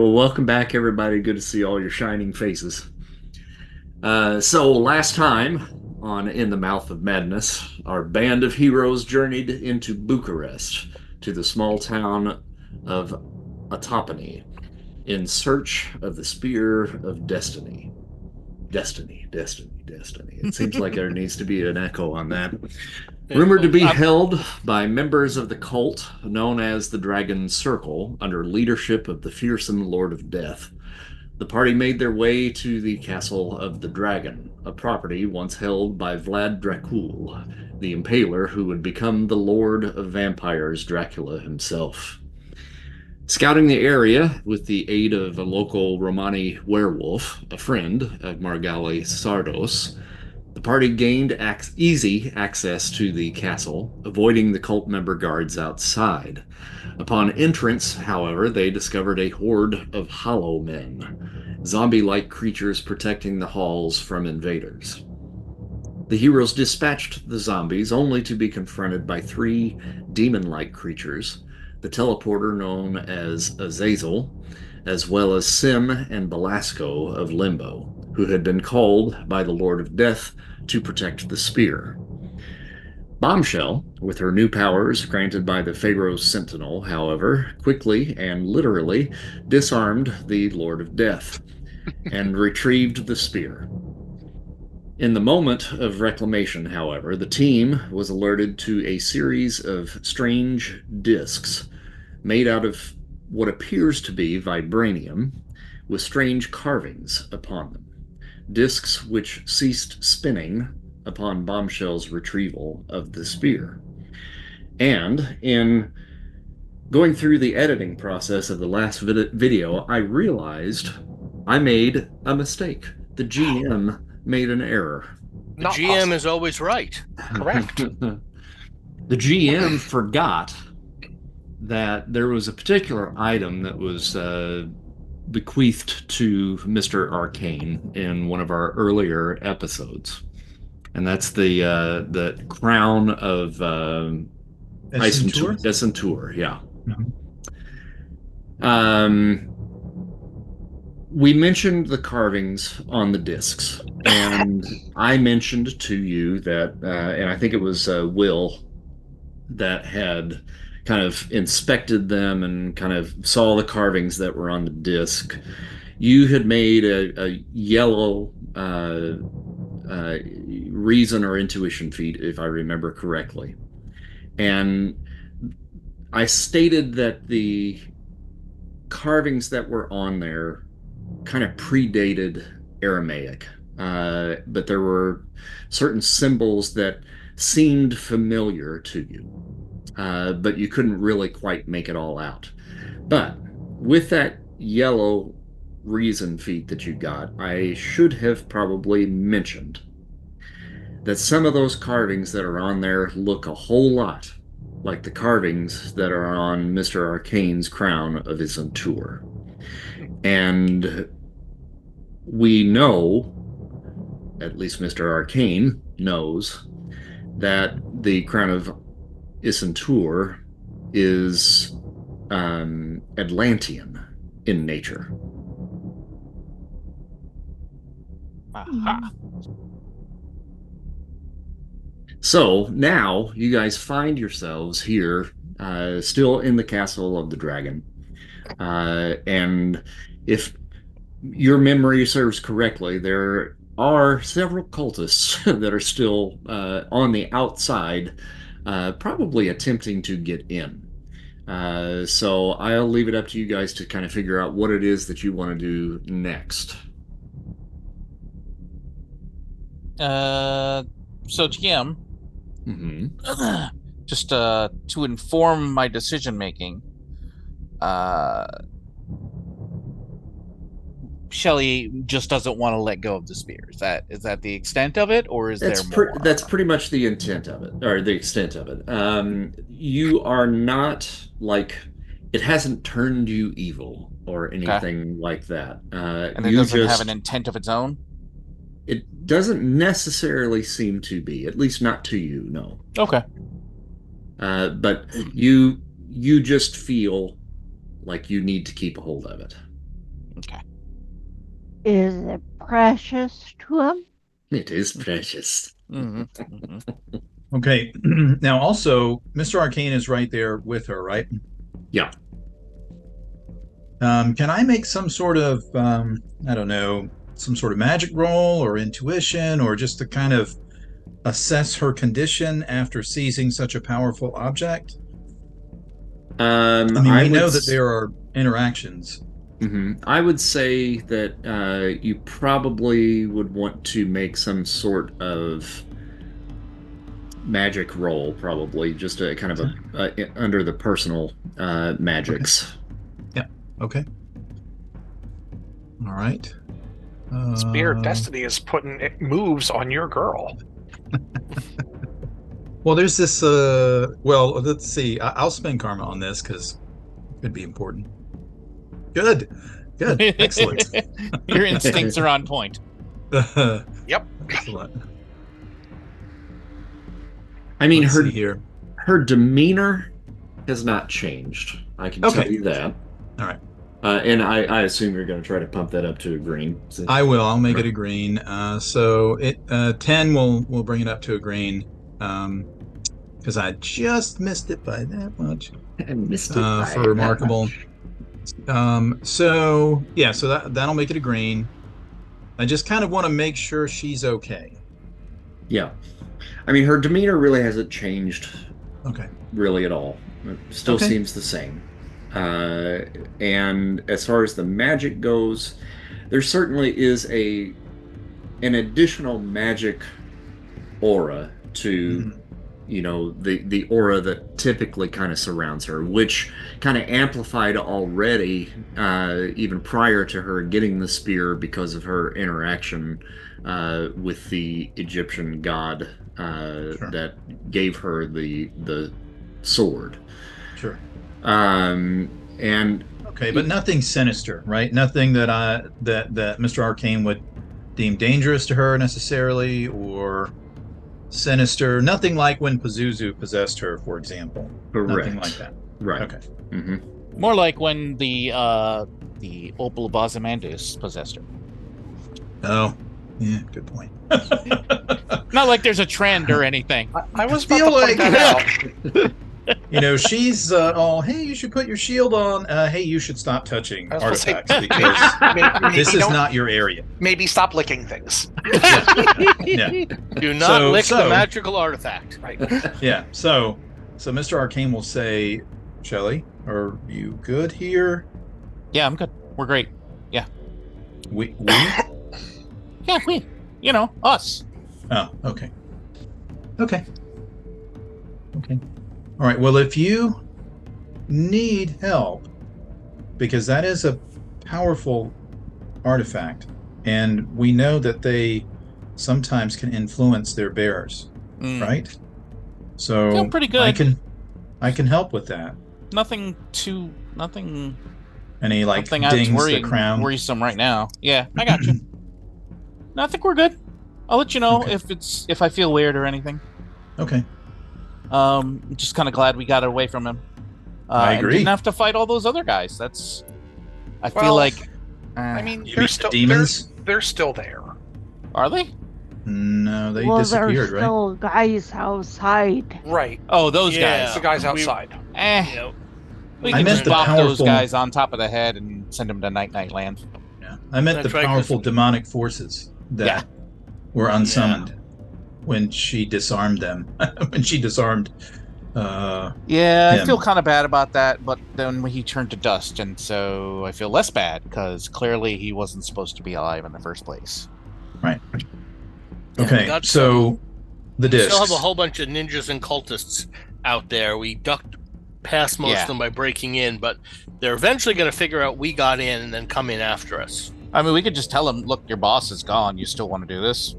well, welcome back, everybody. Good to see all your shining faces. So, last time on In the Mouth of Madness, our band of heroes journeyed into Bucharest to the small town of Atopany in search of the Spear of Destiny. Destiny, destiny, destiny. It seems like there needs to be an echo on that. Rumored to Well, be held by members of the cult known as the Dragon Circle under leadership of the fearsome Lord of Death. The party made their way to the Castle of the Dragon, a property once held by Vlad Dracul, the impaler who would become the Lord of Vampires Dracula himself. Scouting the area with the aid of a local Romani werewolf, a friend of Margali Sardos, the party gained easy access to the castle, avoiding the cult member guards outside. Upon entrance, however, they discovered a horde of hollow men, zombie-like creatures protecting the halls from invaders. The heroes dispatched the zombies only to be confronted by three demon-like creatures, the teleporter known as Azazel, as well as Sim and Belasco of Limbo, who had been called by the Lord of Death to protect the spear. Bombshell, with her new powers granted by the Pharaoh's Sentinel, however, quickly and literally disarmed the Lord of Death and retrieved the spear. In the moment of reclamation, however, the team was alerted to a series of strange discs made out of what appears to be vibranium with strange carvings upon them. Discs which ceased spinning upon Bombshell's retrieval of the spear. And in going through the editing process of the last video, I realized I made a mistake. The GM made an error. the Not GM is possible. always right. Correct. The GM forgot that there was a particular item that was bequeathed to Mr. Arcane in one of our earlier episodes, and that's the crown of Essentour? Essentour, yeah. Mhm. Um, we mentioned the carvings on the discs, and I mentioned to you that, and I think it was Will that had kind of inspected them and kind of saw the carvings that were on the disc. You had made a yellow uh, reason or intuition feat, if I remember correctly. And I stated that the carvings that were on there kind of predated Aramaic, but there were certain symbols that seemed familiar to you, but you couldn't really quite make it all out. But with that yellow reason feat that you got, I should have probably mentioned that some of those carvings that are on there look a whole lot like the carvings that are on Mr. Arcane's crown of his tour. And we know, at least Mr. Arcane knows, that the crown of Isentur is Atlantean in nature. Aha. So now you guys find yourselves here, still in the castle of the dragon. And if your memory serves correctly, there are several cultists that are still on the outside, probably attempting to get in. So I'll leave it up to you guys to kind of figure out what it is that you want to do next. Uh, so GM, Hmm. just to inform my decision making, uh, Shelly just doesn't want to let go of the spear. Is that the extent of it, or is there That's more? pretty much the intent of it, or the extent of it. You are not like it hasn't turned you evil or Okay, anything like that. and it You doesn't have an just intent of its own. it doesn't necessarily seem to be, at least not to you, no. Okay. But you just feel like you need to keep a hold of it. Is it precious to him? It is precious. Okay. Now, also, Mr. Arcane is right there with her, right? Yeah. Can I make some sort of, I don't know, some sort of magic roll or intuition, or just to kind of assess her condition after seizing such a powerful object? I mean, we know that there are interactions. I would say that you probably would want to make some sort of magic roll, probably just a kind of under the personal magics. Okay. Yeah. Okay. All right. Spear of Destiny is putting moves on your girl. Well, there's this. Well, let's see. I'll spend karma on this because it could be important. Good. Excellent. Your instincts are on point. Yep. Excellent. I mean, Let's see here. her demeanor has not changed. I can tell you that. All right. And I assume you're going to try to pump that up to a green. I will. I'll make it a green. So 10 will bring it up to a green. Because I just missed it by that much. I missed it for remarkable. So that'll make it a green. I just kind of want to make sure she's okay. Yeah. I mean, her demeanor really hasn't changed. Okay. Really at all. It still seems the same. And as far as the magic goes, there certainly is an additional magic aura to the aura that typically kind of surrounds her, which kind of amplified already even prior to her getting the spear because of her interaction with the Egyptian god that gave her the sword. Sure. And okay, but nothing sinister, right? Nothing that that Mr. Arcane would deem dangerous to her necessarily, or sinister. Nothing like when Pazuzu possessed her, for example. Correct. Nothing like that. Right. Okay. Mm-hmm. More like when the Opal of Ozymandias possessed her. Oh, yeah, good point. Not like there's a trend or anything. I was about to point that out. She's hey, you should put your shield on. Hey, you should stop touching artifacts because this is not your area. Maybe stop licking things. Yeah. Do not lick the magical artifact. Right. Yeah. So Mr. Arcane will say, Shelley, are you good here? Yeah, I'm good. We're great. Yeah. We? Yeah, we. Us. Oh, okay. All right. Well, if you need help, because that is a powerful artifact, and we know that they sometimes can influence their bearers, right? So feel pretty good. I can help with that. Nothing. Any like nothing dings that's the crown. worrisome right now. Yeah, I got you. No, I think we're good. I'll let you know if I feel weird or anything. Okay. Just kind of glad we got away from him. I agree. And didn't have to fight all those other guys. I feel like. I mean, You mean the demons? They're still there. Are they? No, they there's disappeared, right? still guys outside. Right. Oh, those Yeah. guys. The guys outside. We I can meant just the bop those powerful- guys on top of the head and send them to Night Land. Yeah. I meant That's the right, powerful 'cause- demonic forces that were unsummoned when she disarmed them. When she disarmed Yeah, I him. feel kind of bad about that, but then he turned to dust, and so I feel less bad because clearly he wasn't supposed to be alive in the first place. Right. Yeah, Okay, we got so the We discs. still have a whole bunch of ninjas and cultists out there. We ducked past most of them by breaking in, but they're eventually going to figure out we got in and then come in after us. I mean, we could just tell him, look, your boss is gone. You still want to do this?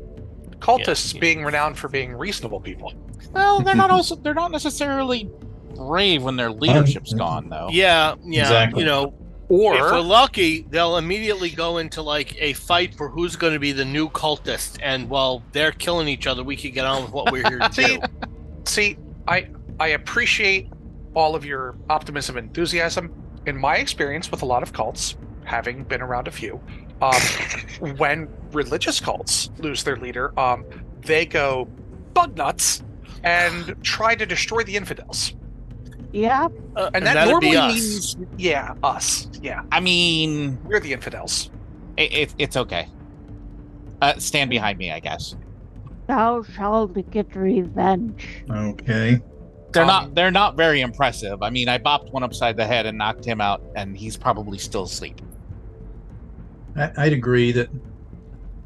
Cultists Yeah. being renowned for being reasonable people. Well, they're not necessarily brave when their leadership's gone, though. Yeah, Exactly. Or if we're lucky, they'll immediately go into like a fight for who's going to be the new cultist, and while they're killing each other, we could get on with what we're here to do. see, I appreciate all of your optimism and enthusiasm. In my experience with a lot of cults, having been around a few, When religious cults lose their leader, they go bug nuts and try to destroy the infidels. Yep. And that that'd be normally us. means, yeah, us. Yeah, I mean, we're the infidels. it's okay. Stand behind me, I guess. Thou shalt get revenge. Okay. They're not very impressive. I mean, I bopped one upside the head and knocked him out, and he's probably still asleep. I'd agree that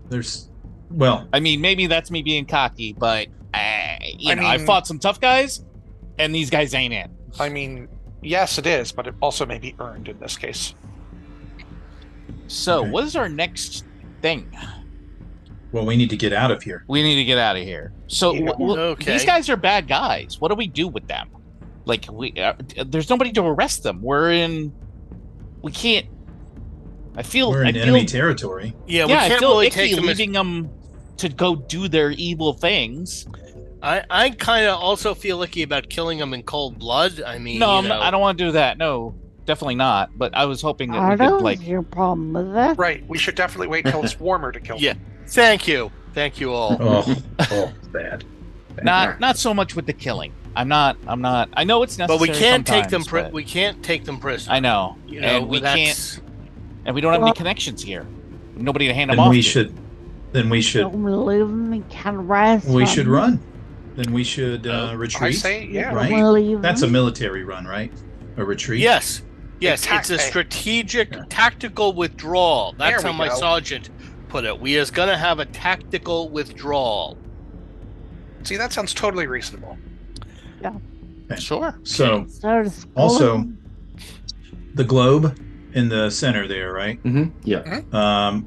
there's, well, I mean, maybe that's me being cocky, but I mean- fought some tough guys, and these guys ain't it. I mean, yes, it is, but it also may be earned in this case. So, Okay. what is our next thing? well, we need to get out of here. We need to get out of here. So, Yeah. Okay. these guys are bad guys. What do we do with them? Like, there's nobody to arrest them. We can't. We're in enemy territory. Yeah, we Yeah, I can't feel really icky take them as leaving them to go do their evil things. I kind of also feel icky about killing them in cold blood. I mean, No, you know, I don't want to do that. No, definitely not. But I was hoping that I we could, don't like, see your problem with that. Right, we should definitely wait till it's warmer to kill Yeah. them. Thank you all. Oh, bad. not so much with the killing. I'm not. I know it's necessary. But we can't take them. sometimes, but We can't take them prisoner. I know, You know, and we that's- can't. And we don't have any Well- connections here. Nobody to hand them Then off. we to. should. Then we should. Don't leave them. You can rest We them. should run. Then we should I retreat. say, yeah. Right? Don't leave That's a them. military run, right? A retreat. Yes. Yes, Attack- it's a strategic, tactical withdrawal. That's There how we my go. sergeant put it. We is gonna have a tactical withdrawal. See, that sounds totally reasonable. Sure. So So it's Also- cool. the globe in the center there, right? Yeah.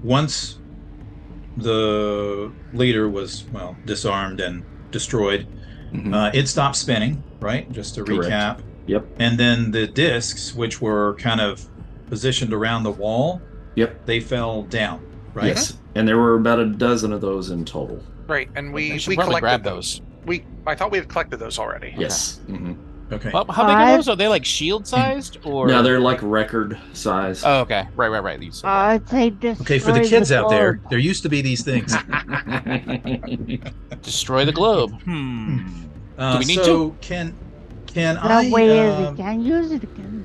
Once the leader was disarmed and destroyed, Mhm. it stopped spinning, right? Just to Correct. recap. Yep. And then the discs, which were kind of positioned around the wall, Yep. they fell down, right? Yes. And there were about a dozen of those in total. Right, and we should probably collected grab those. I thought we had collected those already. Yes. Mhm. Okay. Well, how big are those? Are they like shield sized or? No, they're like record size. Oh, okay. Right. These. I'd say destroy Okay, for the kids out there, globe. there used to be these things. Destroy the globe. Do we need so can That I? way they can't use it again.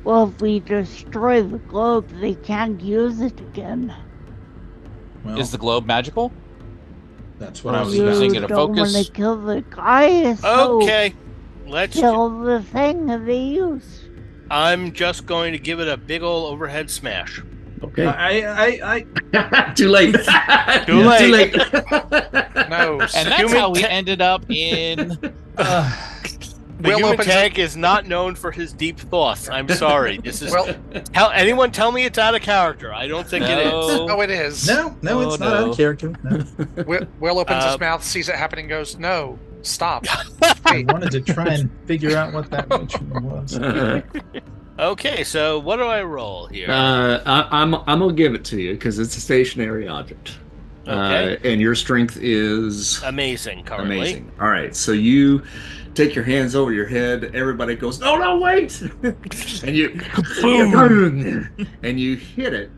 Well, if we destroy the globe, they can't use it again. well, Is the globe magical? that's what I was You about. using You it to don't want focus? to kill the guy, so Okay. Let's. kill the thing that they use. I'm just going to give it a big ol' overhead smash. Okay. I Too late. Too late. Too late. No, And that's Human how we ta- ended up in. The Will human opens tank is not known for his deep thoughts. I'm sorry. This is. Well, Anyone tell me it's out of character? I don't think it is. oh, it is. no, Oh, it's not out no. of character. No. Will opens his Uh, mouth, sees it happening, goes, "No, stop." I wanted to try and figure out what that ritual was. Okay, so what do I roll here? I'm gonna give it to you because it's a stationary object. Okay. And your strength is Amazing, currently. amazing. All right, so you take your hands over your head. Everybody goes, "No, wait!" And you, and you hit it,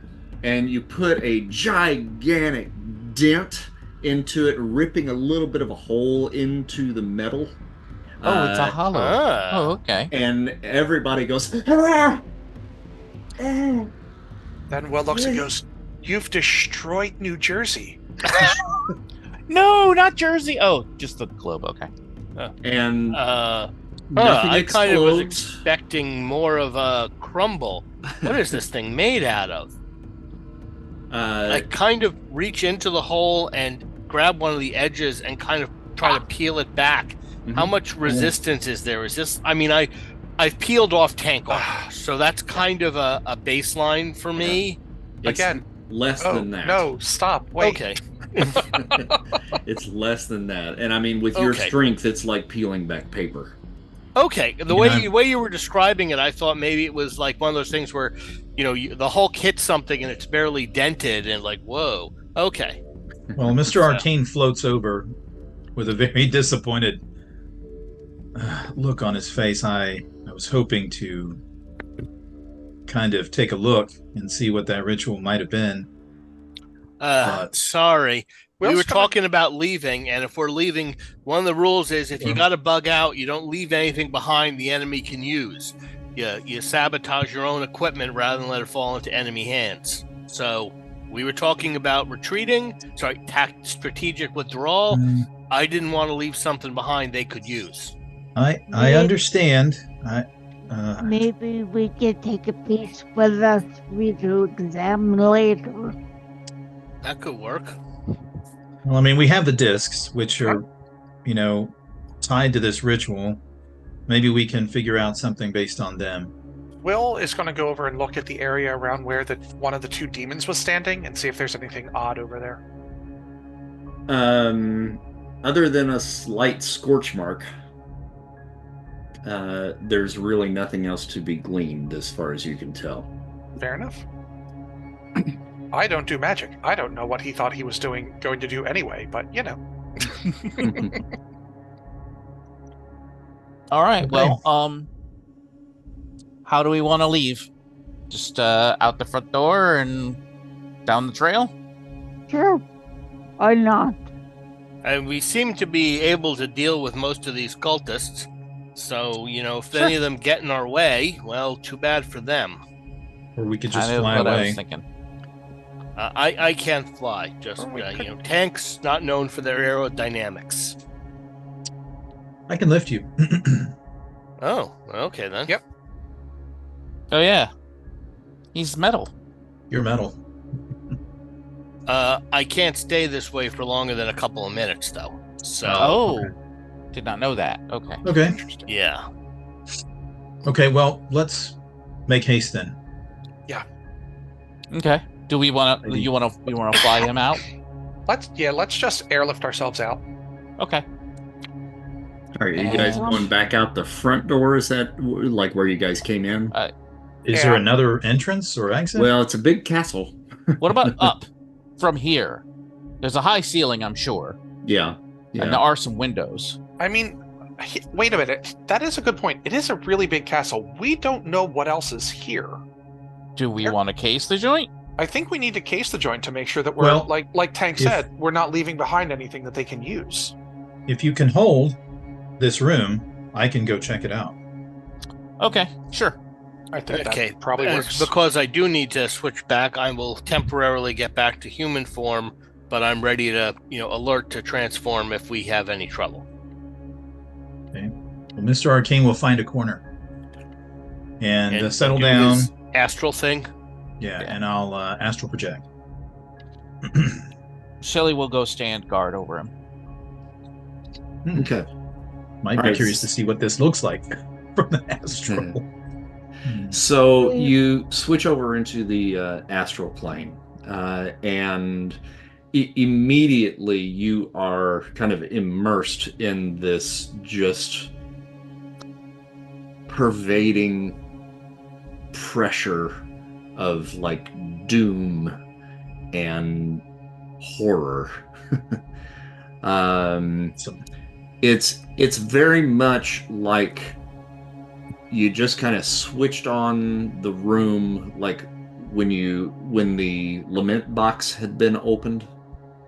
and you put a gigantic dent into it, ripping a little bit of a hole into the metal. Oh, it's a hollow. Ah. Oh, okay. And everybody goes, "Ah!" Then Will looks and goes, "You've destroyed New Jersey." No, not Jersey. Oh, just the globe. Okay. And nothing nothing I kind of was explodes. expecting more of a crumble. What is this thing made out of? I kind of reach into the hole and grab one of the edges and kind of try to peel it back. Mhm. How much resistance is there? Is this? I mean, I've peeled off tank armor, so that's kind of a baseline for me. It's Again. less Oh than that. no, stop! Wait. Okay. It's less than that. And I mean, with your Okay. strength, it's like peeling back paper. Okay, the Yeah. way you were describing it, I thought maybe it was like one of those things where, the Hulk hits something and it's barely dented, and like, whoa. Okay. Well, Mr. Arcane floats over with a very disappointed look on his face. I was hoping to kind of take a look and see what that ritual might have been. Sorry. We were talking about leaving, and if we're leaving, one of the rules is if you got to bug out, you don't leave anything behind the enemy can use. You sabotage your own equipment rather than let it fall into enemy hands. So we were talking about retreating, strategic withdrawal. I didn't want to leave something behind they could use. I understand. Maybe we could take a piece with us to examine later. That could work. Well, I mean, we have the discs, which are, tied to this ritual. Maybe we can figure out something based on them. Will is going to go over and look at the area around where one of the two demons was standing and see if there's anything odd over there. Other than a slight scorch mark, there's really nothing else to be gleaned as far as you can tell. Fair enough. I don't do magic. I don't know what he thought he was going to do anyway, but All right. Okay. Well, how do we want to leave? Just out the front door and down the trail? Sure. Or not. And we seem to be able to deal with most of these cultists. So, if any of them get in our way, well, too bad for them. Or we could just Kind of fly what I away. was thinking. I can't fly. Just, tanks not known for their aerodynamics. I can lift you. Oh, okay then. Yep. Oh, yeah. He's metal. You're metal. I can't stay this way for longer than a couple of minutes, though. So, Oh. okay. Did not know that. Okay. Okay. yeah. Okay, well, let's make haste then. Okay. Do we want to? You want to fly him out? Let's just airlift ourselves out. Okay. Are you guys going back out the front door? Is that like where you guys came in? Is there another entrance or exit? Well, it's a big castle. What about up from here? There's a high ceiling, I'm sure, Yeah. and there are some windows. I mean, wait a minute. That is a good point. It is a really big castle. We don't know what else is here. Do we want to case the joint? I think we need to case the joint to make sure that we're, Well, like Tank said, we're not leaving behind anything that they can use. If you can hold this room, I can go check it out. Okay, sure. I think Okay, that probably works. Because I do need to switch back, I will temporarily get back to human form, but I'm ready to, alert to transform if we have any trouble. Okay. Well, Mr. Arcane will find a corner and settle do down. his astral thing. Yeah, and I'll astral project. Shelly will go stand guard over him. Okay. Might be curious to see what this looks like from the astral. So you switch over into the astral plane, and immediately you are kind of immersed in this just pervading pressure of like doom and horror. It's very much like you just kind of switched on the room, like when the lament box had been opened.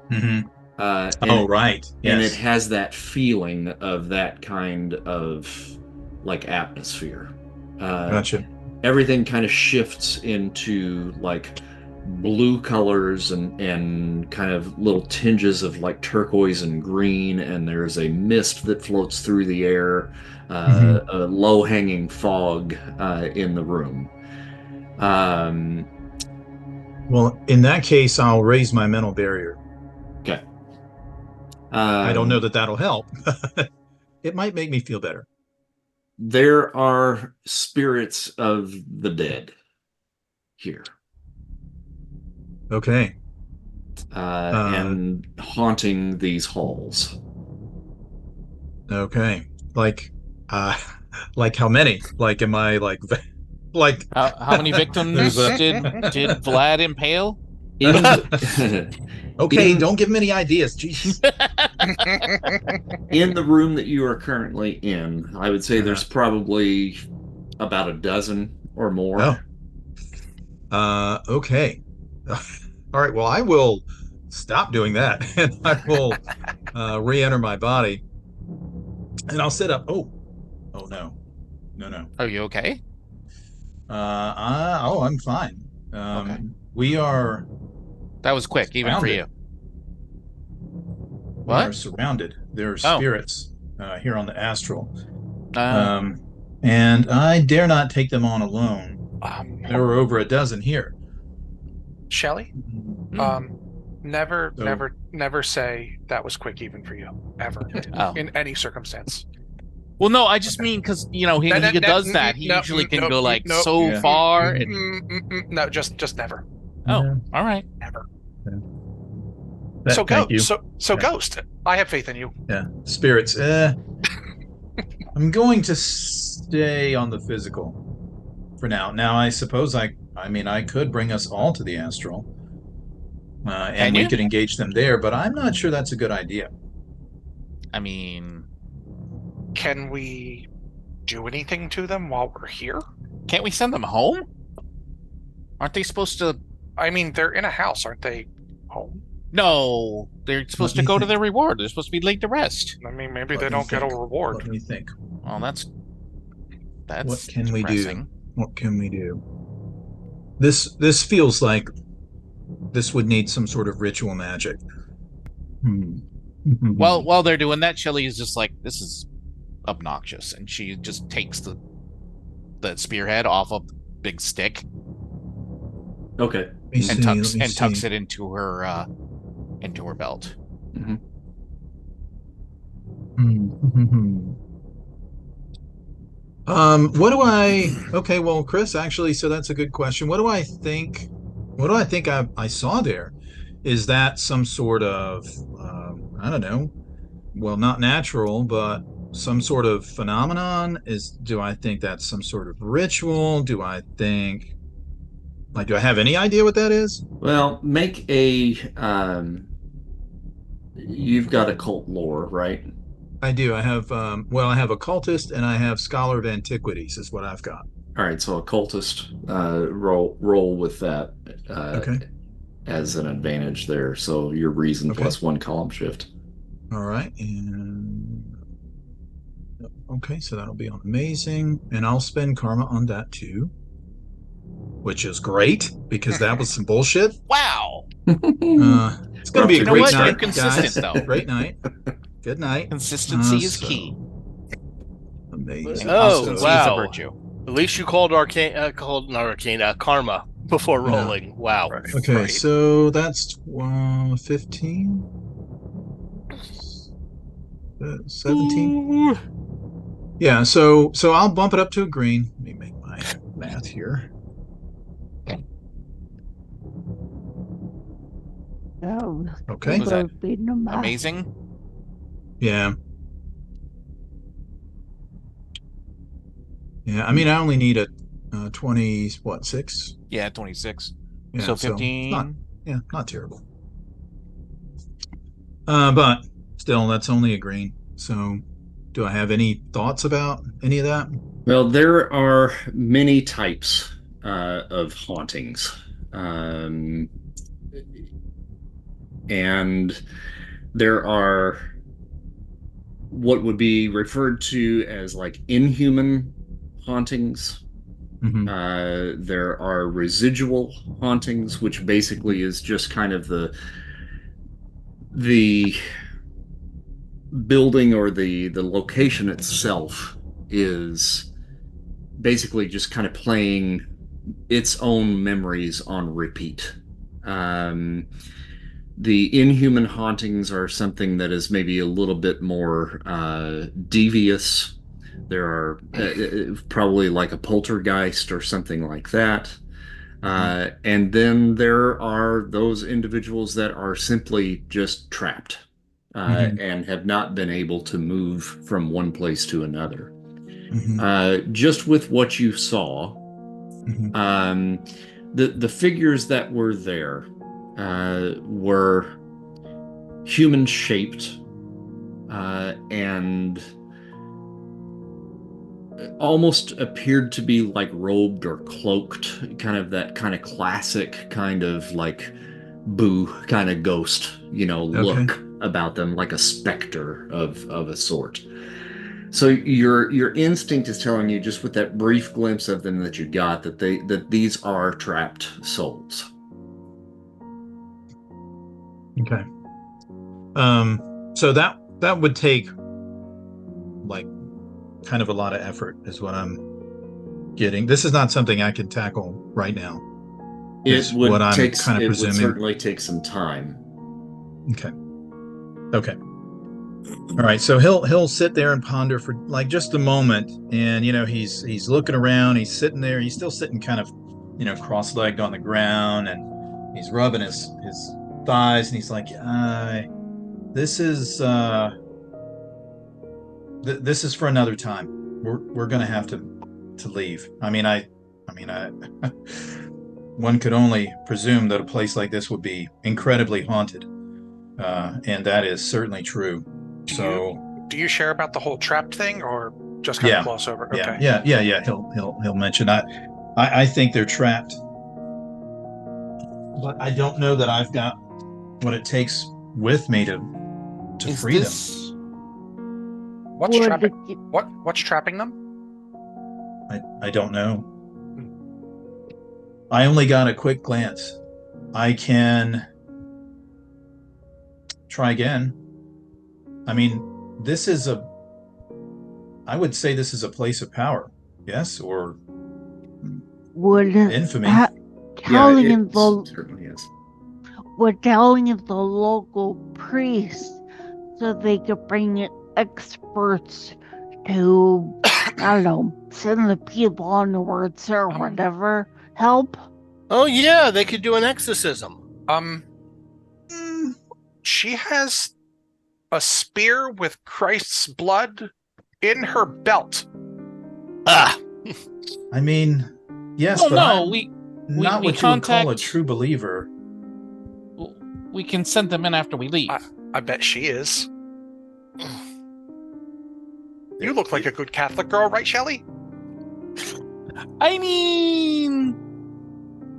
Mm-hmm. Right. Yes. And it has that feeling of that kind of like atmosphere. Gotcha. Everything kind of shifts into like blue colors and kind of little tinges of like turquoise and green, and there's a mist that floats through the air, a low-hanging fog in the room. Well, in that case, I'll raise my mental barrier. Okay. I don't know that that'll help. It might make me feel better. There are spirits of the dead here. Okay. And haunting these halls. Okay. Like how many? Like, am I like How many victims did Vlad impale? Okay, don't give him any ideas. Jeez. In the room that you are currently in, I would say there's probably about a dozen or more. Oh. Okay. All right. Well, I will stop doing that, and I will re-enter my body, and I'll set up. Oh, no, no. Are you okay? I'm fine. Okay. We are That was quick, even for you. We are What? surrounded. There are Oh. spirits here on the astral, and I dare not take them on alone. There were over a dozen here. Shelley, never say that was quick even for you, ever, in any circumstance. Well, no, I just mean because he does that. He usually can go like so far. No, just never. Oh, all right, never. So Ghost, I have faith in you. Yeah, spirits. I'm going to stay on the physical for now. Now, I suppose I could bring us all to the astral, and we could engage them there. But I'm not sure that's a good idea. I mean, can we do anything to them while we're here? Can't we send them home? Aren't they supposed to? I mean, they're in a house, aren't they? Home? No, they're supposed to go to their reward. They're supposed to be laid to rest. I mean, maybe they don't get a reward. Let me think. Well, that's what can we do? What can we do? This feels like this would need some sort of ritual magic. Well, while they're doing that, Shelly is just like, this is obnoxious, and she just takes the spearhead off of the big stick. Okay. And tucks it into her belt. What do I? Okay, well, Chris, actually, so that's a good question. What do I think? What do I think I saw there? Is that some sort of I don't know? Well, not natural, but some sort of phenomenon? Do I think that's some sort of ritual? Do I think? Like, do I have any idea what that is? Well, make a. You've got occult lore, right? I do. I have. I have occultist and I have scholar of antiquities. Is what I've got. All right, so occultist. Roll with that. Okay. As an advantage there. So your reason plus 1 column shift. All right, and okay, so that'll be on amazing, and I'll spend karma on that too. Which is great because that was some bullshit. Wow. It's going to be a great night, You're consistent, guys. Great night. Good night. Consistency is key. Amazing. Oh, wow. A virtue. At least you called karma before rolling. Yeah. Wow. Right. Okay, right. So that's 15, 17. Yeah, so I'll bump it up to a green. Let me make my math here. Oh, okay. Was that amazing? Yeah. Yeah, I mean, I only need a 6? Yeah, 26. Yeah, so 15. Not terrible. But still, that's only a green. So do I have any thoughts about any of that? Well, there are many types of hauntings. And there are what would be referred to as like inhuman hauntings. There are residual hauntings, which basically is just kind of the building or the location itself is basically just kind of playing its own memories on repeat. The inhuman hauntings are something that is maybe a little bit more devious. There are probably like a poltergeist or something like that. And then there are those individuals that are simply just trapped and have not been able to move from one place to another. Just with what you saw, the figures that were there were human shaped and almost appeared to be like robed or cloaked, kind of that kind of classic kind of like boo kind of ghost, look about them, like a specter of a sort. So your instinct is telling you, just with that brief glimpse of them that you got, that these are trapped souls. Okay. So that would take like kind of a lot of effort, is what I'm getting. This is not something I can tackle right now. It would what I'm take, kind of it presuming. would certainly take some time. Okay. All right. So he'll sit there and ponder for like just a moment, and he's looking around. He's sitting there. He's still sitting kind of cross-legged on the ground, and he's rubbing his thighs, and he's like, this is this is for another time. We're gonna have to leave. I mean, one could only presume that a place like this would be incredibly haunted, and that is certainly true. Do you share about the whole trapped thing, or just kind of gloss over? Okay. Yeah. He'll mention. I think they're trapped, but I don't know that I've got what it takes with me to free them. What's trapping? What's trapping them? I don't know. I only got a quick glance. I can try again. I mean, I would say this is a place of power. Yes, or infamy. Certainly is. We're telling the local priests so they could bring in experts to, I don't know, send the people onwards or whatever. Help. Oh yeah, they could do an exorcism. She has a spear with Christ's blood in her belt. I mean, yes, well, but no, not what you would call a true believer. We can send them in after we leave. I bet she is. You look like a good Catholic girl, right, Shelley? I mean,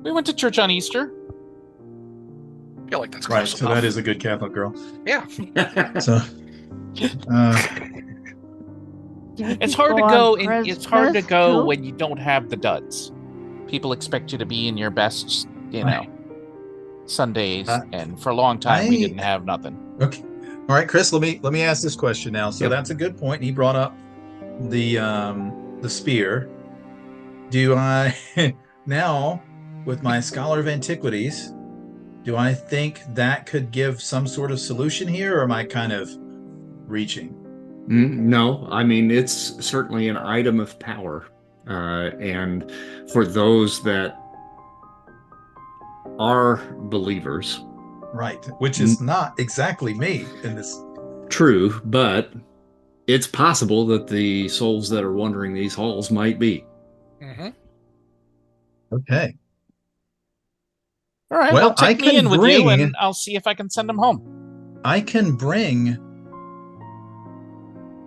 we went to church on Easter. I feel like that's right. Close so enough. That is a good Catholic girl. Yeah. So, it's hard to go. It's hard to go when you don't have the duds. People expect you to be in your best, Sundays, and for a long time we didn't have nothing. Okay. All right, Chris. Let me ask this question now. So that's a good point. He brought up the spear. Do I now, with my Scholar of Antiquities, do I think that could give some sort of solution here, or am I kind of reaching? No, I mean, it's certainly an item of power, and for those that are believers, right? Which is not exactly me in this. True, but it's possible that the souls that are wandering these halls might be. Mm-hmm. Okay. All right. Well, take me in with you, and I'll see if I can send them home. I can bring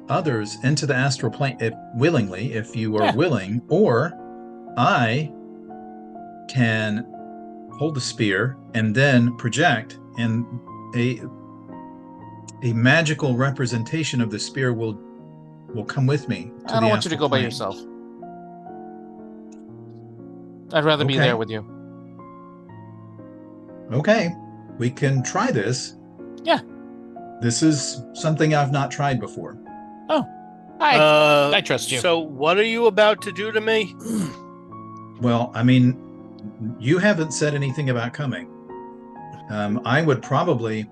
others into the astral plane willingly, if you are willing, or I can hold the spear and then project, and a magical representation of the spear will come with me. I don't want you to go by yourself. I'd rather be there with you. Okay, we can try this. Yeah. This is something I've not tried before. Oh, I trust you. So what are you about to do to me? Well, I mean, you haven't said anything about coming. I would probably,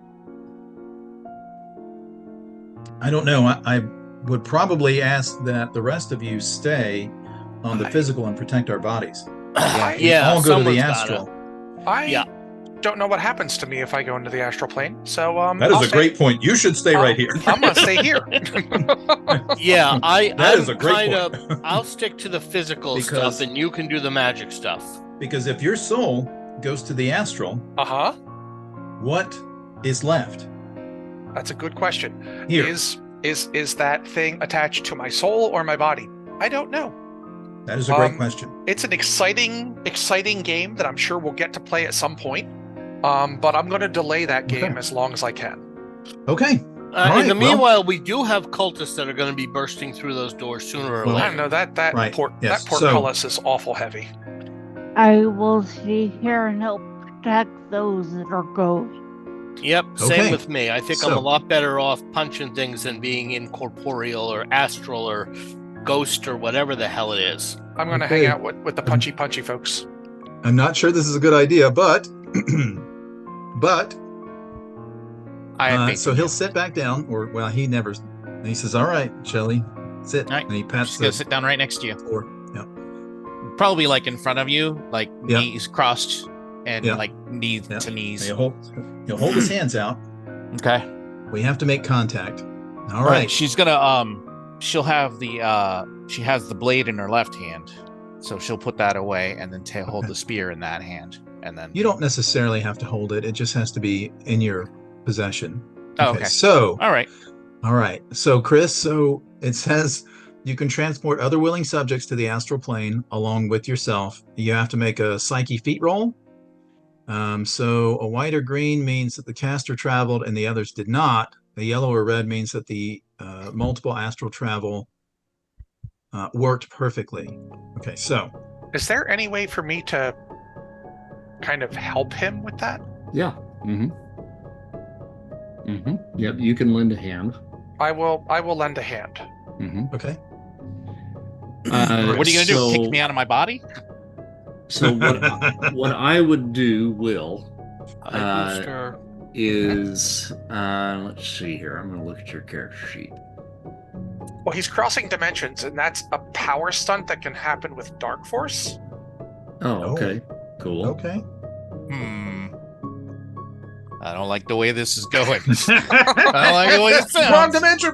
I don't know, I would probably ask that the rest of you stay on the physical and protect our bodies. All go to the astral. I don't know what happens to me if I go into the astral plane. So that is a great point. You should stay right here. I'm gonna stay here. Yeah, that is a great point. I'll stick to the physical stuff, and you can do the magic stuff. Because if your soul goes to the astral, what is left? That's a good question. Here. Is that thing attached to my soul or my body? I don't know. That is a great question. It's an exciting game that I'm sure we'll get to play at some point. But I'm going to delay that game as long as I can. Okay. In the meanwhile, we do have cultists that are going to be bursting through those doors sooner or later. I don't know, that portcullis is awful heavy. I will stay here and help protect those that are going. Yep, same with me. I think I'm a lot better off punching things than being incorporeal or astral or ghost or whatever the hell it is. I'm going to hang out with the punchy folks. I'm not sure this is a good idea, but so he'll sit back down, he says, "All right, Shelley, sit." Right. And he pats gonna sit down right next to you. Yep. Probably like in front of you, like knees crossed and like knees to knees. He'll hold his hands out. Okay. We have to make contact. All right. She's gonna she'll have she has the blade in her left hand, so she'll put that away and then hold the spear in that hand, and then you don't necessarily have to hold it. It just has to be in your possession. Okay. So all right. So Chris, it says you can transport other willing subjects to the astral plane along with yourself. You have to make a psyche feat roll. So a white or green means that the caster traveled and the others did not. A yellow or red means that the multiple astral travel worked perfectly. Okay, so is there any way for me to kind of help him with that? Yeah. Yep, you can lend a hand. I will lend a hand. Okay. What are you gonna do? Kick me out of my body? So what I would do, Will, is let's see here. I'm going to look at your character sheet. Well, he's crossing dimensions, and that's a power stunt that can happen with Dark Force. Oh, okay. Cool. Okay. I don't like the way this is going. I don't like the way it sounds. Wrong dimension.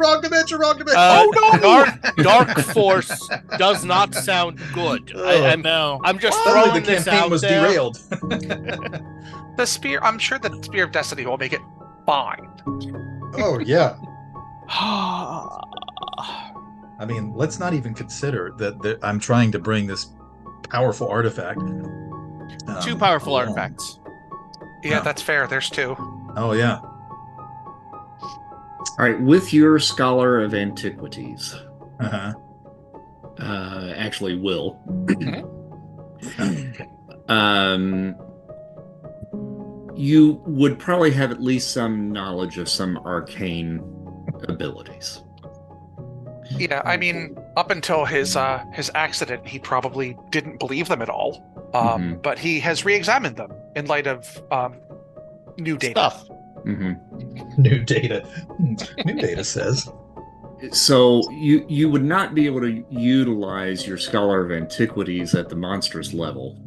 Oh no! Dark Force does not sound good. I'm just throwing this out was there. Derailed. The spear. I'm sure the Spear of Destiny will make it fine. Oh yeah. I mean, let's not even consider that I'm trying to bring this powerful artifact. Two powerful artifacts. Yeah, that's fair. There's two. Oh, yeah. All right, with your Scholar of Antiquities. Actually, Will. You would probably have at least some knowledge of some arcane abilities. Yeah, I mean, up until his accident, he probably didn't believe them at all. But he has re-examined them in light of new data. New data. New data says. So you would not be able to utilize your Scholar of Antiquities at the monstrous level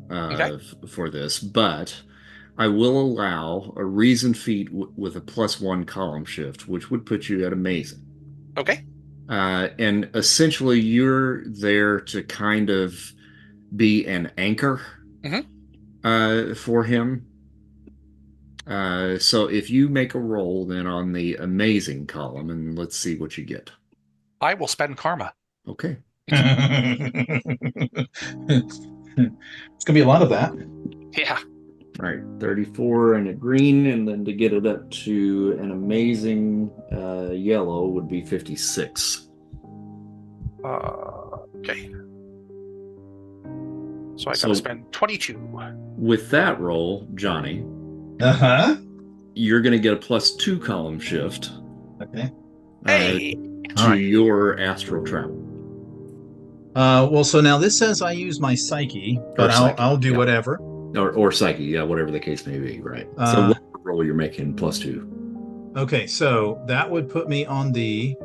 for this, but I will allow a reason feat with a +1 column shift, which would put you at amazing. Okay. And essentially, you're there to kind of be an anchor for him. So if you make a roll then on the amazing column, and let's see what you get. I will spend karma. Okay. It's gonna be a lot of that. Yeah. All right, 34 and a green, and then to get it up to an amazing yellow would be 56. Okay. So I gotta spend 22. With that roll, Johnny, you're going to get a +2 column shift. Okay. To your astral travel. Well, so now this says I use my psyche, but I'll do whatever. Or psyche, yeah, whatever the case may be, right? So what roll you're making +2. Okay, so that would put me on the,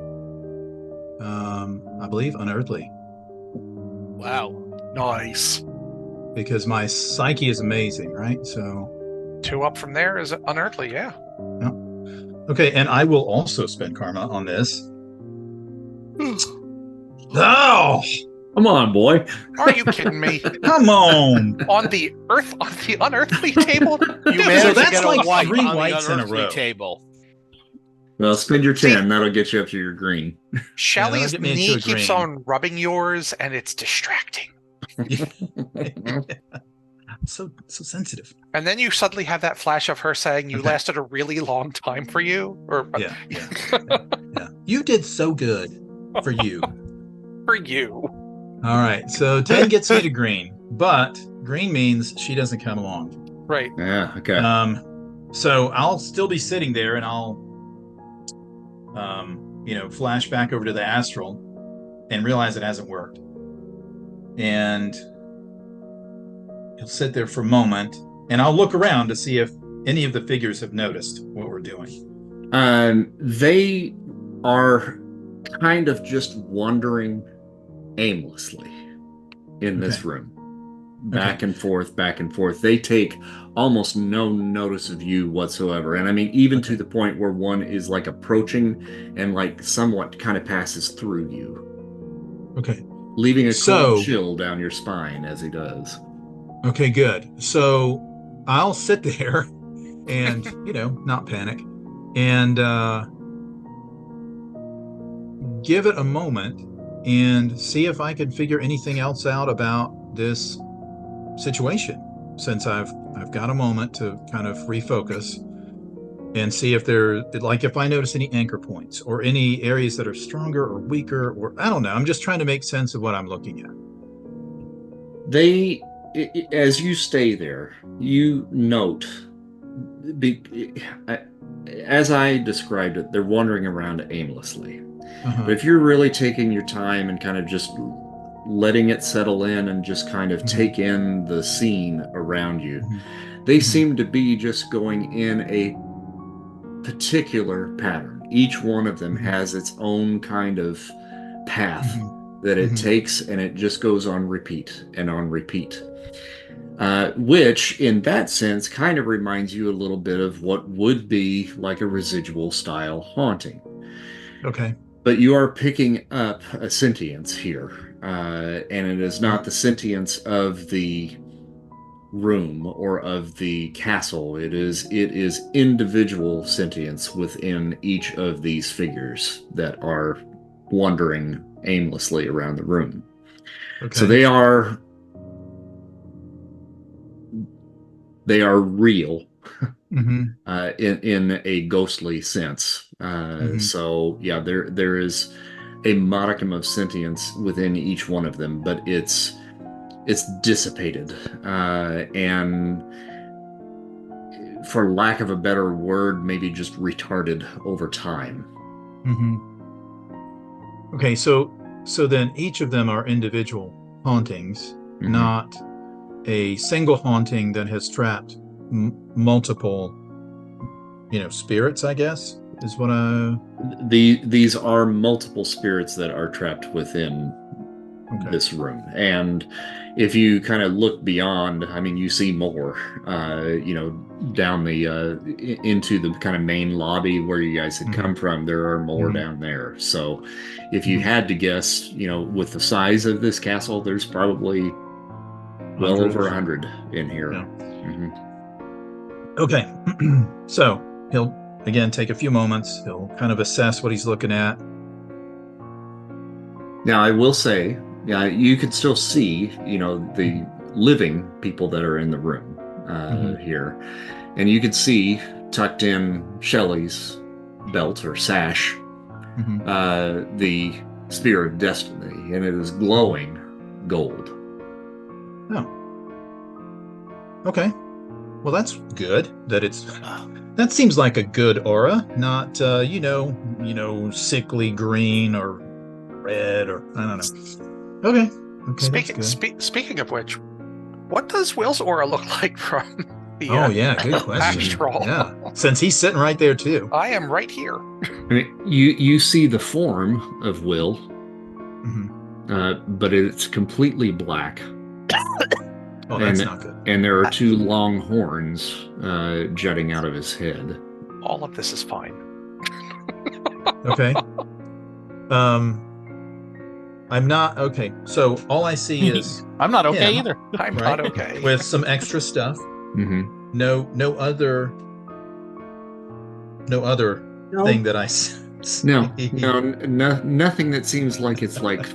I believe, unearthly. Wow. Nice. Because my psyche is amazing, right? So 2 up from there is unearthly, yeah. Okay, and I will also spend karma on this. Oh! Come on, boy. Are you kidding me? Come on. on the unearthly table? You managed so that's to get like a white 3 on whites the in a unearthly row. table. Well, spend your 10. That'll get you up to your green. Shelly's get me into knee a keeps green. on rubbing yours, and it's distracting. So sensitive. And then you suddenly have that flash of her saying you lasted a really long time for you. Or Yeah. You did so good for you. For you. All right. So 10 gets me to green, but green means she doesn't come along. Right. Yeah, okay. So I'll still be sitting there, and I'll, flash back over to the astral and realize it hasn't worked. And he'll sit there for a moment, and I'll look around to see if any of the figures have noticed what we're doing. They are kind of just wandering aimlessly in this room. Back and forth, back and forth. They take almost no notice of you whatsoever. And I mean, even to the point where one is like approaching and like somewhat kind of passes through you. Okay. Leaving a cold chill down your spine as he does. Okay, good. So I'll sit there and, not panic, and give it a moment and see if I can figure anything else out about this situation, since I've got a moment to kind of refocus and see if if I notice any anchor points or any areas that are stronger or weaker, or I don't know. I'm just trying to make sense of what I'm looking at. As you stay there, you note, as I described it, they're wandering around aimlessly. But if you're really taking your time and kind of just letting it settle in and just kind of take in the scene around you, they seem to be just going in a particular pattern. Each one of them has its own kind of path that it takes, and it just goes on repeat and on repeat. Which, in that sense, kind of reminds you a little bit of what would be like a residual style haunting. Okay. But you are picking up a sentience here, and it is not the sentience of the room or of the castle. It is individual sentience within each of these figures that are wandering aimlessly around the room. Okay. So they are real. In a ghostly sense. So yeah, there is a modicum of sentience within each one of them, but it's dissipated, and for lack of a better word, maybe just retarded over time. Okay, so then each of them are individual hauntings, not a single haunting that has trapped multiple, spirits, I guess, is what these are multiple spirits that are trapped within this room. And if you kind of look beyond, I mean, you see more, down the into the kind of main lobby where you guys had come from. There are more down there. So if you had to guess, with the size of this castle, there's probably well over 100 in here. Yeah. Okay. So he'll again take a few moments. He'll kind of assess what he's looking at. Now, I will say, you can still see, the living people that are in the room here. And you can see tucked in Shelley's belt or sash, the Spear of Destiny, and it is glowing gold. Oh. Okay. Well, that's good. That seems like a good aura, not sickly green or red, or I don't know. Okay. Speaking of which, what does Will's aura look like from the good question. astral? Yeah, since he's sitting right there too. I am right here. I mean, you see the form of Will, but it's completely black. Oh, that's not good. And there are two long horns jutting out of his head. All of this is fine. Okay. I'm not okay. So all I see is I'm not okay either. I'm not okay. With some extra stuff. No other thing that I No, nothing that seems like it's like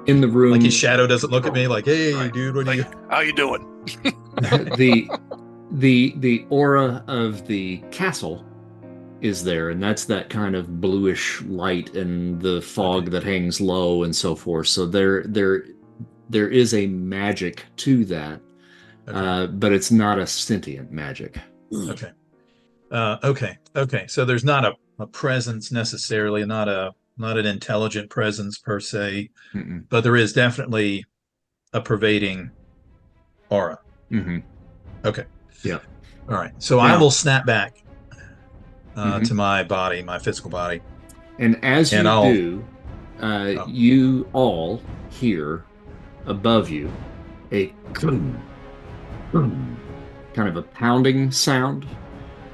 in the room. Like his shadow doesn't look at me like, hey, dude, what are you? How you doing? the aura of the castle is there, and that's that kind of bluish light and the fog that hangs low and so forth. So there is a magic to that, but it's not a sentient magic. Okay. Okay. So there's not a presence necessarily, not an intelligent presence per se, but there is definitely a pervading aura. Mm-hmm. Okay. Yeah. All right. So I will snap back to my body, my physical body. And as you do, you all hear above you a kind of a pounding sound.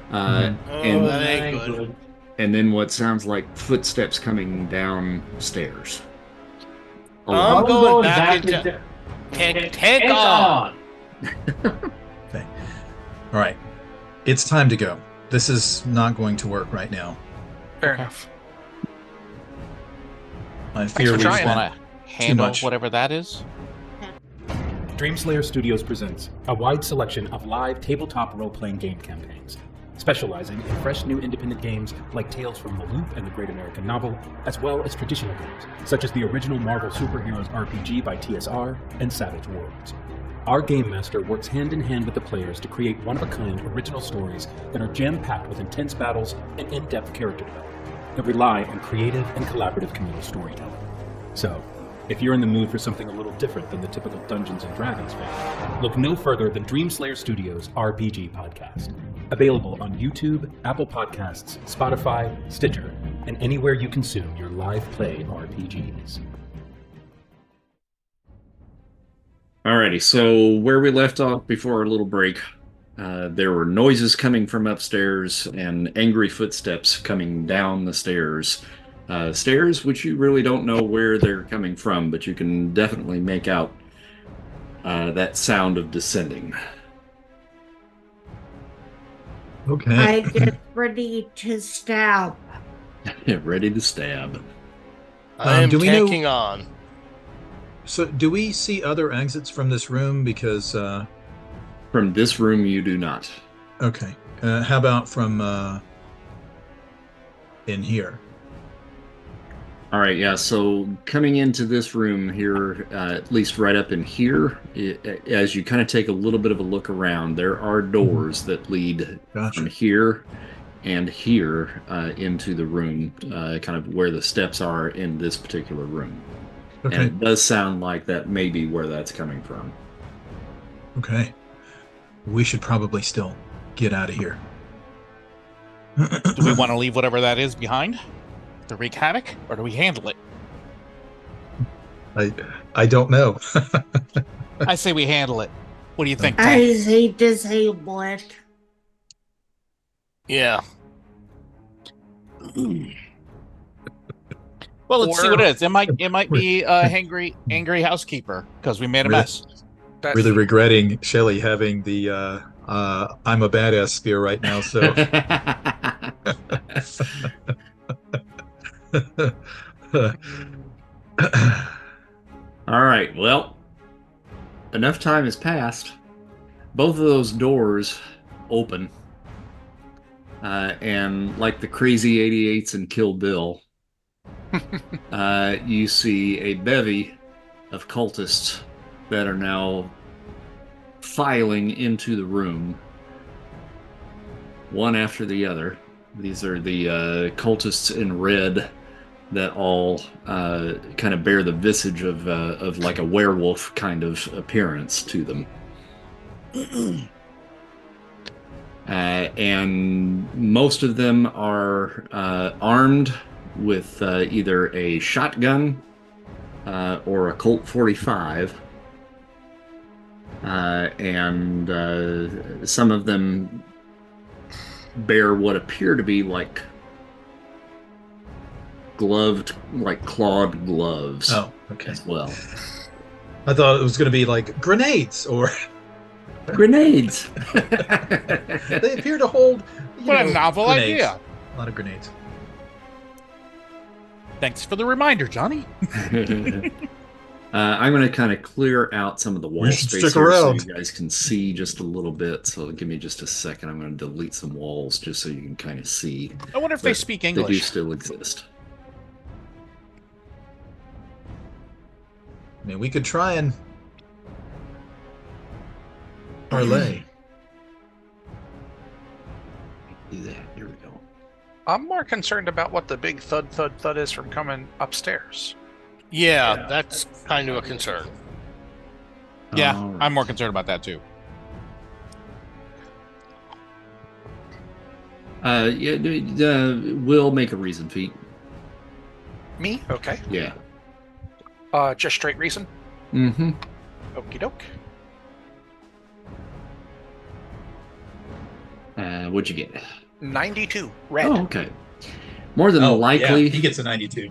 And that ain't good. And then what sounds like footsteps coming downstairs. I'm going back into tank on. Okay. All right. It's time to go. This is not going to work right now. Fair enough. I fear we want to handle much. whatever that is. Dreamslayer Studios presents a wide selection of live tabletop role-playing game campaigns, specializing in fresh new independent games like Tales from the Loop and the Great American Novel, as well as traditional games, such as the original Marvel Superheroes RPG by TSR and Savage Worlds. Our game master works hand in hand with the players to create one-of-a-kind original stories that are jam-packed with intense battles and in-depth character development that rely on creative and collaborative communal storytelling. So, if you're in the mood for something a little different than the typical Dungeons & Dragons fan, look no further than Dreamslayer Studios' RPG podcast. Available on YouTube, Apple Podcasts, Spotify, Stitcher, and anywhere you consume your live play RPGs. Alrighty, so where we left off before our little break, there were noises coming from upstairs and angry footsteps coming down the stairs. Stairs which you really don't know where they're coming from, but you can definitely make out that sound of descending. Okay. I get ready to stab. Ready to stab. I am do we tanking on. So do we see other exits from this room? Because From this room, you do not. okay. How about from in here? All right, yeah, so coming into this room here, at least right up in here, as you kind of take a little bit of a look around, there are doors that lead from here and here into the room, kind of where the steps are in this particular room. Okay. And it does sound like that may be where that's coming from. Okay. We should probably still get out of here. Do we want to leave whatever that is behind to wreak havoc, or do we handle it? I don't know. I say we handle it. What do you think, I Tank? say disable it. Yeah. Well, let's see what it is. It might be a angry housekeeper because we made a mess. Really regretting Shelley having the I'm a badass spear right now, so All right, well, enough time has passed. Both of those doors open. And like the crazy 88s in Kill Bill, you see a bevy of cultists that are now filing into the room, one after the other. These are the cultists in red that all kind of bear the visage of like a werewolf kind of appearance to them. And most of them are armed with either a shotgun or a Colt 45. And some of them bear what appear to be like clawed gloves. Oh, okay. As well. I thought it was going to be like grenades or Grenades. They appear to hold. What a novel grenades. idea. A lot of grenades. Thanks for the reminder, Johnny. I'm going to kind of clear out some of the wall should space stick here so around. you guys can see just a little bit. So give me just a second. I'm going to delete some walls just so you can kind of see. I wonder if they But speak They do English. still exist. I mean, we could try and parlay. Do that. Here we go. I'm more concerned about what the big thud, thud, thud is from coming upstairs. Yeah, that's kind of a concern. Yeah, All right. I'm more concerned about that too. We'll make a reason feat. Me? Okay. Yeah. Just straight reason. Mm-hmm. Okie doke. What'd you get? 92. Red. Oh, okay. More than Yeah, likely, he gets a 92.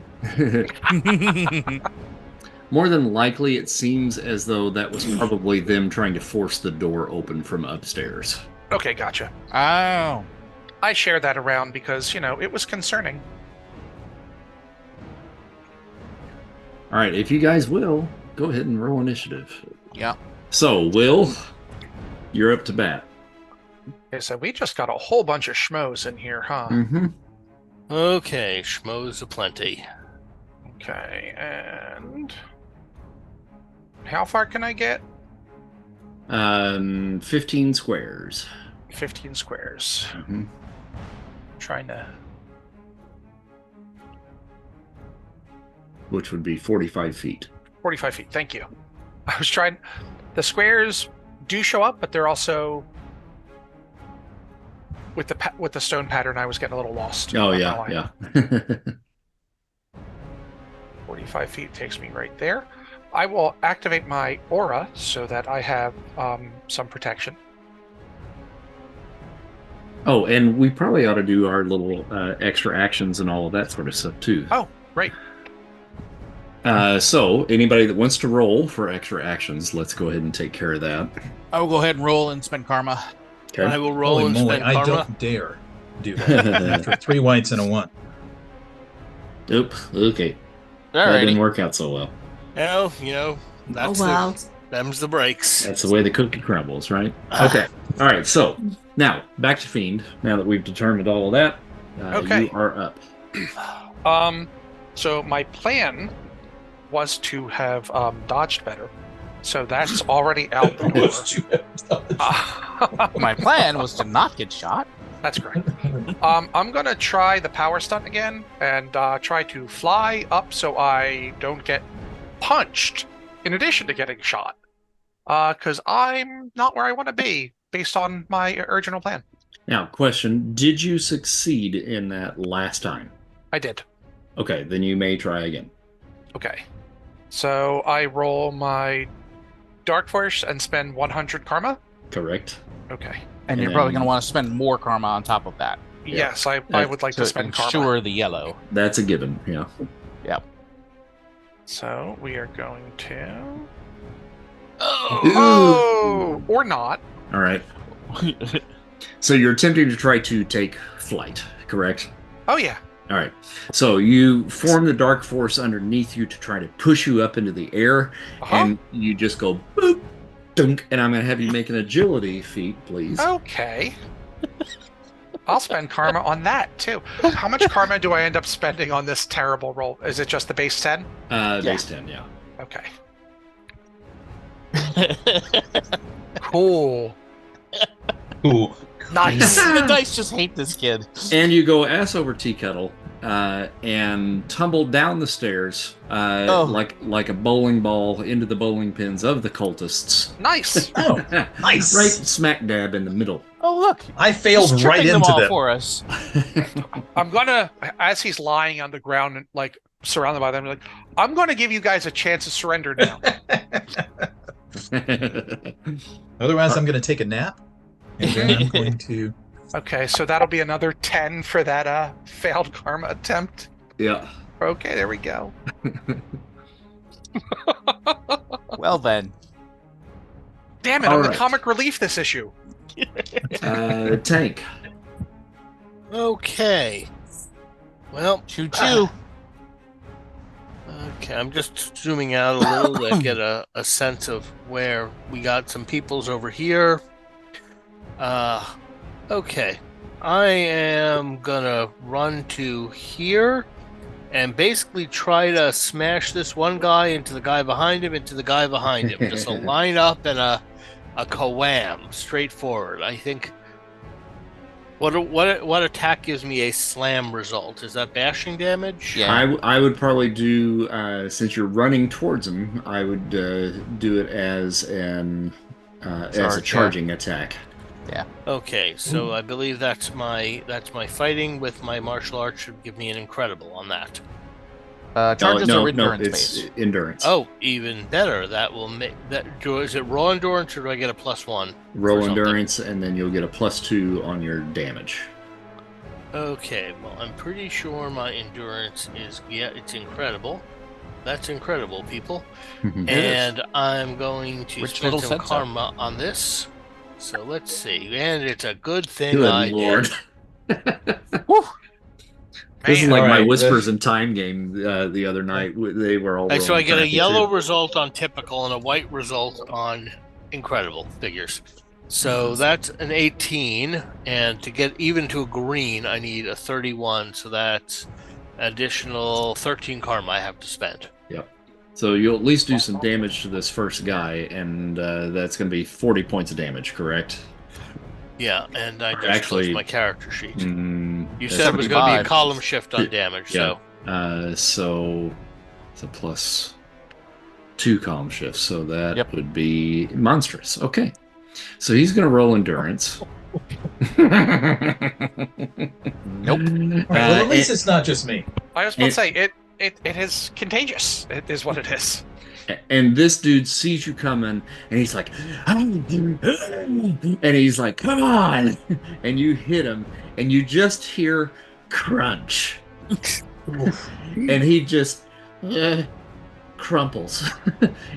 more than likely, it seems as though that was probably them trying to force the door open from upstairs. Okay, gotcha. Oh. I share that around because, it was concerning. All right, if you guys will, go ahead and roll initiative. Yeah. So, Will, you're up to bat. Okay, so we just got a whole bunch of schmoes in here, huh? Mm-hmm. Okay, schmoes aplenty. Okay, and how far can I get? 15 squares. 15 squares. Mm-hmm. Trying to... Which would be 45 feet. 45 feet, thank you. I was trying... The squares do show up, but they're also... With the stone pattern, I was getting a little lost. Oh, Not yeah, gonna lie. yeah. 45 feet takes me right there. I will activate my aura so that I have some protection. Oh, and we probably ought to do our little extra actions and all of that sort of stuff, too. Oh, right. So, anybody that wants to roll for extra actions, let's go ahead and take care of that. I will go ahead and roll and spend karma. Okay. I will roll Holy and moly, spend I karma. don't dare do that. After 3 whites and a 1. Oop, okay. That didn't Alrighty. work out so well. That's wow. them's the breaks. That's the way the cookie crumbles, right? Okay. All right, so now back to Fiend. Now that we've determined all of that, Okay. you are up. So my plan was to have dodged better. So that's already out the door. My plan was to not get shot. That's correct. I'm going to try the power stunt again and try to fly up so I don't get punched in addition to getting shot. Because I'm not where I want to be based on my original plan. Now, question: did you succeed in that last time? I did. Okay, then you may try again. Okay. So I roll my Dark Force and spend 100 karma? Correct. Okay. And And you're probably then- going to want to spend more karma on top of that Yeah. Yes, I would like to spend karma. ensure the yellow. That's a given. Yeah. Yep. So we are going to... Oh, Oh! Or not. All right. So you're attempting to try to take flight, correct? Oh, yeah. All right. So you form the dark force underneath you to try to push you up into the air, Uh-huh. and you just go boop, dunk, and I'm going to have you make an agility feat, please. Okay. I'll spend karma on that, too. How much karma do I end up spending on this terrible roll? Is it just the base 10? Base 10, yeah. Okay. Cool. Ooh. Nice. The dice just hate this kid. And you go ass over tea kettle and tumble down the stairs like a bowling ball into the bowling pins of the cultists. Nice. Oh, nice. Right smack dab in the middle. Oh, look. I failed He's right tripping them into all them. for us. I'm gonna, as he's lying on the ground and like surrounded by them, like, I'm gonna give you guys a chance to surrender now. Otherwise, I'm going to take a nap. And then I'm going to... Okay, so that'll be another 10 for that failed karma attempt. Yeah. Okay, there we go. Well, then. Damn it! All I'm right. the comic relief this issue. Tank. Okay. Well, Choo-choo. Okay, I'm just zooming out a little to get a sense of where we got some peoples over here. Okay. I am gonna run to here and basically try to smash this one guy into the guy behind him, into the guy behind him. Just a line up and a kawam, straightforward. I think. What attack gives me a slam result? Is that bashing damage? Yeah. I would probably do, since you're running towards him, I would do it as a charging attack. Yeah. Okay, so I believe that's my fighting with my martial arts should give me an incredible on that. Charges no, are endurance it's based. endurance. Oh, even better. That will make that. Is it raw endurance or do I get a +1? Roll endurance, and then you'll get a +2 on your damage. Okay, well, I'm pretty sure my endurance is it's incredible. That's incredible, people. And I'm going to Rich spend little some sensor. karma on this. So let's see, and it's a good thing Good I lord. did. Woo! This is like All my right, Whispers in Time game the other night. They were all So I rolling get a crappy, yellow too. result on typical and a white result on incredible figures. So that's an 18, and to get even to a green, I need a 31. So that's additional 13 karma I have to spend. Yep. So you'll at least do some damage to this first guy, and that's going to be 40 points of damage, correct? Yeah, and I just Actually, closed my character sheet. You that's said it was going to be a 75. column shift on damage, Yeah. so So it's a +2 column shift, so that Yep. would be monstrous. Okay. So he's going to roll endurance. Nope. All right, well, at least it's not just me. I was about to say it is contagious. It is what it is. And this dude sees you coming, and he's like, and he's like, come on! And you hit him, and you just hear crunch. And he just crumples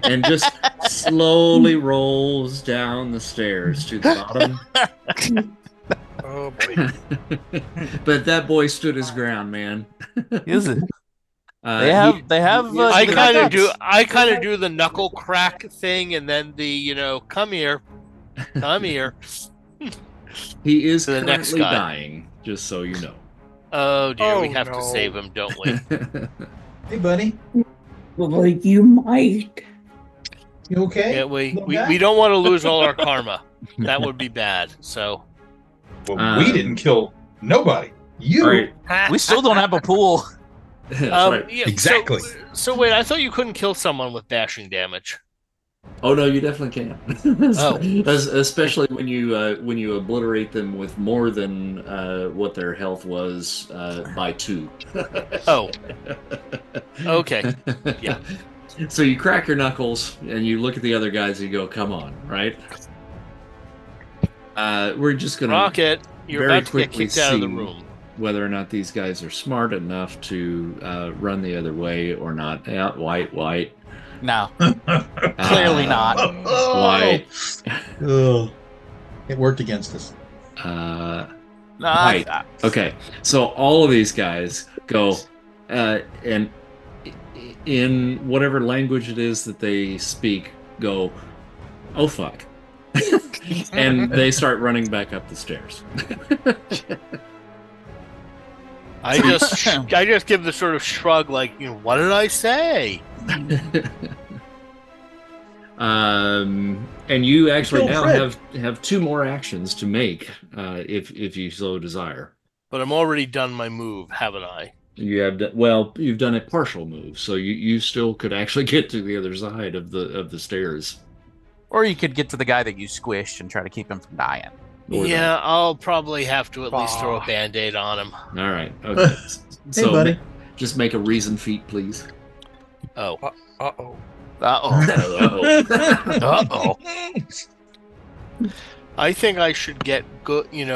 and just slowly rolls down the stairs to the bottom. Oh boy. But that boy stood his ground, man. Is it? They They have. I they kind got of do. guts. I kind of do the knuckle crack thing, and then the come here, come here. He is To the next currently guy. dying, just so you know. Oh dear, we Oh, have no. to save him, don't we? Hey, buddy. Well, you might. You okay? Yeah, we Little guy? don't want to lose all our karma. That would be bad. So Well, we didn't kill nobody. You. All right. We still don't have a pool. That's right. yeah, Exactly. So wait, I thought you couldn't kill someone with bashing damage. Oh no, you definitely can. Oh. Especially when you obliterate them with more than what their health was by 2. Oh, okay. Yeah. So you crack your knuckles and you look at the other guys and you go, "Come on, right?" We're just gonna Rocket, you're very about to get quickly kicked out of the see room. whether or not these guys are smart enough to run the other way or not. Yeah, white. No, clearly not. White. Ugh. It worked against us. Right. Okay, so all of these guys go, and in whatever language it is that they speak, go, oh fuck. And they start running back up the stairs. I just give the sort of shrug, like, what did I say? And you actually Kill now Fred. have 2 more actions to make, if you so desire. But I'm already done my move, haven't I? You have you've done a partial move, so you still could actually get to the other side of the stairs. Or you could get to the guy that you squished and try to keep him from dying. Or Yeah, I'll probably have to at least throw a Ah. band-aid on him. All right. Okay. Hey, buddy. Just make a reason feat, please. Oh. Uh-oh. Uh-oh. Uh-oh. I think I should get good, Hey!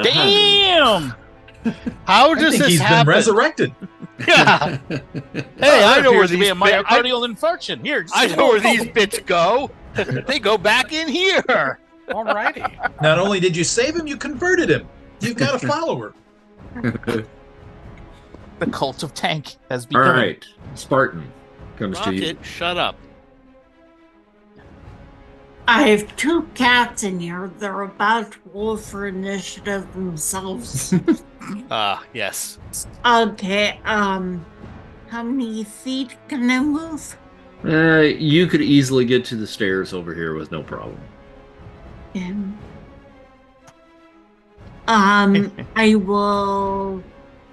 Damn! How I does think this he's happen? been resurrected. Yeah. Hey, I know where appears to be these a myocardial infarction. Here, I know where these bits go. They go back in here. Alrighty. Not only did you save him, you converted him. You've got a follower. The cult of tank has All begun. right, Spartan comes to you. Rocket, shut up. I have 2 cats in here. They're about to roll for initiative themselves. Yes. Okay, how many feet can I move? You could easily get to the stairs over here with no problem. I will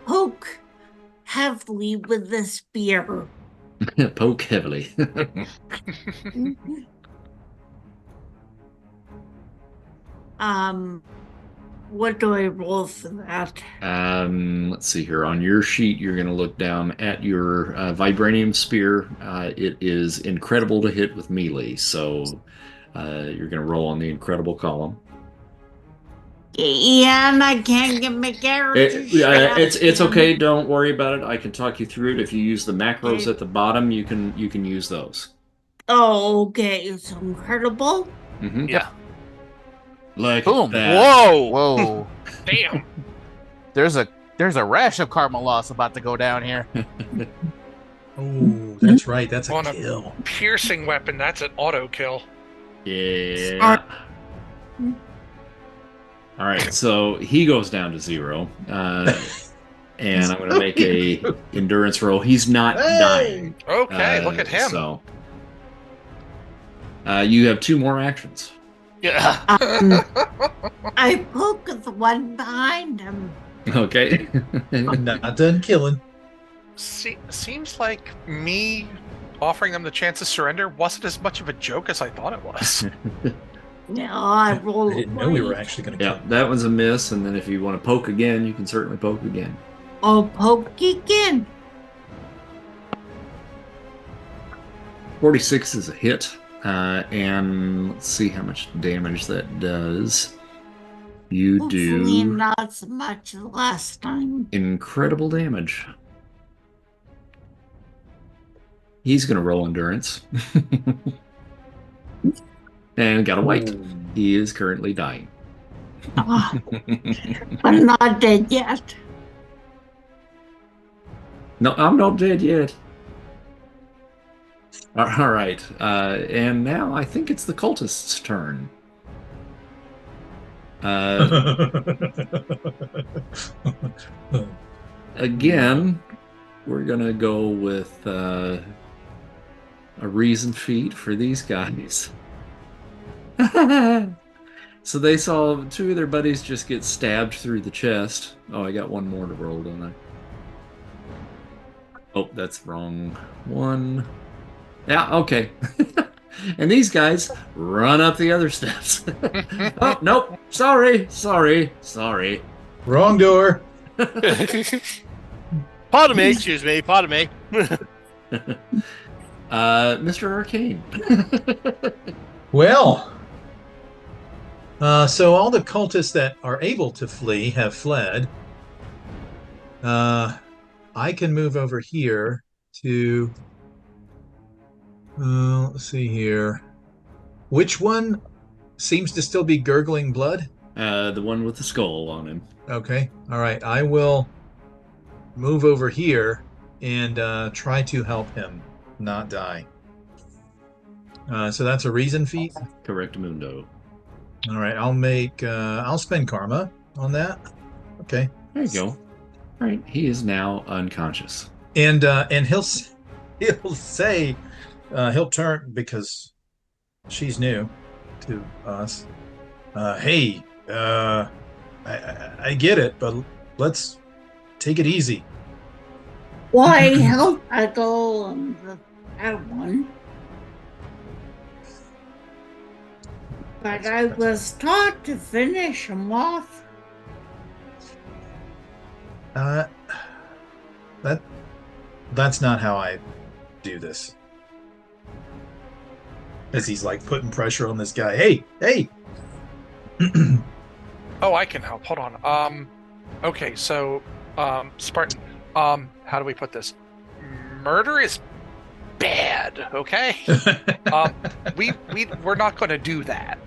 poke heavily with the spear. Poke heavily. What do I roll for that? Let's see here. On your sheet, you're going to look down at your Vibranium spear. It is incredible to hit with melee, so you're going to roll on the incredible column. Yeah, and I can't get my character. It's okay. Don't worry about it. I can talk you through it. If you use the macros at the bottom, you can use those. Oh, okay. It's incredible. Mm-hmm. Yeah. Like Boom. that. Whoa. Damn. There's a rash of karma loss about to go down here. Oh, that's right. That's a On a- kill. Piercing weapon, that's an auto kill. Yeah. All right, so he goes down to 0, and I'm going to make a endurance roll. He's not dying. Okay, look at him. So you have 2 more actions. Yeah. I poke the one behind him. Okay. I'm not done killing. Seems like me offering them the chance to surrender wasn't as much of a joke as I thought it was. No, I rolled. I didn't know we were actually going to kill Yeah, him. that was a miss. And then if you want to poke again, you can certainly poke again. I'll poke again. 46 is a hit. And let's see how much damage that does. You Hopefully do not so much as last time. incredible damage. He's going to roll endurance. And got a white. He is currently dying. I'm not dead yet. No, I'm not dead yet. All right. And now I think it's the cultist's turn. Again, we're going to go with a reason feat for these guys. So they saw 2 of their buddies just get stabbed through the chest. Oh, I got 1 more to roll, don't I? Oh, that's the wrong one. Yeah, okay. And these guys run up the other steps. Oh, nope. Sorry. Wrong door. Pardon me, excuse me, pardon me. Mr. Arcane. Well, so all the cultists that are able to flee have fled. I can move over here to... let's see here. Which one seems to still be gurgling blood? The one with the skull on him. Okay. All right. I will move over here and try to help him not die. So that's a reason feat. Correctamundo. All right. I'll spend karma on that. Okay. There you go. All right. He is now unconscious. And he'll say he'll turn because she's new to us. Hey, I get it, but let's take it easy. Why help I go on that one? But I was taught to finish him off. That's not how I do this. As he's like putting pressure on this guy. Hey. Oh, I can help. Hold on. Okay, so, Spartan, how do we put this? Murder is bad, okay? We're not going to do that.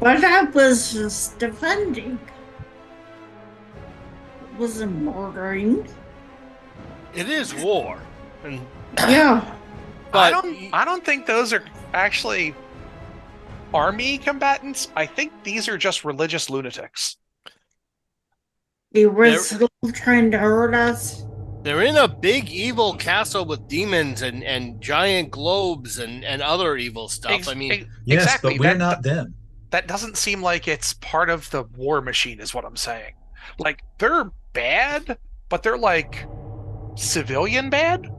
But I was just defending. It wasn't murdering. It is war. And Yeah. but I don't think those are actually army combatants. I think these are just religious lunatics. They were still trying to hurt us. they're in a big evil castle with demons and giant globes and other evil stuff. Yes, exactly. but we're not them. That doesn't seem like it's part of the war machine, is what I'm saying. Like, they're bad, but they're like civilian bad.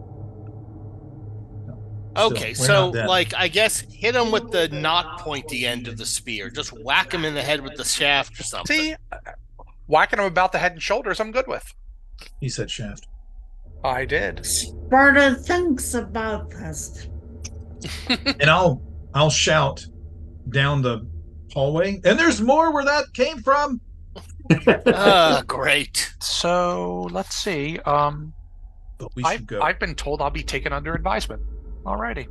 Okay, so like I guess hit him with the not pointy end of the spear. Just whack him in the head with the shaft or something. See, whacking him about the head and shoulders, I'm good with. He said shaft. I did. Sparta thinks about this. And I'll shout down the hallway. And there's more where that came from. Great. So let's see. But we should go. I've been told I'll be taken under advisement. Alrighty.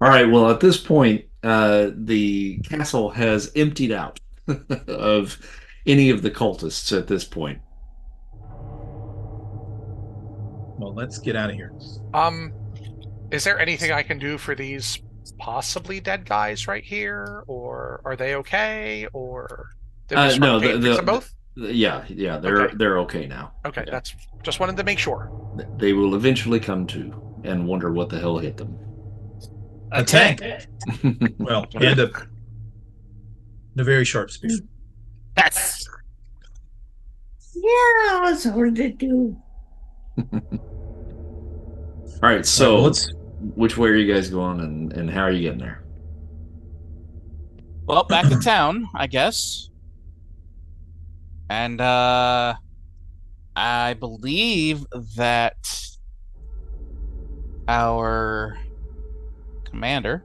All right. Well, at this point, the castle has emptied out of any of the cultists at this point. Well, let's get out of here. Is there anything I can do for these possibly dead guys right here, or are they okay? Or no, them both. Yeah, they're okay now. Okay, yeah. That's just wanted to make sure. They will eventually come to and wonder what the hell hit them. A tank. Well, and a very sharp spear. Yes. Yeah, it was hard to do. All right, so which way are you guys going, and how are you getting there? Well, back to town, I guess. And I believe that our commander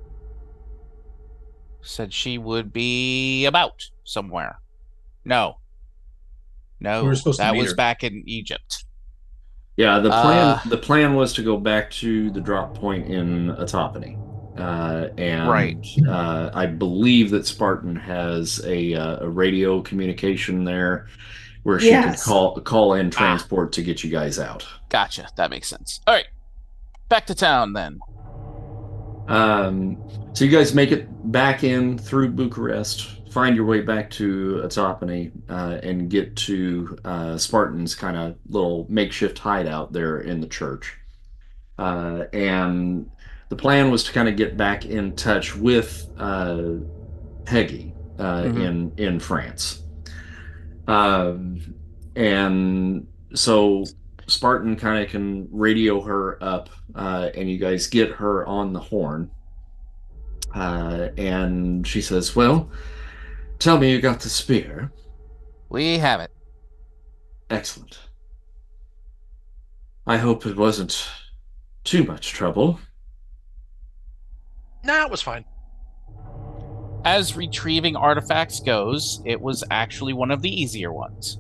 said she would be about somewhere. No, We were supposed to that meet was her. back in Egypt. Yeah, the plan was to go back to the drop point in Atopany. And Right. I believe that Spartan has a radio communication there where she could call in transport to get you guys out. Gotcha. That makes sense. All right. Back to town then. So you guys make it back in through Bucharest, find your way back to Atopany, and get to Spartan's kind of little makeshift hideout there in the church. And the plan was to kind of get back in touch with Peggy in France. And so Spartan kind of can radio her up, and you guys get her on the horn. And she says, "Well, tell me you got the spear." We have it. Excellent. I hope it wasn't too much trouble. Nah, it was fine. As retrieving artifacts goes, it was actually one of the easier ones.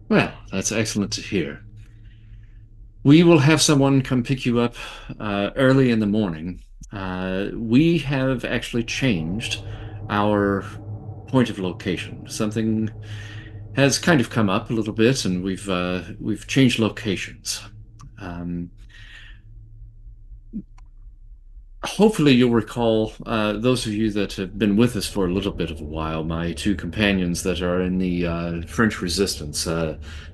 Well, that's excellent to hear. We will have someone come pick you up early in the morning. We have actually changed our point of location. Something has kind of come up a little bit, and we've changed locations. Hopefully you'll recall, those of you that have been with us for a little bit of a while, my two companions that are in the French Resistance,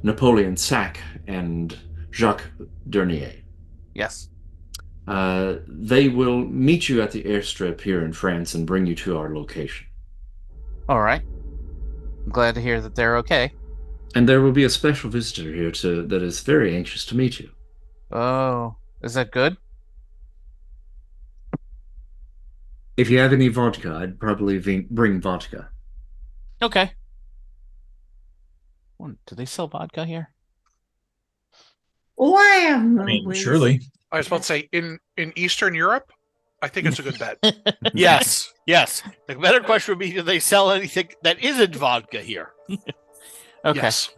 Napoleon Sack and Jacques Dernier. Yes. They will meet you at the airstrip here in France and bring you to our location. All right. I'm glad to hear that they're okay. And there will be a special visitor here that is very anxious to meet you. Oh, is that good? If you have any vodka, I'd probably bring vodka. Okay. Do they sell vodka here? Lamb. I mean, surely. I was about to say, in Eastern Europe, I think it's a good bet. Yes. Yes. The better question would be, do they sell anything that isn't vodka here? Okay. Yes.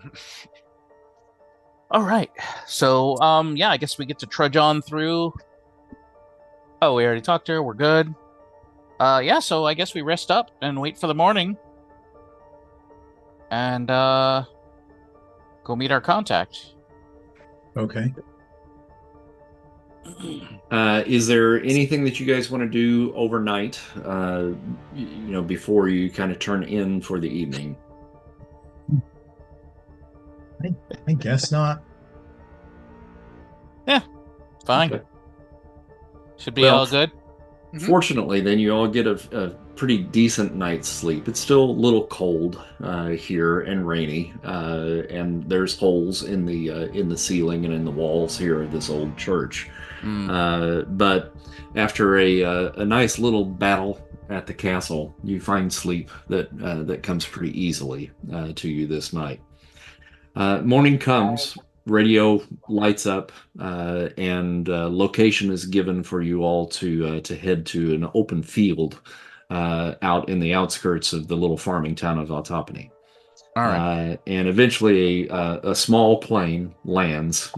All right. So, I guess we get to trudge on through. Oh, we already talked to her. We're good. So I guess we rest up and wait for the morning. And, go meet our contact. Okay. Is there anything that you guys want to do overnight, before you kind of turn in for the evening? I guess not. Fine. Okay. Should be Well, all good. Fortunately, then you all get a pretty decent night's sleep. It's still a little cold here and rainy, and there's holes in the ceiling and in the walls here of this old church. But after a nice little battle at the castle, you find sleep that comes pretty easily to you this night. Morning comes. Radio lights up, and location is given for you all to head to an open field out in the outskirts of the little farming town of Altopany. All right. And eventually, a small plane lands,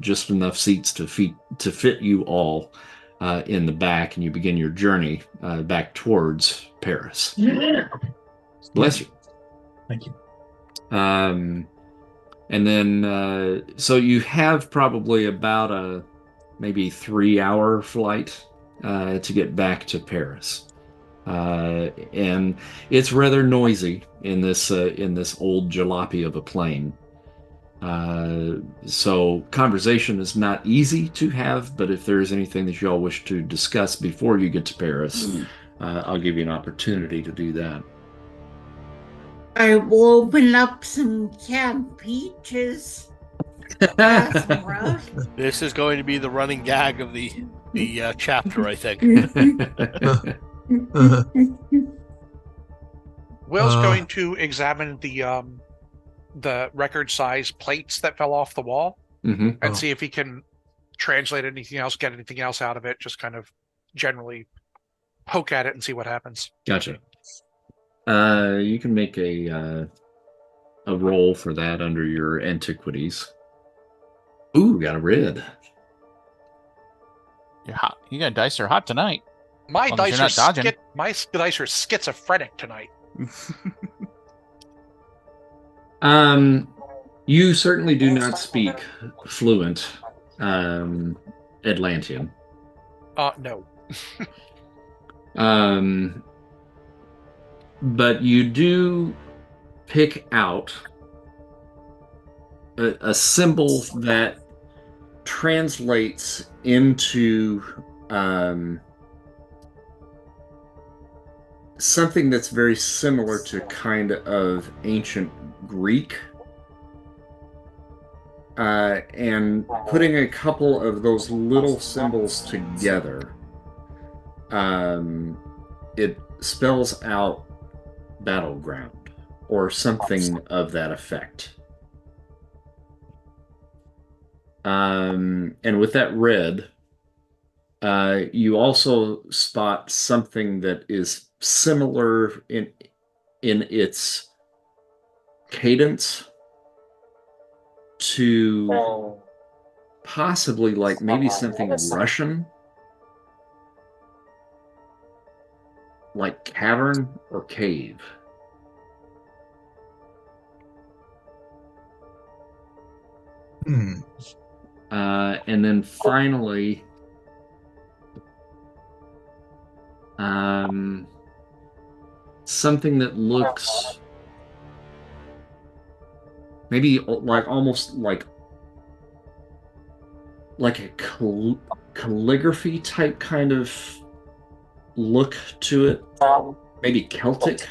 just enough seats to fit you all in the back, and you begin your journey back towards Paris. Bless you. Thank you. And then, so you have probably about a maybe 3-hour flight to get back to Paris, and it's rather noisy in this old jalopy of a plane. So conversation is not easy to have, but if there's anything that you all wish to discuss before you get to Paris, I'll give you an opportunity to do that. I will open up some canned peaches. This is going to be the running gag of the chapter, I think. Will's going to examine the record-size plates that fell off the wall and see if he can translate anything else, get anything else out of it. Just kind of generally poke at it and see what happens. Gotcha. You can make a roll for that under your antiquities. Ooh, got a red. You're hot. You got dice are hot tonight. My dice are schizophrenic tonight. You certainly do not speak fluent Atlantean. No. But you do pick out a symbol that translates into something that's very similar to kind of ancient Greek. And putting a couple of those little symbols together, it spells out battleground or something of that effect. And with that red, you also spot something that is similar in its cadence to possibly like maybe something Russian, like cavern or cave. And then finally, something that looks maybe like almost like a calligraphy type kind of look to it, maybe Celtic.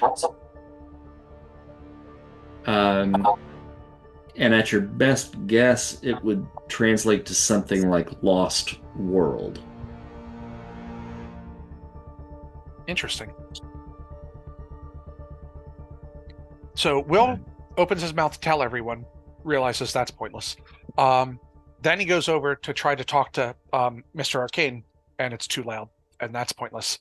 And at your best guess, it would translate to something like Lost World. Interesting. So Will opens his mouth to tell everyone, realizes that's pointless. Then he goes over to try to talk to Mr. Arcane, and it's too loud. and that's pointless.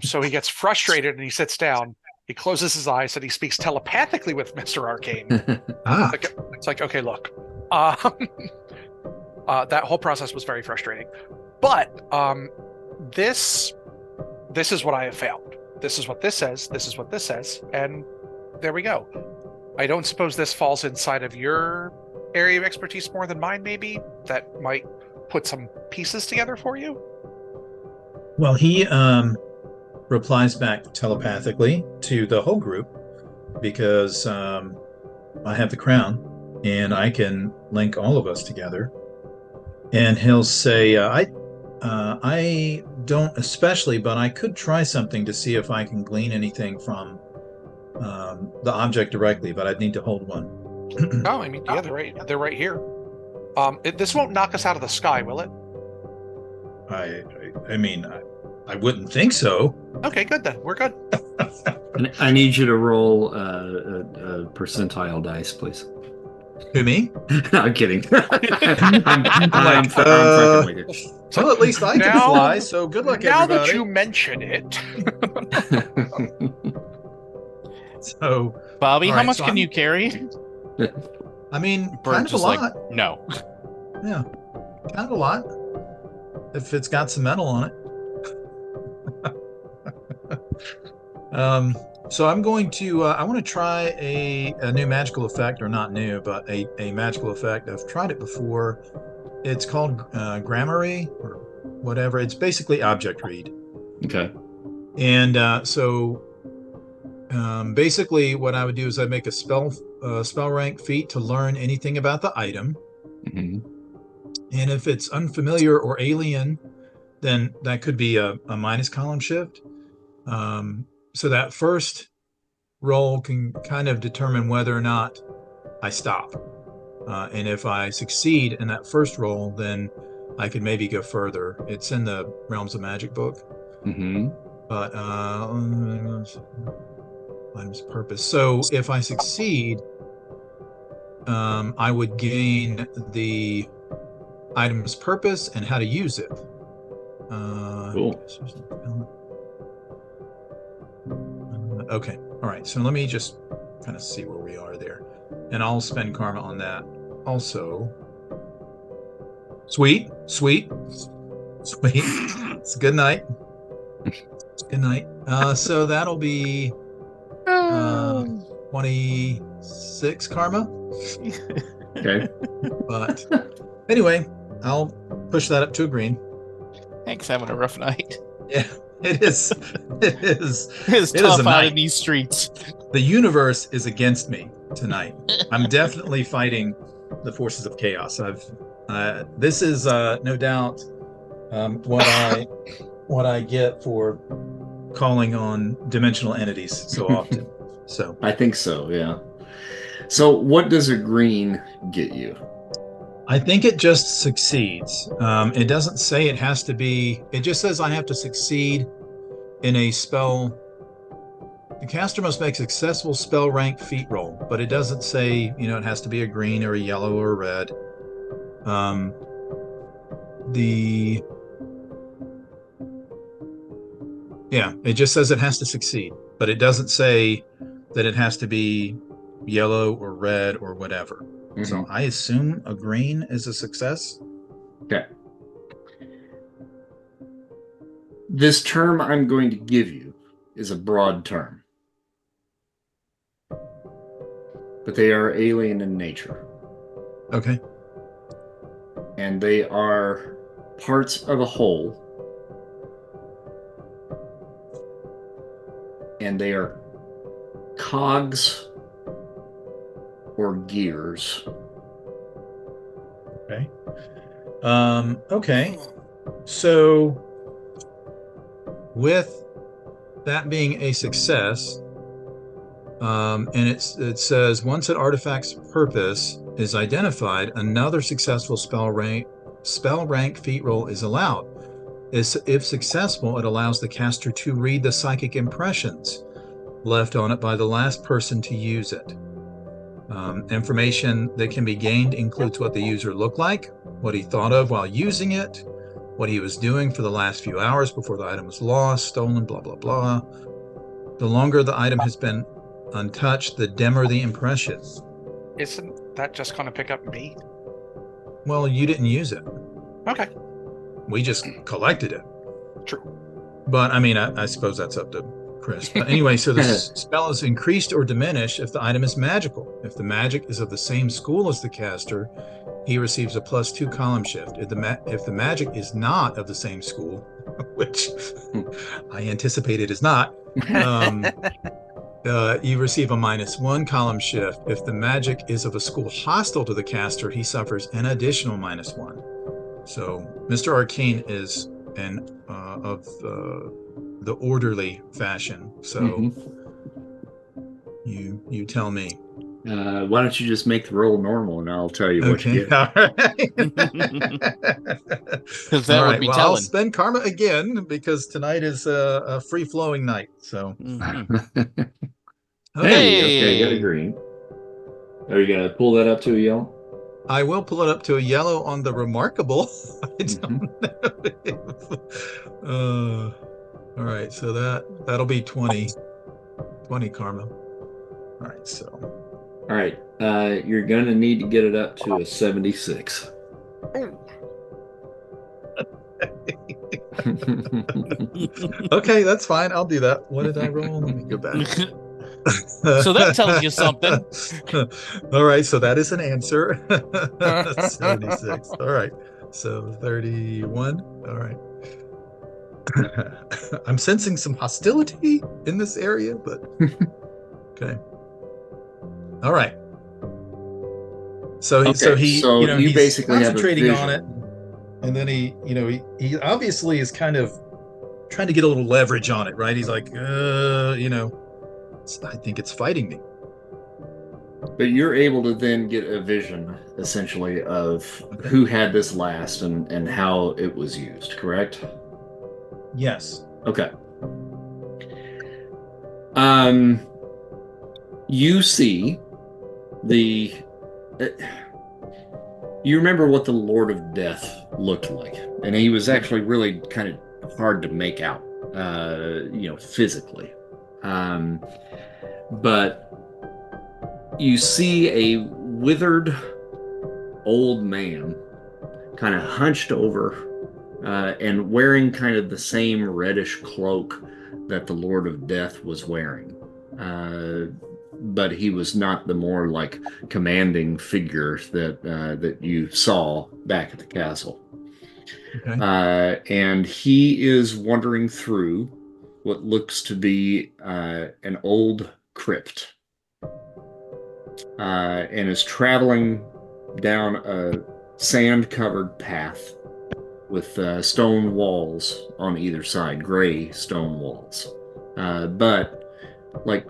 So he gets frustrated and he sits down. He closes his eyes and he speaks telepathically with Mr. Arcane. It's like, okay, look. That whole process was very frustrating. But this is what I have found. This is what this says. This is what this says. And there we go. I don't suppose this falls inside of your area of expertise more than mine, maybe? That might put some pieces together for you? Well, he replies back telepathically to the whole group because I have the crown and I can link all of us together. And he'll say, I don't especially, but I could try something to see if I can glean anything from the object directly, but I'd need to hold one. Oh, I mean, yeah, they're right here. This won't knock us out of the sky, will it? I mean, I wouldn't think so. Okay, good then. We're good. I need you to roll a percentile dice, please. Who, me? No, I'm kidding. I'm well, at least I can fly, so good luck, now everybody. Now that you mention it. So, Bobby, how much can you carry? I mean, Bird kind of a lot. Like, no. Yeah, kind of a lot. If it's got some metal on it. So I'm going to, I want to try a new magical effect, or not new, but a magical effect. I've tried it before. It's called Gramarye, or whatever. It's basically object read. Okay. And basically what I would do is I'd make a spell rank feat to learn anything about the item. Mm-hmm. And if it's unfamiliar or alien, then that could be a minus column shift. So that first roll can kind of determine whether or not I stop. And if I succeed in that first roll, then I could maybe go further. It's in the Realms of Magic book. Mm-hmm. But item's purpose. So if I succeed, I would gain the item's purpose and how to use it. Cool. Okay. All right. So let me just kind of see where we are there. And I'll spend karma on that also. Sweet. It's a good night. So that'll be 26 karma. Okay. But anyway, I'll push that up to a green. Hank's having a rough night. Yeah, it is. It's tough out in these streets. The universe is against me tonight. I'm definitely fighting the forces of chaos. This is no doubt what I get for calling on dimensional entities so often. So I think so, yeah. So what does a green get you? I think it just succeeds. It doesn't say it has to be, it just says I have to succeed in a spell. The caster must make successful spell rank feat roll, but it doesn't say, it has to be a green or a yellow or a red. It just says it has to succeed, but it doesn't say that it has to be yellow or red or whatever. Mm-hmm. So I assume a green is a success. Okay. This term I'm going to give you is a broad term, but they are alien in nature. Okay. And they are parts of a whole. And they are cogs or gears. Okay. Okay. So with that being a success, and it says once an artifact's purpose is identified, another successful spell rank feat roll is allowed. If successful, it allows the caster to read the psychic impressions left on it by the last person to use it. Information that can be gained includes what the user looked like, what he thought of while using it, what he was doing for the last few hours before the item was lost, stolen, blah, blah, blah. The longer the item has been untouched, the dimmer the impression. Isn't that just going to pick up me? Well, you didn't use it. Okay. We just collected it. True. But, I mean, I suppose that's up to Chris. But anyway, so the spell is increased or diminished if the item is magical. If the magic is of the same school as the caster, he receives a +2 column shift. If the magic is not of the same school, which I anticipate it is not, you receive a -1 column shift. If the magic is of a school hostile to the caster, he suffers an additional -1. So Mr. Arcane is of the orderly fashion. So you tell me. Why don't you just make the roll normal, and I'll tell you what you get. All right. Because that would be telling. I'll spend karma again because tonight is a free-flowing night. So. Okay, you got a green. Are you gonna pull that up to a yellow? I will pull it up to a yellow on the remarkable. I don't know. All right, so that'll be 20 karma. All right, so. All right, you're gonna need to get it up to a 76. Okay, that's fine. I'll do that. What did I roll? Let me go back. So that tells you something. All right, so that is an answer. 76. All right, so 31. All right. I'm sensing some hostility in this area, but okay. All right. So he's basically concentrating on it, and then he obviously is kind of trying to get a little leverage on it, right? He's like, I think it's fighting me. But you're able to then get a vision, essentially, of who had this last and how it was used, correct? Yes. Okay. You see you remember what the Lord of Death looked like, and he was actually really kind of hard to make out, physically. But you see a withered old man kind of hunched over and wearing kind of the same reddish cloak that the Lord of Death was wearing. But he was not the more like commanding figure that you saw back at the castle. Okay. And he is wandering through what looks to be an old crypt, and is traveling down a sand-covered path with stone walls on either side, gray stone walls. But like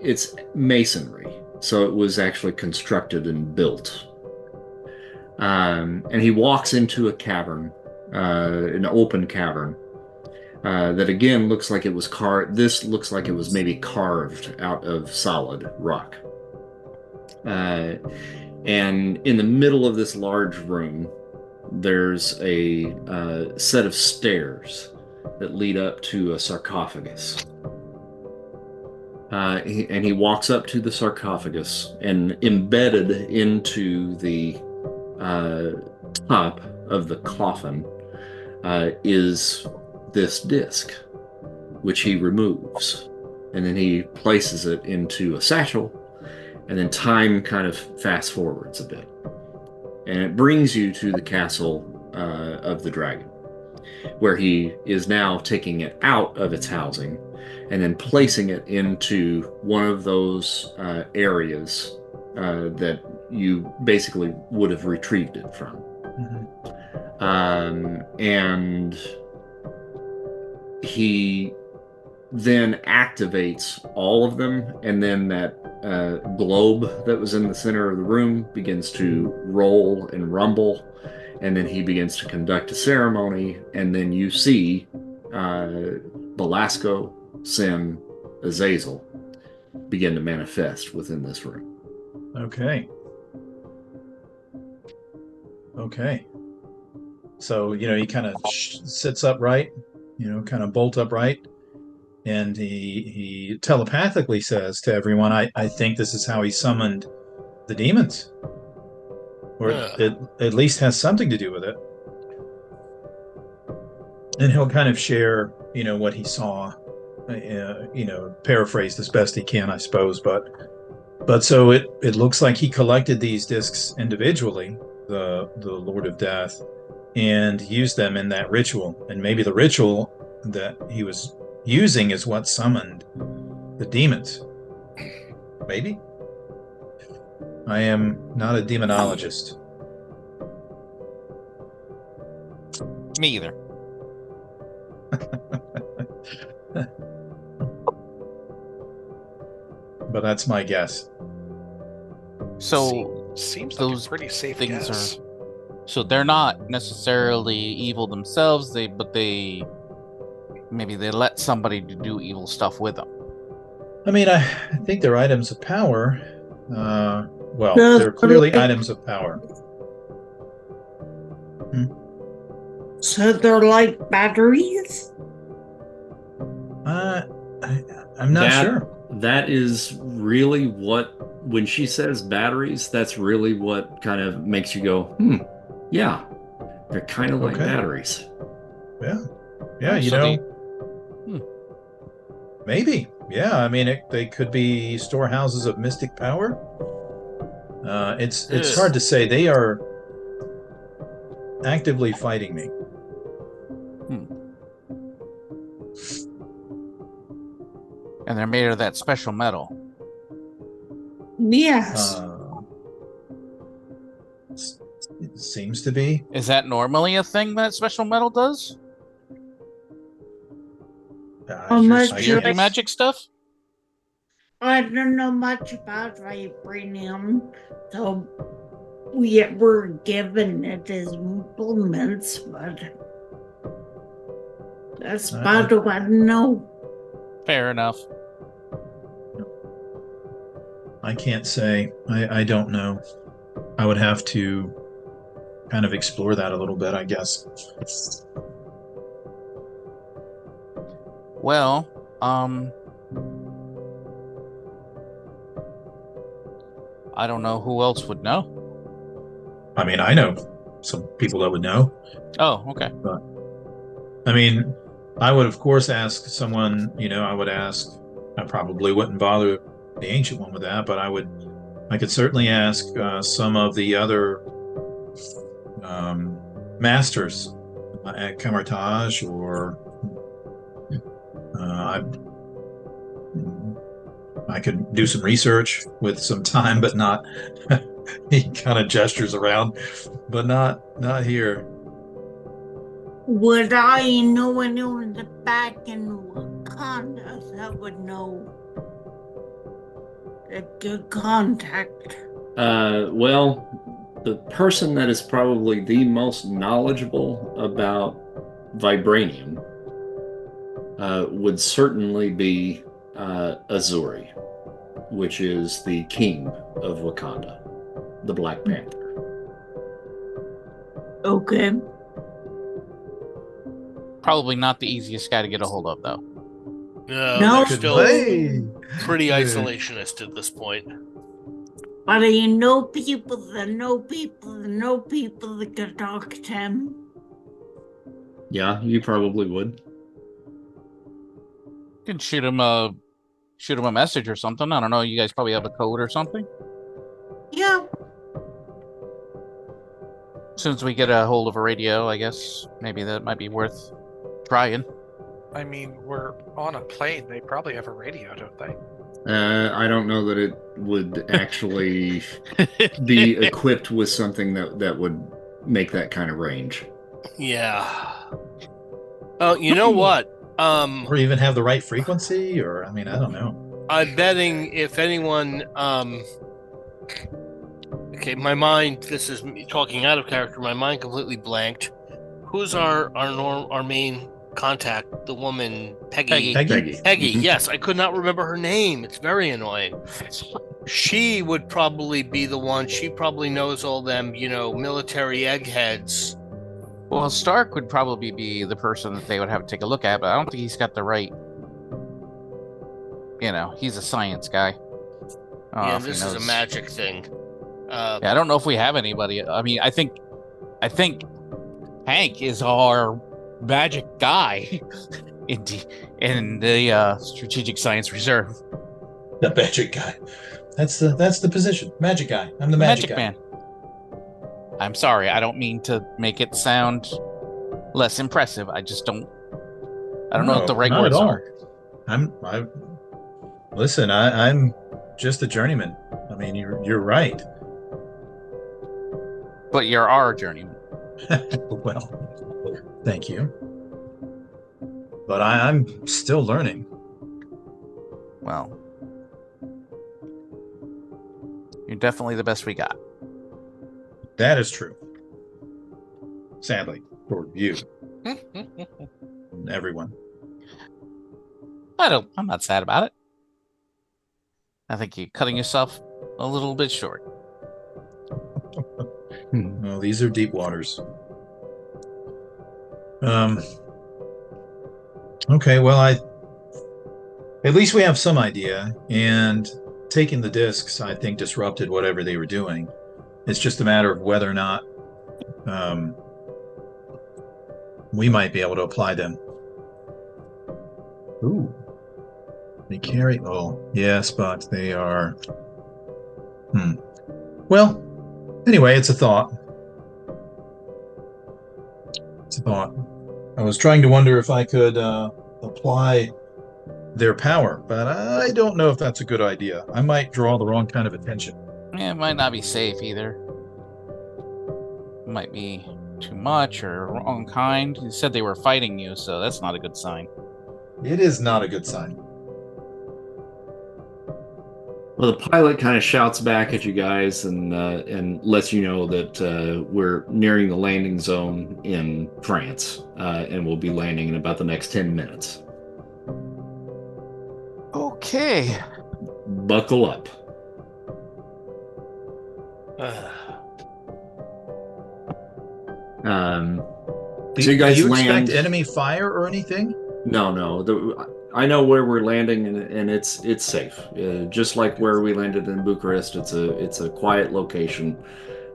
it's masonry, so it was actually constructed and built. And he walks into a cavern, an open cavern, that again looks like it was carved. This looks like it was maybe carved out of solid rock. And in the middle of this large room, there's a set of stairs that lead up to a sarcophagus. And he walks up to the sarcophagus, and embedded into the top of the coffin is this disc, which he removes, and then he places it into a satchel, and then time kind of fast forwards a bit, and it brings you to the castle of the dragon, where he is now taking it out of its housing and then placing it into one of those areas that you basically would have retrieved it from. And he then activates all of them, and then that globe that was in the center of the room begins to roll and rumble, and then he begins to conduct a ceremony, and then you see Belasco, Sin, Azazel begin to manifest within this room. Okay. So, he kind of sits upright, kind of bolt upright. And he telepathically says to everyone, I think this is how he summoned the demons. Or it at least has something to do with it. And he'll kind of share, what he saw, paraphrased as best he can, I suppose. But so it looks like he collected these discs individually, the Lord of Death, and used them in that ritual. And maybe the ritual that he was using is what summoned the demons. Maybe. I am not a demonologist. Me either. But that's my guess. So seems those like a pretty safe things guess. So they're not necessarily evil themselves, but maybe they let somebody to do evil stuff with them. I mean, I think they're items of power. They're clearly items of power. So they're like batteries? I'm not sure. That is really what, when she says batteries, that's really what kind of makes you go, yeah, they're kind of like batteries. Yeah, maybe. Yeah, I mean, they could be storehouses of mystic power. It's hard to say. They are actively fighting me. And they're made of that special metal. Yes. It seems to be. Is that normally a thing that special metal does? Security magic stuff? I don't know much about vibranium, so we were given it as implements, but that's about what I know. Fair enough. I can't say. I don't know. I would have to kind of explore that a little bit, I guess. Well, I don't know who else would know. I mean, I know some people that would know. Oh, okay. But, I mean, I would, of course, ask someone, I probably wouldn't bother the Ancient One with that, but I could certainly ask some of the other masters at Camartage, or I could do some research with some time, but not. He kind of gestures around, but not here. Would I know anyone back in Wakanda that would know a good contact? Well, the person that is probably the most knowledgeable about vibranium would certainly be Azuri, which is the king of Wakanda, the Black Panther. Okay. Probably not the easiest guy to get a hold of, though. No. They're still pretty isolationist at this point. But I know people that know people that know people that could talk to him. Yeah, you probably would. You can shoot him a message or something. I don't know. You guys probably have a code or something. Yeah. As soon as we get a hold of a radio, I guess maybe that might be worth trying. I mean, we're on a plane. They probably have a radio, don't they? I don't know that it would actually be equipped with something that would make that kind of range. Yeah. Oh, you know what? Or even have the right frequency, or I mean, I don't know. I'm betting if anyone, okay, my mind. This is me talking out of character. My mind completely blanked. Who's our main contact? The woman, Peggy. Peggy. Mm-hmm. Yes, I could not remember her name. It's very annoying. She would probably be the one. She probably knows all them, military eggheads Well, Stark would probably be the person that they would have to take a look at, but I don't think he's got the right. He's a science guy. Yeah, this is a magic thing. Yeah, I don't know if we have anybody. I mean, I think Hank is our magic guy in the Strategic Science Reserve. The magic guy. That's the position. Magic guy. I'm the magic guy. Man. I'm sorry. I don't mean to make it sound less impressive. I just don't. I don't know what the right words are. Listen, I'm just a journeyman. I mean, you're right. But you're our journeyman. Well, thank you. But I'm still learning. Well, you're definitely the best we got. That is true. Sadly, for you. Everyone. I'm not sad about it. I think you're cutting yourself a little bit short. Well, these are deep waters. Okay, well, at least we have some idea, and taking the discs, I think, disrupted whatever they were doing. It's just a matter of whether or not we might be able to apply them. Ooh. They carry... Oh, yes, but they are... Well, anyway, it's a thought. It's a thought. I was trying to wonder if I could apply their power, but I don't know if that's a good idea. I might draw the wrong kind of attention. Yeah, it might not be safe either. It might be too much or wrong kind. You said they were fighting you, so that's not a good sign. It is not a good sign. Well, the pilot kind of shouts back at you guys and lets you know that we're nearing the landing zone in France, and we'll be landing in about the next 10 minutes. Okay. Buckle up. So you guys do you land. expect enemy fire or anything? No. I know where we're landing, and it's safe. Just like where we landed in Bucharest, it's a quiet location,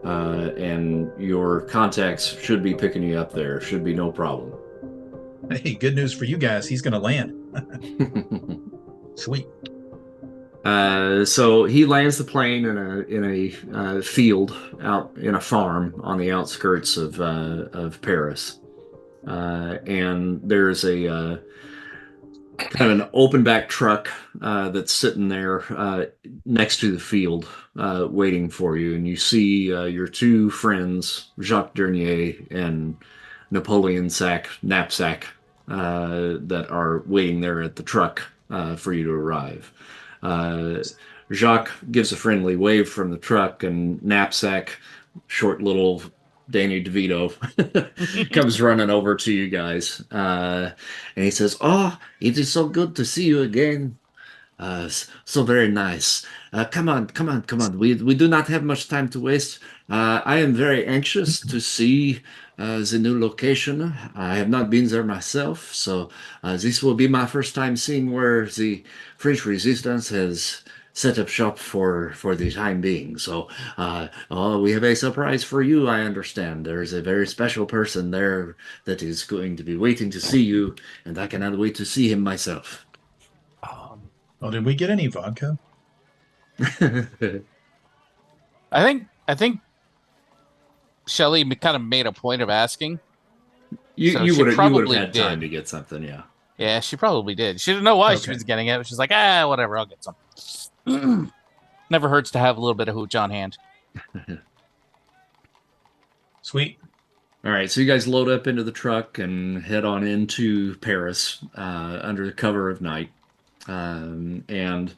and your contacts should be picking you up there. Should be no problem. Hey, good news for you guys. He's going to land. Sweet. So he lands the plane in a field out in a farm on the outskirts of Paris, and there's a kind of an open back truck that's sitting there next to the field, waiting for you, and you see your two friends, Jacques Dernier and Napoleon Knapsack, that are waiting there at the truck for you to arrive. Jacques gives a friendly wave from the truck, and Knapsack, short little Danny DeVito, comes running over to you guys, and he says, "Oh, it is so good to see you again. So very nice. Come on. We do not have much time to waste. I am very anxious to see the new location. I have not been there myself, so this will be my first time seeing where the French resistance has set up shop for the time being. So we have a surprise for you, I understand. There's a very special person there that is going to be waiting to see you, and I cannot wait to see him myself." Oh, did we get any vodka? I think Shelley kind of made a point of asking. You would have had time to get something, yeah. Yeah, she probably did. She didn't know why she was getting it. She's like, whatever, I'll get some. Never hurts to have a little bit of hooch on hand. Sweet. All right, so you guys load up into the truck and head on into Paris under the cover of night. And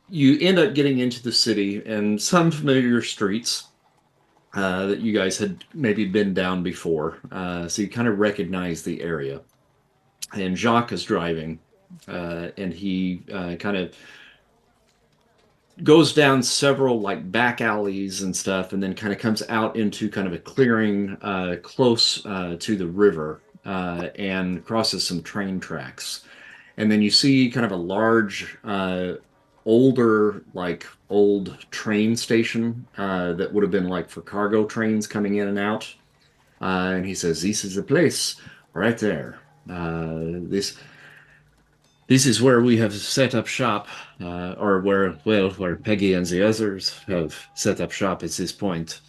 you end up getting into the city and some familiar streets that you guys had maybe been down before. So you kind of recognize the area. And Jacques is driving, and he kind of goes down several like back alleys and stuff, and then kind of comes out into kind of a clearing close to the river and crosses some train tracks. And then you see kind of a large, older, like old train station that would have been like for cargo trains coming in and out. And he says, "This is the place right there. This is where we have set up shop, or where Peggy and the others have set up shop at this point.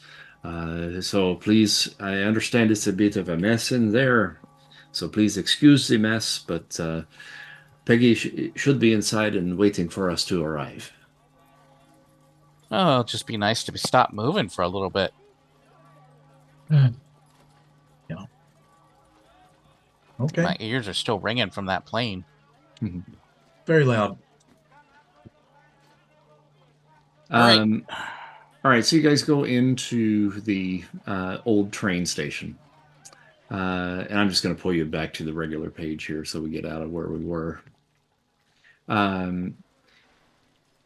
So please, I understand it's a bit of a mess in there, so please excuse the mess, but Peggy should be inside and waiting for us to arrive." Oh, it'll just be nice to stop moving for a little bit. Yeah. Okay. My ears are still ringing from that plane. Very loud. All right, so you guys go into the old train station. And I'm just going to pull you back to the regular page here so we get out of where we were. And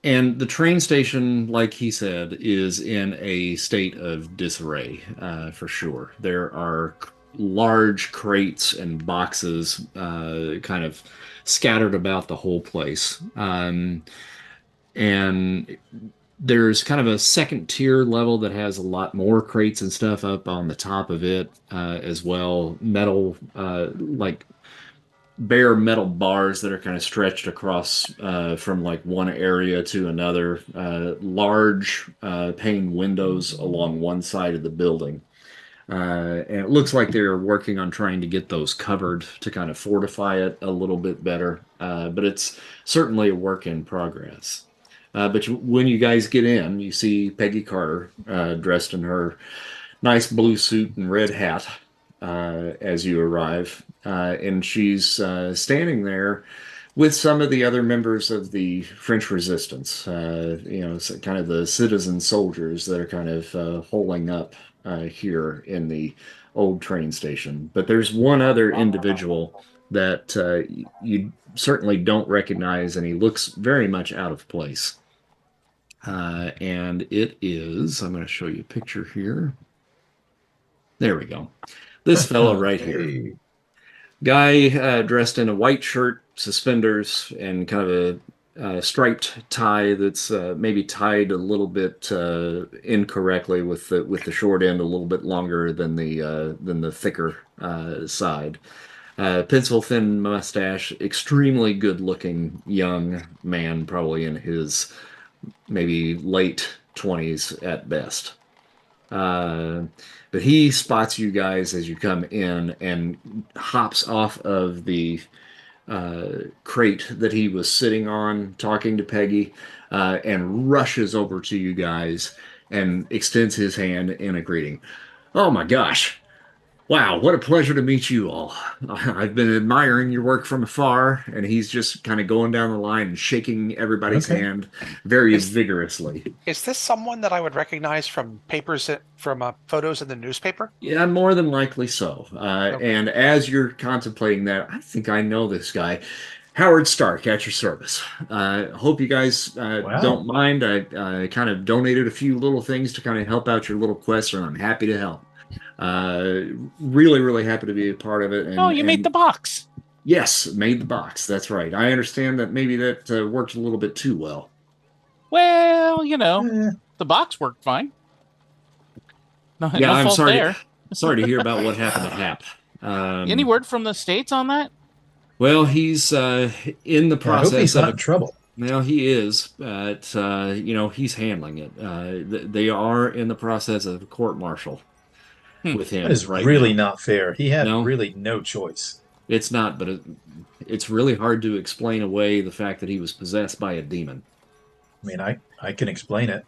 the train station, like he said, is in a state of disarray, for sure. There are large crates and boxes kind of scattered about the whole place. And there's kind of a second tier level that has a lot more crates and stuff up on the top of it as well. Metal, like bare metal bars that are kind of stretched across from like one area to another. Large pane windows along one side of the building. And it looks like they're working on trying to get those covered to kind of fortify it a little bit better. But it's certainly a work in progress. But when you guys get in, you see Peggy Carter dressed in her nice blue suit and red hat as you arrive. And she's standing there with some of the other members of the French resistance, so kind of the citizen soldiers that are kind of holing up here in the old train station. But there's one other individual that you certainly don't recognize, and he looks very much out of place. And it is, I'm going to show you a picture here. There we go. This fellow right here. Guy dressed in a white shirt, suspenders, and kind of a striped tie that's maybe tied a little bit incorrectly with the short end a little bit longer than the thicker side. Pencil thin mustache, extremely good looking young man, probably in his maybe late 20s at best. But he spots you guys as you come in and hops off of the crate that he was sitting on talking to Peggy and rushes over to you guys and extends his hand in a greeting. "Oh my gosh. Wow, what a pleasure to meet you all. I've been admiring your work from afar." And he's just kind of going down the line and shaking everybody's hand very vigorously. Is this someone that I would recognize from photos in the newspaper? Yeah, more than likely so. And as you're contemplating that, I think I know this guy. Howard Stark, at your service. Hope you guys don't mind. I kind of donated a few little things to kind of help out your little quest, and I'm happy to help. Really, really happy to be a part of it. And, you made the box. Yes, made the box. That's right. I understand that maybe that worked a little bit too well. Well, the box worked fine. No I'm fault sorry. there. Sorry to hear about what happened at Hap. Any word from the States on that? Well, he's in the process. I hope he's not in trouble. Well, he is, but he's handling it. They are in the process of a court-martial with him. That is right really now. not fair. He had really no choice. It's not, but it's really hard to explain away the fact that he was possessed by a demon. I mean, I can explain it.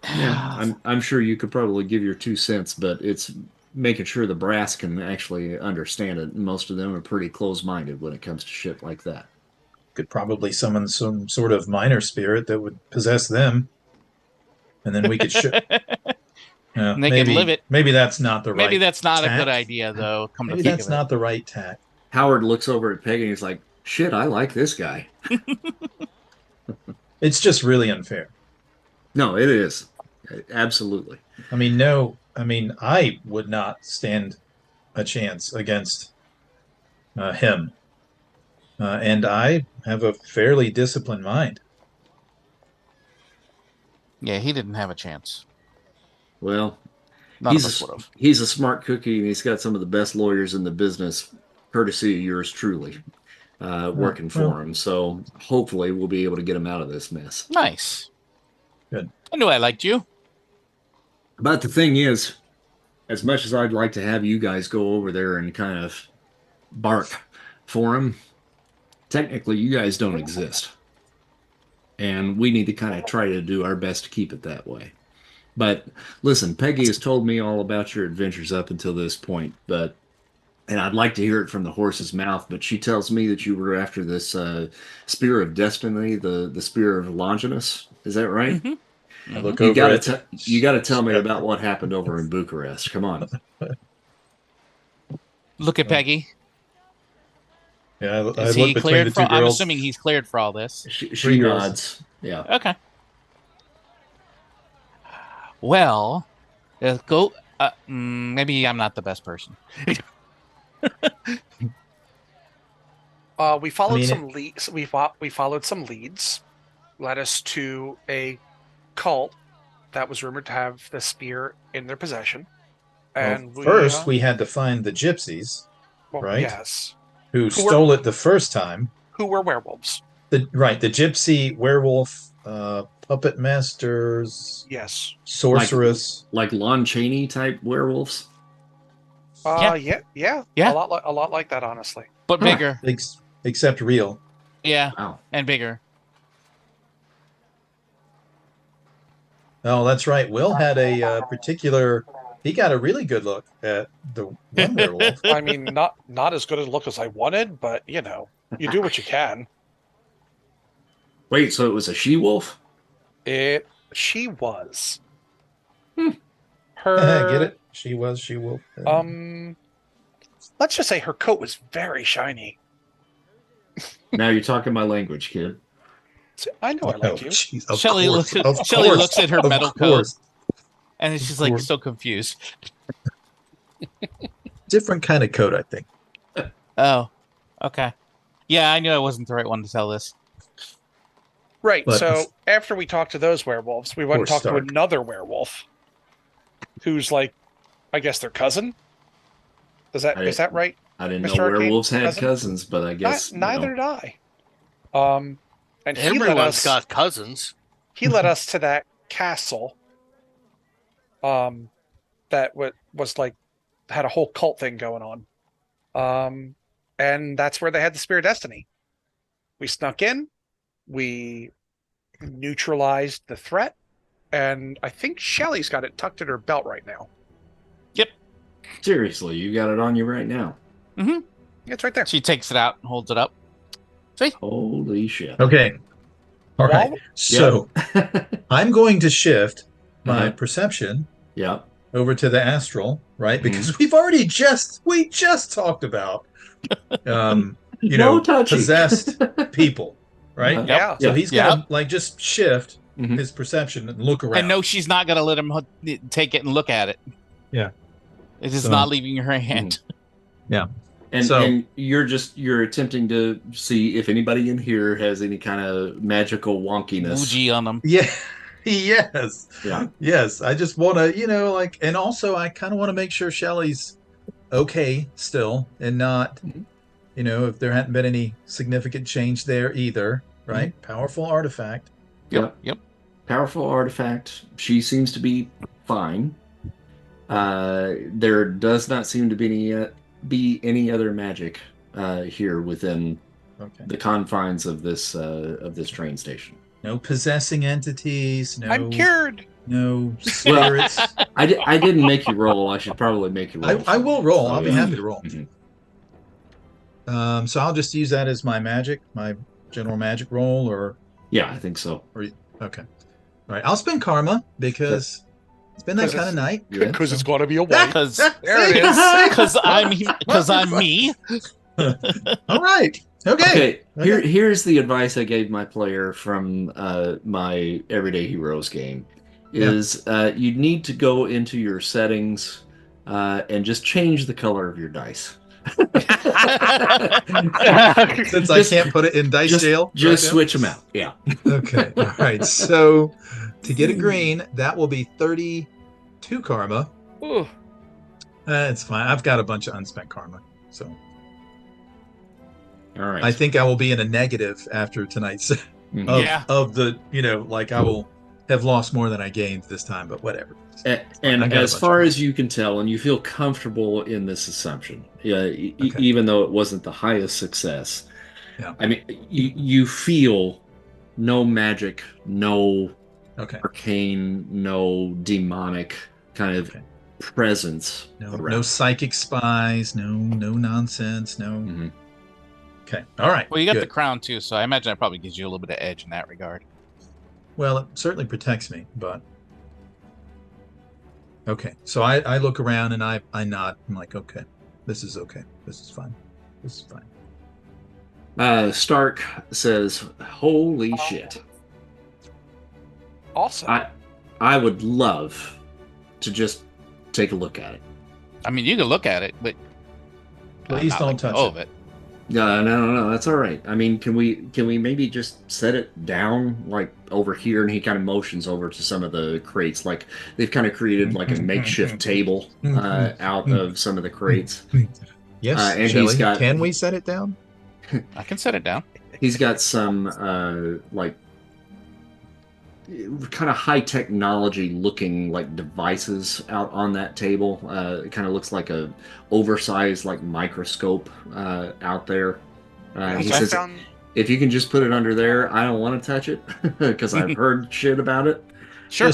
Yeah, I'm sure you could probably give your 2 cents, but it's making sure the brass can actually understand it. Most of them are pretty close-minded when it comes to shit like that. Could probably summon some sort of minor spirit that would possess them, and then we could and they can live it. Maybe that's not the right. Maybe that's not tack. a good idea, though. Maybe that's not the right tack. Howard looks over at Peggy and he's like, "Shit, I like this guy." It's just really unfair. No, it is. Absolutely. I would not stand a chance against him. And I have a fairly disciplined mind. Yeah, he didn't have a chance. Well, None of us would have. he's a smart cookie, and he's got some of the best lawyers in the business, courtesy of yours truly, working for him. So hopefully we'll be able to get him out of this mess. Nice. Good. I knew I liked you. But the thing is, as much as I'd like to have you guys go over there and kind of bark for him, technically you guys don't exist. And we need to kind of try to do our best to keep it that way. But listen, Peggy has told me all about your adventures up until this point, and I'd like to hear it from the horse's mouth, but she tells me that you were after this Spear of Destiny, the Spear of Longinus. Is that right? Mm-hmm. You got to tell me about what happened over in Bucharest. Come on. Look at Peggy. Yeah, I Is look he between cleared the for? two I'm girls. assuming he's cleared for all this. She nods. Yeah. Okay. Well, let's go. Maybe I'm not the best person. We followed some leads. We followed some leads, led us to a cult that was rumored to have the spear in their possession. And first, we had to find the gypsies, right? Yes. Who stole it the first time? Who were werewolves? The gypsy, werewolf, puppet masters. Yes. Sorceress, like Lon Chaney type werewolves. Yeah. Yeah. A lot like that, honestly. But bigger. Except real. Yeah. Wow. And bigger. Oh, that's right. Will had a particular. He got a really good look at the one werewolf. I mean, not as good a look as I wanted, but you do what you can. Wait, so it was a she-wolf? She was. Her. Get it? She was she-wolf. Let's just say her coat was very shiny. Now you're talking my language, kid. I know I like you. Shelley looks at her metal coat, and she's like so confused. Different kind of coat, I think. Oh, okay. Yeah, I knew I wasn't the right one to tell this. Right. But so after we talked to those werewolves, we went and talked to another werewolf, who's like, I guess their cousin. Is that right? I didn't Mr. know werewolves Arcane? had cousins, but I guess neither did I. And everyone's got cousins. He led us to that castle. That was like had a whole cult thing going on. And that's where they had the Spear of Destiny. We snuck in, we neutralized the threat, and I think Shelley's got it tucked in her belt right now. Yep. Seriously, you got it on you right now. Mm-hmm. It's right there. She takes it out and holds it up. See? Holy shit. Okay. All right. So I'm going to shift my perception over to the astral, right? Because we just talked about possessed people, right? Yeah. So he's gonna just shift his perception and look around. And no, she's not gonna let him take it and look at it. Yeah. It is not leaving her hand. Yeah. And you're attempting to see if anybody in here has any kind of magical wonkiness. Ouija on them. Yeah. Yes. Yeah. Yes. I just want to, and also I kind of want to make sure Shelley's okay still and not, if there hadn't been any significant change there either, right? Powerful artifact. Yep. Powerful artifact. She seems to be fine. There does not seem to be any other magic here within the confines of this train station. No possessing entities. No. I'm cured. No spirits. I didn't make you roll. I should probably make you roll. I will roll. I'll be happy to roll. So I'll just use that as my general magic roll, or yeah, I think so. Okay. All right. I'll spend karma because it's been that kind of night. Because it's going to be a white. There it is. Because I'm me. All right. Okay. Here's the advice I gave my player from my Everyday Heroes game. Is you need to go into your settings and just change the color of your dice. Since I can't put it in dice jail. Just switch them out. Yeah. Okay. All right. So to get a green, that will be 32 karma. Ooh. It's fine. I've got a bunch of unspent karma. So all right. I think I will be in a negative after tonight's of the, like I will have lost more than I gained this time, but whatever. And as far as you can tell, and you feel comfortable in this assumption, even though it wasn't the highest success, I mean, you feel no magic, no arcane, no demonic kind of presence. No psychic spies, no nonsense, no. Mm-hmm. Okay, all right. Well, you got the crown too, so I imagine that probably gives you a little bit of edge in that regard. Well, it certainly protects me, but okay. So I look around and I nod. I'm like, okay, this is okay. This is fine. This is fine. Stark says, "Holy shit!" Awesome. I would love to just take a look at it. I mean, you can look at it, but please don't touch it. No, that's all right. I mean, can we maybe just set it down like over here? And he kind of motions over to some of the crates, like they've kind of created like a makeshift table out of some of the crates. Yes, and Shelley, can we set it down? I can set it down. He's got some like kind of high technology looking like devices out on that table. It kind of looks like a oversized like microscope out there. He says, if you can just put it under there, I don't want to touch it because I've heard shit about it. Sure.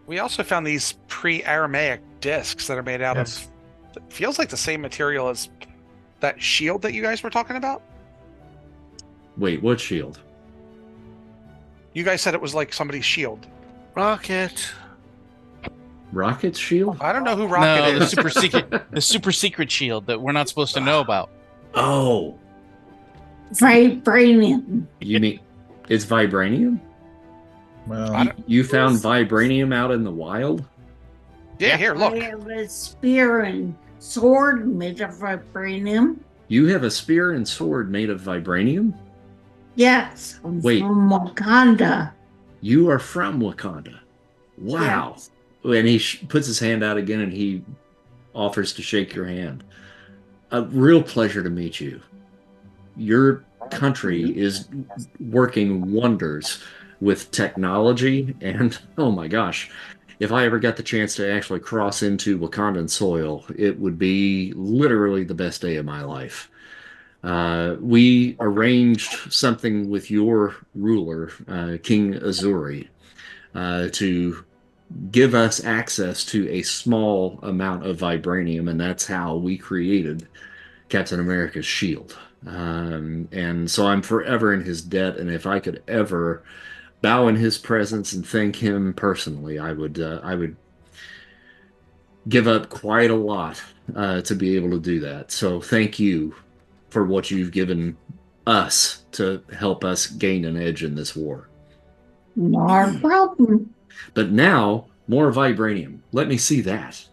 We also found these pre-Aramaic discs that are made out of, it feels like the same material as that shield that you guys were talking about. Wait, what shield? You guys said it was like somebody's shield. Rocket. Rocket's shield? I don't know who Rocket is. The super secret shield that we're not supposed to know about. Oh. Vibranium. You mean it's Vibranium? Well, you found Vibranium out in the wild? Yeah, here, look. I have a spear and sword made of vibranium. You have a spear and sword made of vibranium? Yes, I'm from Wakanda. You are from Wakanda. Wow. Yes. And he puts his hand out again and he offers to shake your hand. A real pleasure to meet you. Your country is working wonders with technology, and oh my gosh, if I ever got the chance to actually cross into Wakandan soil, it would be literally the best day of my life. We arranged something with your ruler, King Azuri, to give us access to a small amount of vibranium, and that's how we created Captain America's shield. And so I'm forever in his debt, and if I could ever bow in his presence and thank him personally, I would give up quite a lot to be able to do that. So thank you for what you've given us to help us gain an edge in this war. No problem. But now, more vibranium. Let me see that.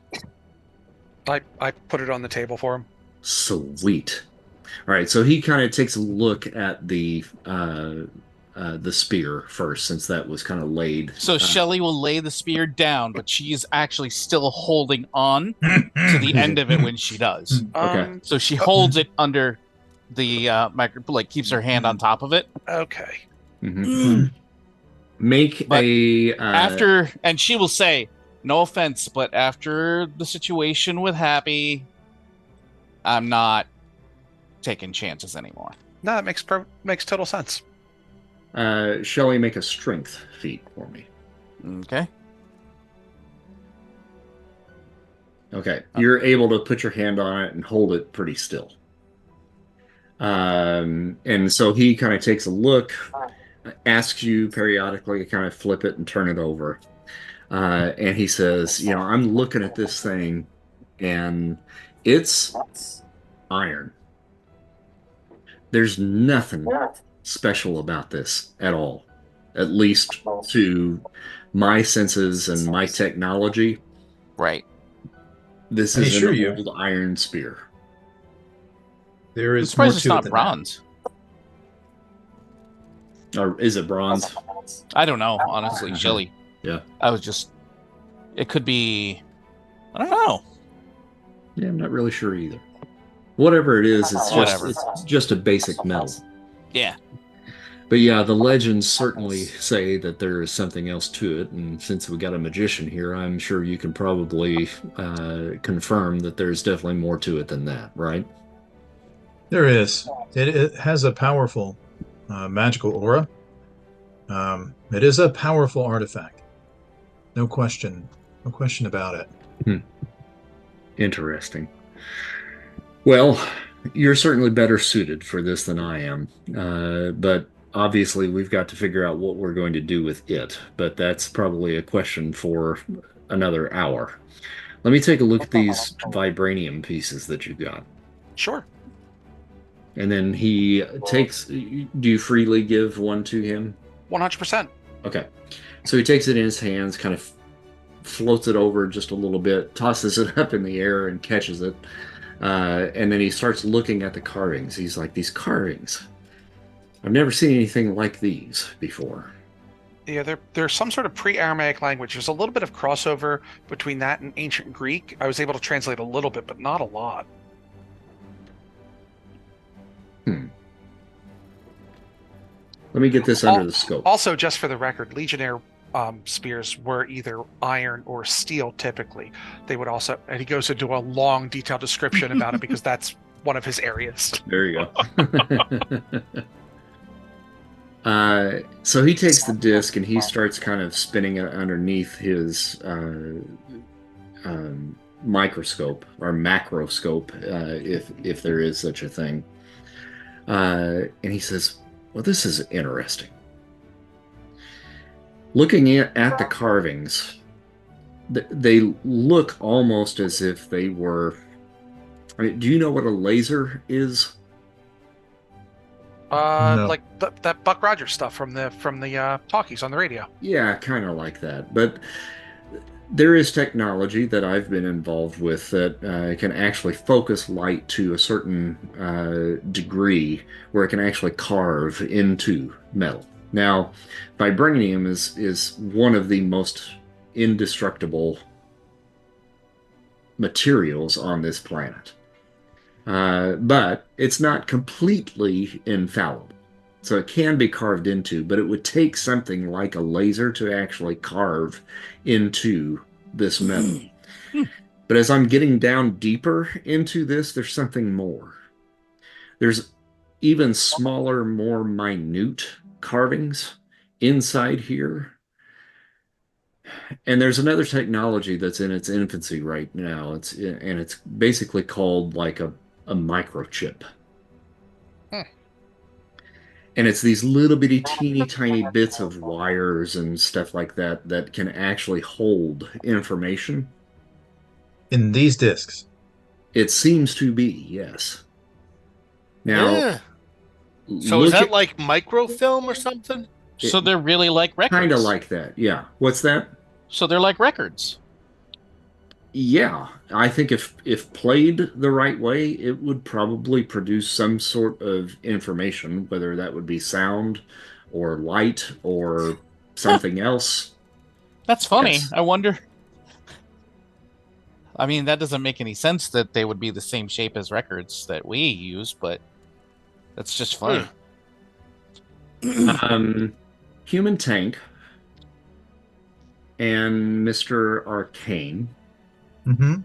I put it on the table for him. Sweet. All right, so he kind of takes a look at the spear first, since that was kind of laid. So Shelley will lay the spear down, but she is actually still holding on to the end of it when she does. Okay. So she holds it under the keeps her hand on top of it. Okay. Mm-hmm. Make after, and she will say, no offense, but after the situation with Happy, I'm not taking chances anymore. No, that makes total sense. Shelley, make a strength feat for me. Okay. Okay. You're able to put your hand on it and hold it pretty still. And so he kind of takes a look, asks you periodically to kind of flip it and turn it over. And he says, I'm looking at this thing and it's iron. There's nothing special about this at all, at least to my senses and my technology. Right. This I is assure an you. old iron spear. There I'm is more surprised it's to it not than bronze. Or is it bronze? I don't know, honestly, Shelly. Yeah. It could be, I don't know. Yeah, I'm not really sure either. Whatever it is, Whatever. it's just a basic metal. Yeah. But yeah, the legends certainly say that there is something else to it, and since we got a magician here, I'm sure you can probably confirm that there's definitely more to it than that, right? There is. It has a powerful magical aura. It is a powerful artifact. No question. No question about it. Interesting. Well, you're certainly better suited for this than I am. But obviously, we've got to figure out what we're going to do with it. But that's probably a question for another hour. Let me take a look at these vibranium pieces that you got. Sure. And then he takes. Do you freely give one to him? 100%. Okay. So he takes it in his hands, kind of floats it over just a little bit, tosses it up in the air and catches it. And then he starts looking at the carvings. He's like, these carvings. I've never seen anything like these before. Yeah, there's some sort of pre-Aramaic language. There's a little bit of crossover between that and ancient Greek. I was able to translate a little bit, but not a lot. Let me get this under the scope. Also, just for the record, Legionnaire spears were either iron or steel typically. They would also, and he goes into a long, detailed description about it because that's one of his areas. There you go. So he takes the disc and he starts kind of spinning it underneath his microscope or macroscope, if there is such a thing. And he says, well, this is interesting. Looking at the carvings, they look almost as if they were... I mean, do you know what a laser is? No. Like that Buck Rogers stuff from the talkies on the radio. Yeah, kind of like that. But there is technology that I've been involved with that can actually focus light to a certain degree where it can actually carve into metal. Now, vibranium is one of the most indestructible materials on this planet. But it's not completely infallible. So it can be carved into, but it would take something like a laser to actually carve into this metal. But as I'm getting down deeper into this, there's something more. There's even smaller, more minute carvings inside here. And there's another technology that's in its infancy right now. It's basically called like a microchip. And it's these little bitty teeny tiny bits of wires and stuff like that that can actually hold information. In these discs? It seems to be, yes. Now, so is that like microfilm or something? So they're really like records. Kind of like that, yeah. What's that? So they're like records. Yeah, I think if played the right way, it would probably produce some sort of information, whether that would be sound or light or something else. That's funny. Yes. I wonder. I mean, that doesn't make any sense that they would be the same shape as records that we use, but that's just funny. Human Tank and Mr. Arcane. Mm-hmm.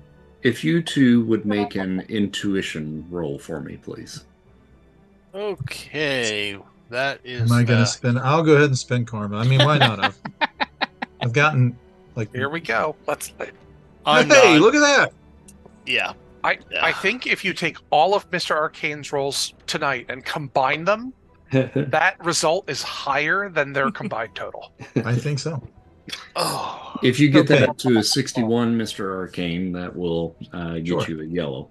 If you two would make an intuition roll for me, please. Okay, that is. Am I going to spin? I'll go ahead and spin Karma. I mean, why not? I've gotten like. Here we go. Let's. Hey, look at that! Yeah. I think if you take all of Mr. Arcane's rolls tonight and combine them, that result is higher than their combined total. I think so. Oh. If you get that up to a 61, Mr. Arcane, that will get Sure. you a yellow.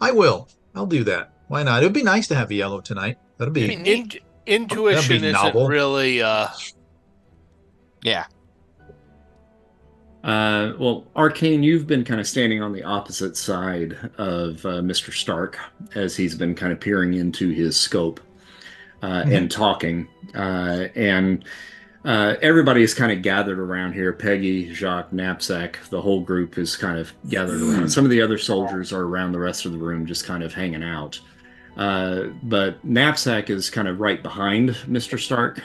I will. I'll do that. Why not? It would be nice to have a yellow tonight. That'd be intuition isn't novel. really. Yeah. Well, Arcane, you've been kind of standing on the opposite side of Mr. Stark as he's been kind of peering into his scope and talking. And everybody is kind of gathered around here. Peggy, Jacques, Knapsack, the whole group is kind of gathered around. Some of the other soldiers are around the rest of the room just kind of hanging out. But Knapsack is kind of right behind Mr. Stark.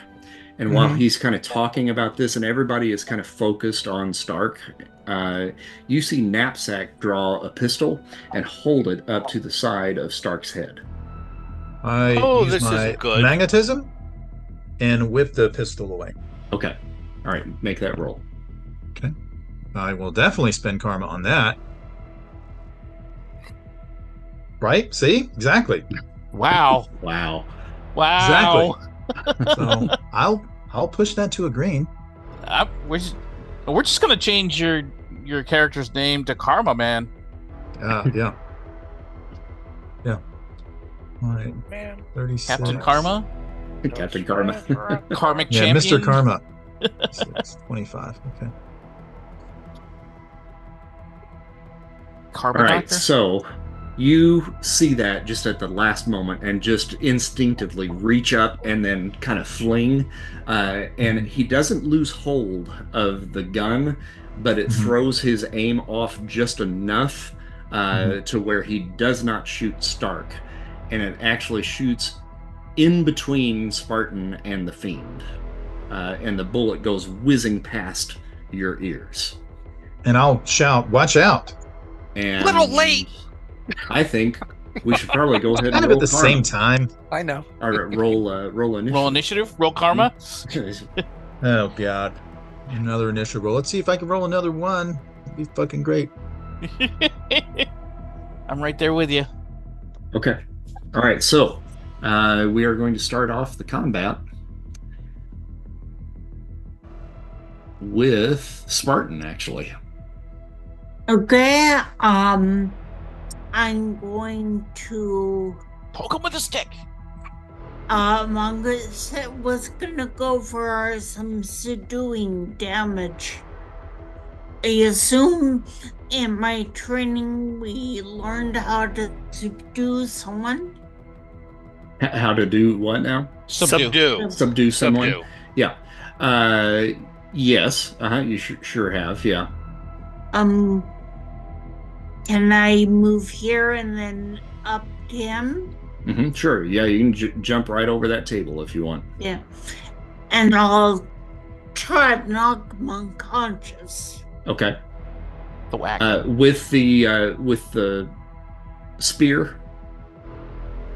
And while he's kind of talking about this and everybody is kind of focused on Stark, you see Knapsack draw a pistol and hold it up to the side of Stark's head. I use this my isn't good. magnetism and whip the pistol away. Okay. All right. Make that roll. Okay. I will definitely spend karma on that. Right? See? Exactly. Wow. Wow. Wow. Exactly. So I'll push that to a green. We're just gonna change your character's name to Karma Man. Yeah. All right. Man. 36. Captain Karma? Captain Karma. Karmic Yeah, champion? Mr. Karma. 25. Okay. Karma All right. Doctor? So you see that just at the last moment and just instinctively reach up and then kind of fling. And he doesn't lose hold of the gun, but it throws his aim off just enough to where he does not shoot Stark. And it actually shoots in between Spartan and the Fiend. And the bullet goes whizzing past your ears. And I'll shout, "Watch out!" And Little late. I think we should probably go ahead and Kind of roll at the karma. same time. I know. Or roll initiative. Roll initiative? Roll Karma? Oh God. Another initial roll. Let's see if I can roll another one. That'd be fucking great. I'm right there with you. Okay. All right. So we are going to start off the combat with Spartan, actually. Okay, I'm going to Poke him with a stick. was gonna go for some subduing damage. I assume in my training we learned how to subdue someone. How to do what now? Subdue. Subdue someone? Subdue. Yeah. Yes. You sure have. Yeah. Can I move here and then up to him? Sure. Yeah, you can jump right over that table if you want. Yeah. And I'll try to knock him unconscious. Okay. The whack. With the spear.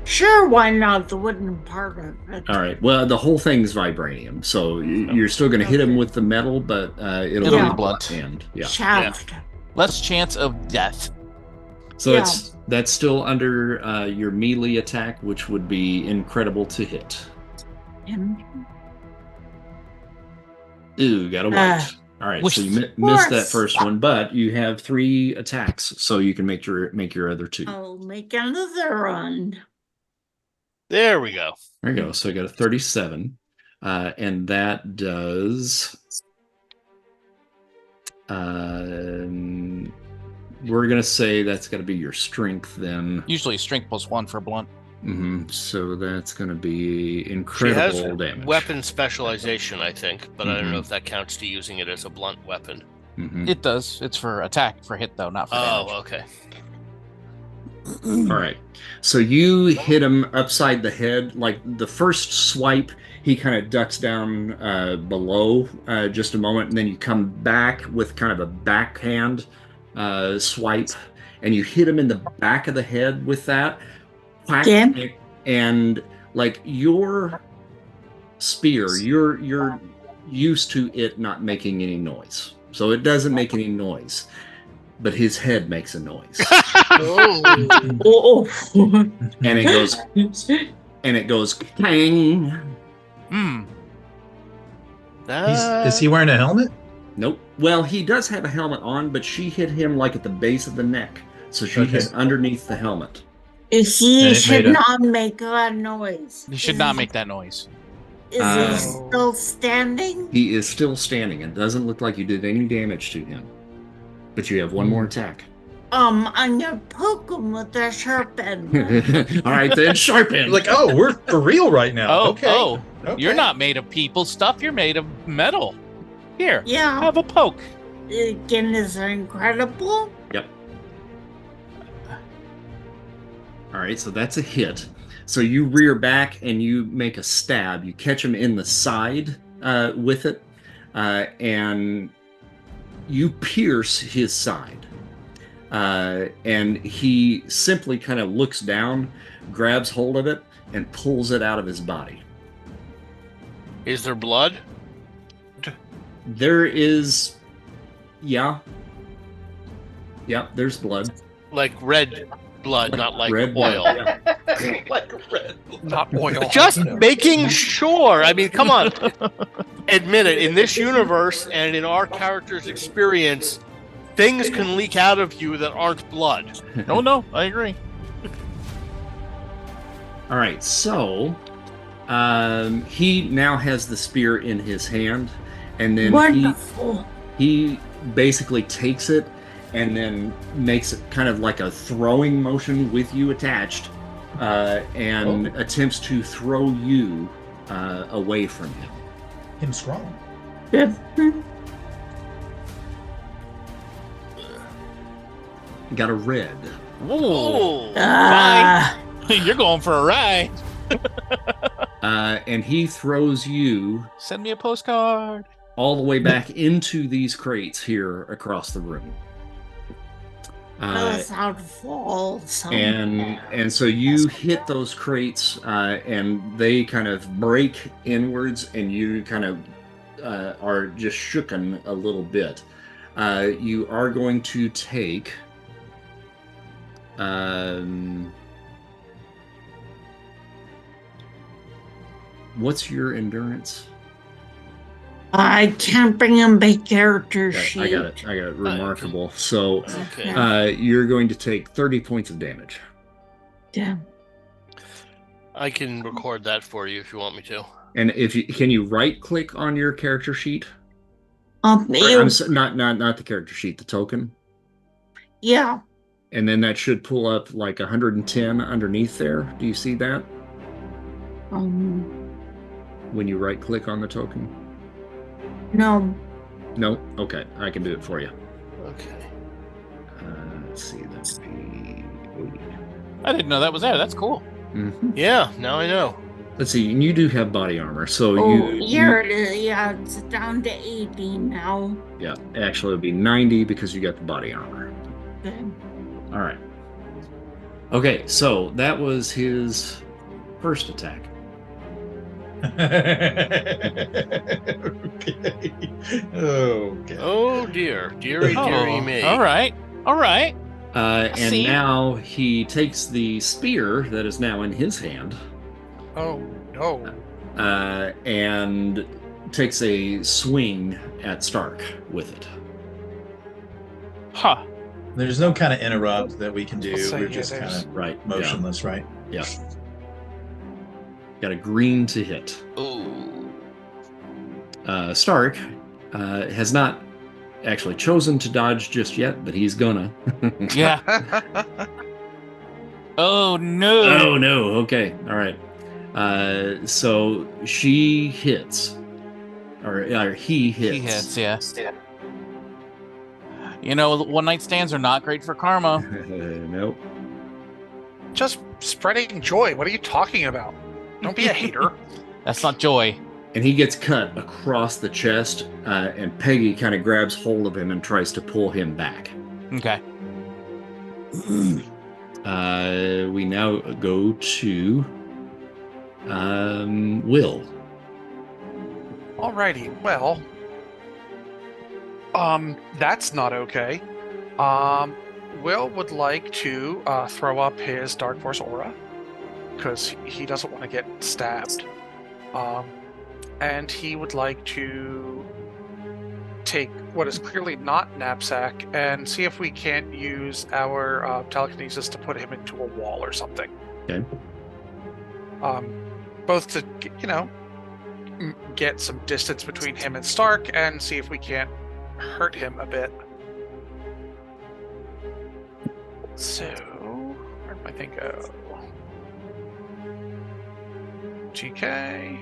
Sure, why not? The wooden part of it. All right. Well, the whole thing's vibranium, so you're still going to hit him with the metal, but it'll be be blunt. And yeah. Shaft. Less chance of death. So Yeah. that's still under your melee attack, which would be incredible to hit. Ooh, got a white. All right, so you missed that first one, but you have 3 attacks, so you can make your other 2. I'll make another one. There we go. There you go. So I got a 37, and that does. We're gonna say that's gonna be your strength then. Usually strength +1 for blunt. So that's gonna be She incredible has damage. weapon specialization, I think, but I don't know if that counts to using it as a blunt weapon. It does. It's for attack, for hit though, not for damage. Oh, okay. All right. So you hit him upside the head. Like the first swipe, he kind of ducks down below just a moment, and then you come back with kind of a backhand swipe, and you hit him in the back of the head with that. Whack, Okay. and like your spear, you're used to it not making any noise, so it doesn't make any noise. But his head makes a noise. Oh. And it goes bang. Is he wearing a helmet? Nope. Well, he does have a helmet on, but she hit him like at the base of the neck, so she hit underneath the helmet. He should not make that noise. He should not make that noise. Is he still standing? He is still standing. It doesn't look like you did any damage to him. But you have one more attack. I'm gonna poke him with a sharp end. All right, then, sharp end. Like, oh, we're for real right now. Okay. Okay. You're not made of people stuff. You're made of metal. Here, Yeah. have a poke. Again, is incredible. Yep. All right, so that's a hit. So you rear back and you make a stab. You catch him in the side with it, and you pierce his side. And he simply kind of looks down, grabs hold of it, and pulls it out of his body. Is there blood? There is, yeah, there's blood. Like red blood, not like red oil. blood, yeah. Like red, not oil. Just making sure. I mean, come on. Admit it. In this universe and in our character's experience, things can leak out of you that aren't blood. No, I agree. All right, so he now has the spear in his hand, and then Wonderful. he basically takes it and then makes it kind of like a throwing motion with you attached, and attempts to throw you away from him. Him strong. Got a red. Ooh. Ah. You're going for a ride. And he throws you Send me a postcard. all the way back into these crates here across the room. That's how to fall somewhere. And so you hit those crates, and they kind of break inwards, and you kind of are just shooken a little bit. You are going to take what's your endurance? I can't bring him my character Okay, sheet. I got it. Remarkable. So Okay. you're going to take 30 points of damage. Damn. I can record that for you if you want me to. And can you right click on your character sheet? Not Not the character sheet, the token. Yeah. And then that should pull up like 110 underneath there. Do you see that when you right click on the token? No. No? Okay, I can do it for you. Okay. Let's see. That's I didn't know that was there. That's cool. Mm-hmm. Yeah, now I know. Let's see. And you do have body armor, so here it is. Yeah, it's down to 80 now. Yeah, actually, it'd be 90 because you got the body armor. Good. All right. Okay, so that was his first attack. Okay. Okay. Oh dear. Deary me. All right. And See? now he takes the spear that is now in his hand, Oh no. and takes a swing at Stark with it. Huh. There's no kind of interrupt that we can do. I'll say, We're yeah, just there's- kind of Right. motionless, right? Yeah. Got a green to hit. Ooh. Stark has not actually chosen to dodge just yet, but he's gonna. Yeah. Oh no. Oh no. Okay. All right. So she hits, or he hits. He hits, yeah. You know, one night stands are not great for karma. Nope. Just spreading joy. What are you talking about? Don't be a hater. That's not joy. And he gets cut across the chest, and Peggy kind of grabs hold of him and tries to pull him back. Okay. We now go to Will. Alrighty, well, that's not okay. Will would like to throw up his Dark Force aura because he doesn't want to get stabbed. And he would like to take what is clearly not knapsack and see if we can't use our telekinesis to put him into a wall or something. Okay. Both to, get some distance between him and Stark and see if we can't hurt him a bit. So, where'd my thing go? GK.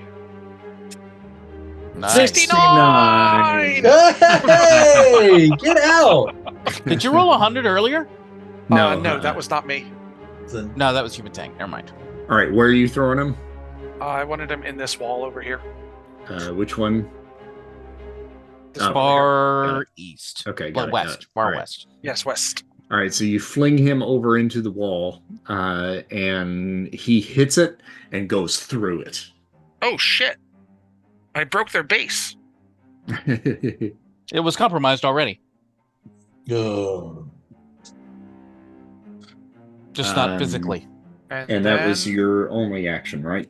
Nice. 69! Hey, get out! Did you roll 100 earlier? No, No, that was not me. No, that was Human Tank. Never mind. All right, where are you throwing him? I wanted him in this wall over here. Which one? This one over Far east. Okay, Well, got it, west. got it. Far All right. west. here. Yes, west. All right, so you fling him over into the wall, and he hits it and goes through it. Oh, shit. I broke their base. It was compromised already. Oh. Just not physically. And that was then- your only action, right?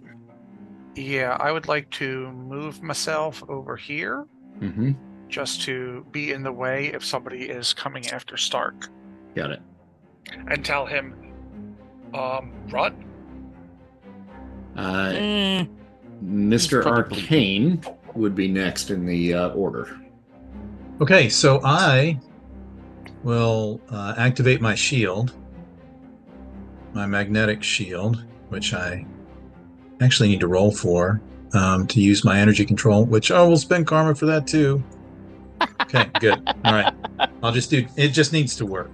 Yeah, I would like to move myself over here Mm-hmm. just to be in the way if somebody is coming after Stark. Got it. And tell him, run. Mr. probably- Arcane would be next in the order. Okay, so I will activate my shield, my magnetic shield, which I actually need to roll for to use my energy control, which I will spend karma for that too. Okay, good. All right. I'll just do it. Just needs to work.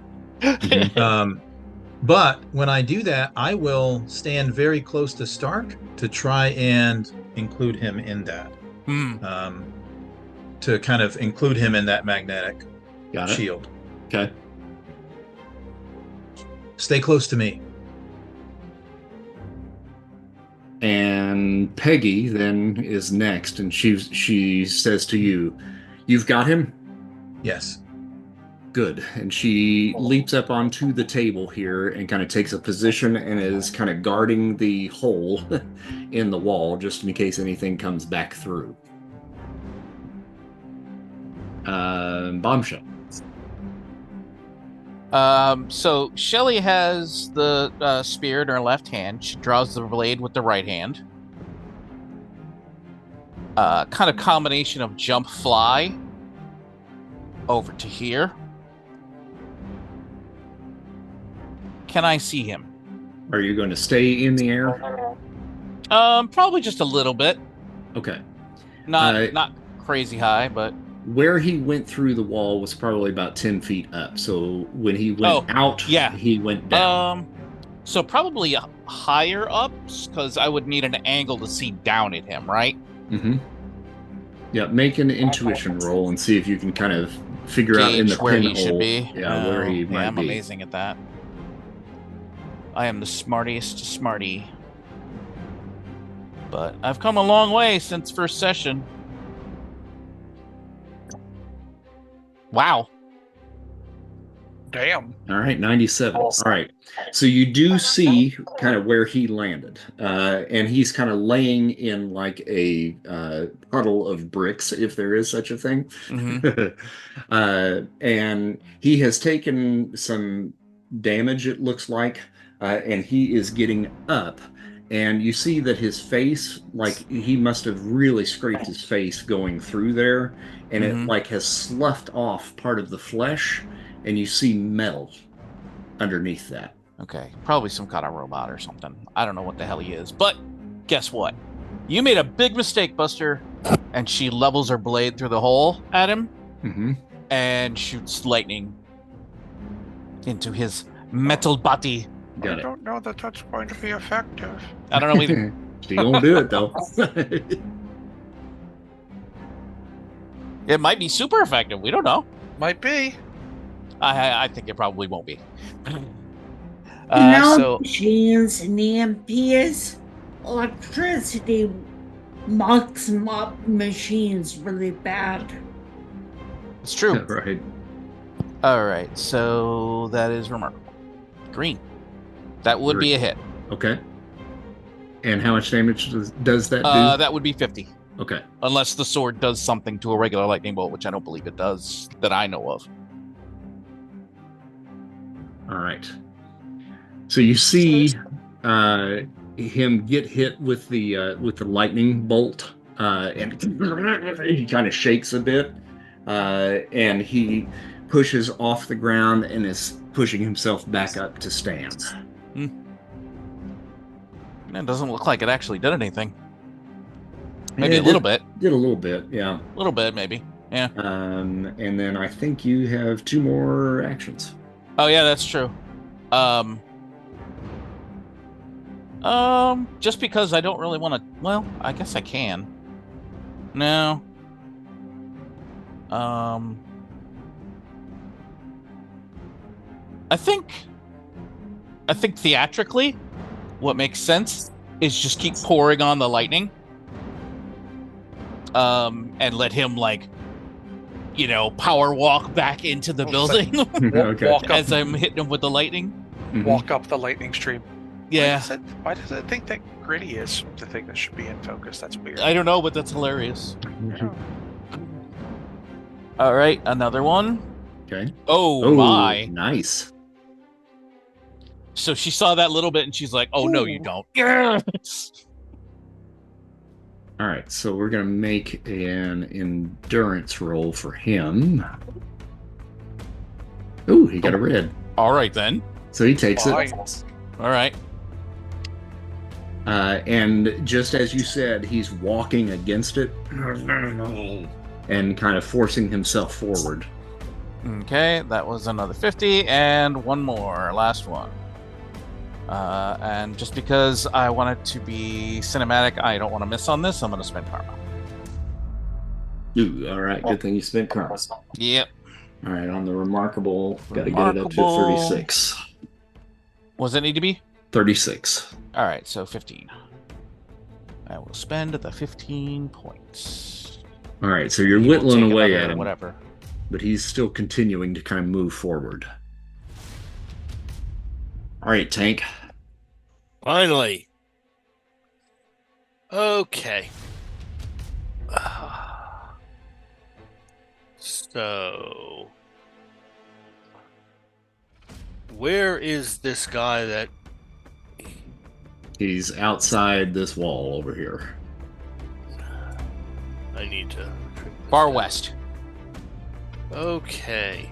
But when I do that, I will stand very close to Stark to try and include him in that. To kind of include him in that magnetic Got it. shield. Okay. Stay close to me. And Peggy then is next, and she says to you, "You've got him? Yes. Good." And she leaps up onto the table here and kind of takes a position and is kind of guarding the hole in the wall just in case anything comes back through. Bombshell. So Shelly has the spear in her left hand. She draws the blade with the right hand. Kind of combination of jump, fly over to here. Can I see him? Are you going to stay in the air? Probably just a little bit. Okay. Not crazy high, but Where he went through the wall was probably about 10 feet up. So when he went out, yeah. he went down. So probably higher up, because I would need an angle to see down at him, right? Mm-hmm. Yeah, make an intuition roll and see if you can kind of figure out in the Gauge where he pinhole. should be. Yeah, where he might I'm be. amazing at that. I am the smartiest smarty. But I've come a long way since first session. Wow. Damn. All right, 97. All right. So you do see kind of where he landed. And he's kind of laying in like a puddle of bricks, if there is such a thing. Mm-hmm. And he has taken some damage, it looks like, and he is getting up. And you see that his face, like he must have really scraped his face going through there, and it like has sloughed off part of the flesh, and you see metal underneath that. Okay, probably some kind of robot or something. I don't know what the hell he is, but guess what? You made a big mistake, Buster. And she levels her blade through the hole at him and shoots lightning into his metal body. Got I it. don't know that that's going to be effective. I don't know either. She gonna do it though. It might be super effective. We don't know. Might be. I think it probably won't be. Machines and amperes, electricity mucks them up machines really bad. It's true. Right. All right, so that is remarkable. Green. That would be a hit. Okay. And how much damage does that do? That would be 50. Okay. Unless the sword does something to a regular lightning bolt, which I don't believe it does, that I know of. All right. So you see him get hit with the lightning bolt, and he kind of shakes a bit, and he pushes off the ground and is pushing himself back up to stand. It doesn't look like it actually did anything. Maybe a little bit. Did a little bit, yeah. A little bit, maybe. Yeah. And then I think you have 2 more actions. Oh yeah, that's true. Just because I don't really want to. Well, I guess I can. No. I think theatrically, what makes sense is just keep pouring on the lightning. And let him power walk back into the building. Okay. As I'm hitting him with the lightning. Walk up the lightning stream. Yeah. Why does it think that Gritty is the thing that should be in focus? That's weird. I don't know, but that's hilarious. All right, another one. Okay. Oh my. Nice. So she saw that little bit and she's like, oh, no, you don't. All right, so we're going to make an endurance roll for him. Ooh, he got a red. All right, then. So he takes it. All right. And just as you said, he's walking against it and kind of forcing himself forward. Okay, that was another 50, and one more, last one. And just because I want it to be cinematic, I don't want to miss on this. I'm going to spend karma. Ooh, all right. Good thing you spent karma. Yep. All right, on the remarkable, got to get it up to 36. What does it need to be? 36. All right, so 15. I will spend the 15 points. All right, so you're whittling away at him. Whatever. But he's still continuing to kind of move forward. All right, Tank. Finally. Okay. So, where is this guy that... He's outside this wall over here. I need to... Far west. Okay.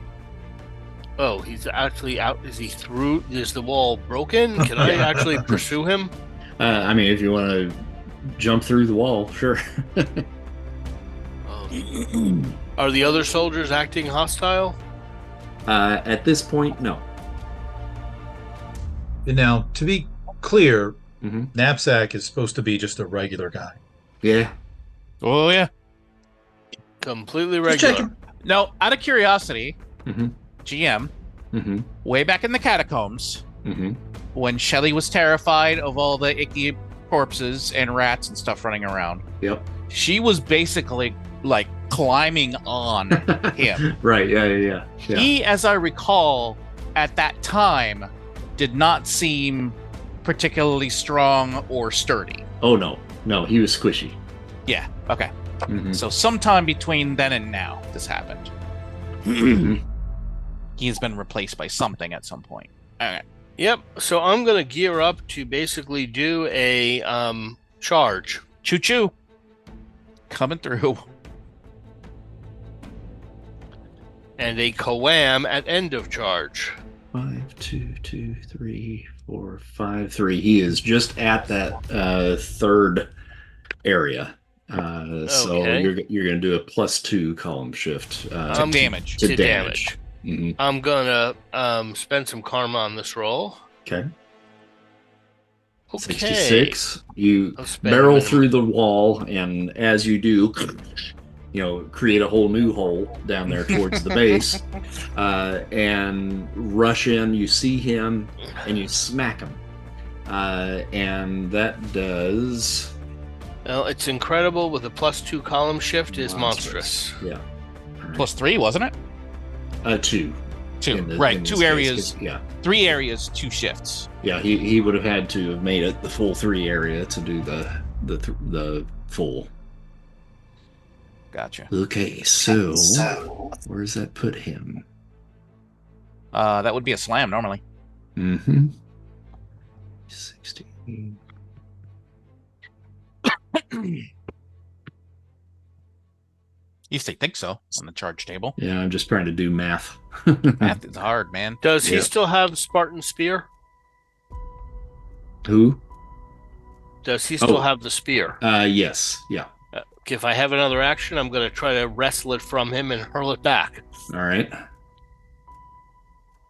Oh, he's actually out. Is he through? Is the wall broken? Can I actually pursue him? I mean, if you want to jump through the wall, sure. Are the other soldiers acting hostile? At this point, no. Now, to be clear, Knapsack is supposed to be just a regular guy. Yeah. Oh, yeah. Completely regular. Now, out of curiosity, GM, way back in the catacombs, when Shelley was terrified of all the icky corpses and rats and stuff running around, she was basically like climbing on him. Right, yeah. He, as I recall, at that time, did not seem particularly strong or sturdy. Oh, no, he was squishy. Yeah, okay. So sometime between then and now, this happened. He's been replaced by something at some point. All right. Yep. So I'm going to gear up to basically do a charge. Choo-choo. Coming through. And a Coam at end of charge. 5, 2, 2, 3, 4, 5, 3. He is just at that third area. So you're going to do a +2 column shift to damage. To damage. I'm going to spend some karma on this roll. Okay. 66. You barrel through the wall, and as you do, create a whole new hole down there towards the base, and rush in. You see him, and you smack him, and that does. Well, it's incredible with a +2 column shift is monstrous. Yeah. Right. +3, wasn't it? 2. 2. Right. 2 areas. Yeah. 3 areas, 2 shifts. Yeah. He would have had to have made it the full 3 area to do the full. Gotcha. Okay, so where does that put him? That would be a slam normally. 16. You think so on the charge table? Yeah, I'm just trying to do math. Math is hard, man. Does he still have Spartan Spear? Who? Does he still have the spear? Yes. Yeah. If I have another action, I'm going to try to wrestle it from him and hurl it back. All right.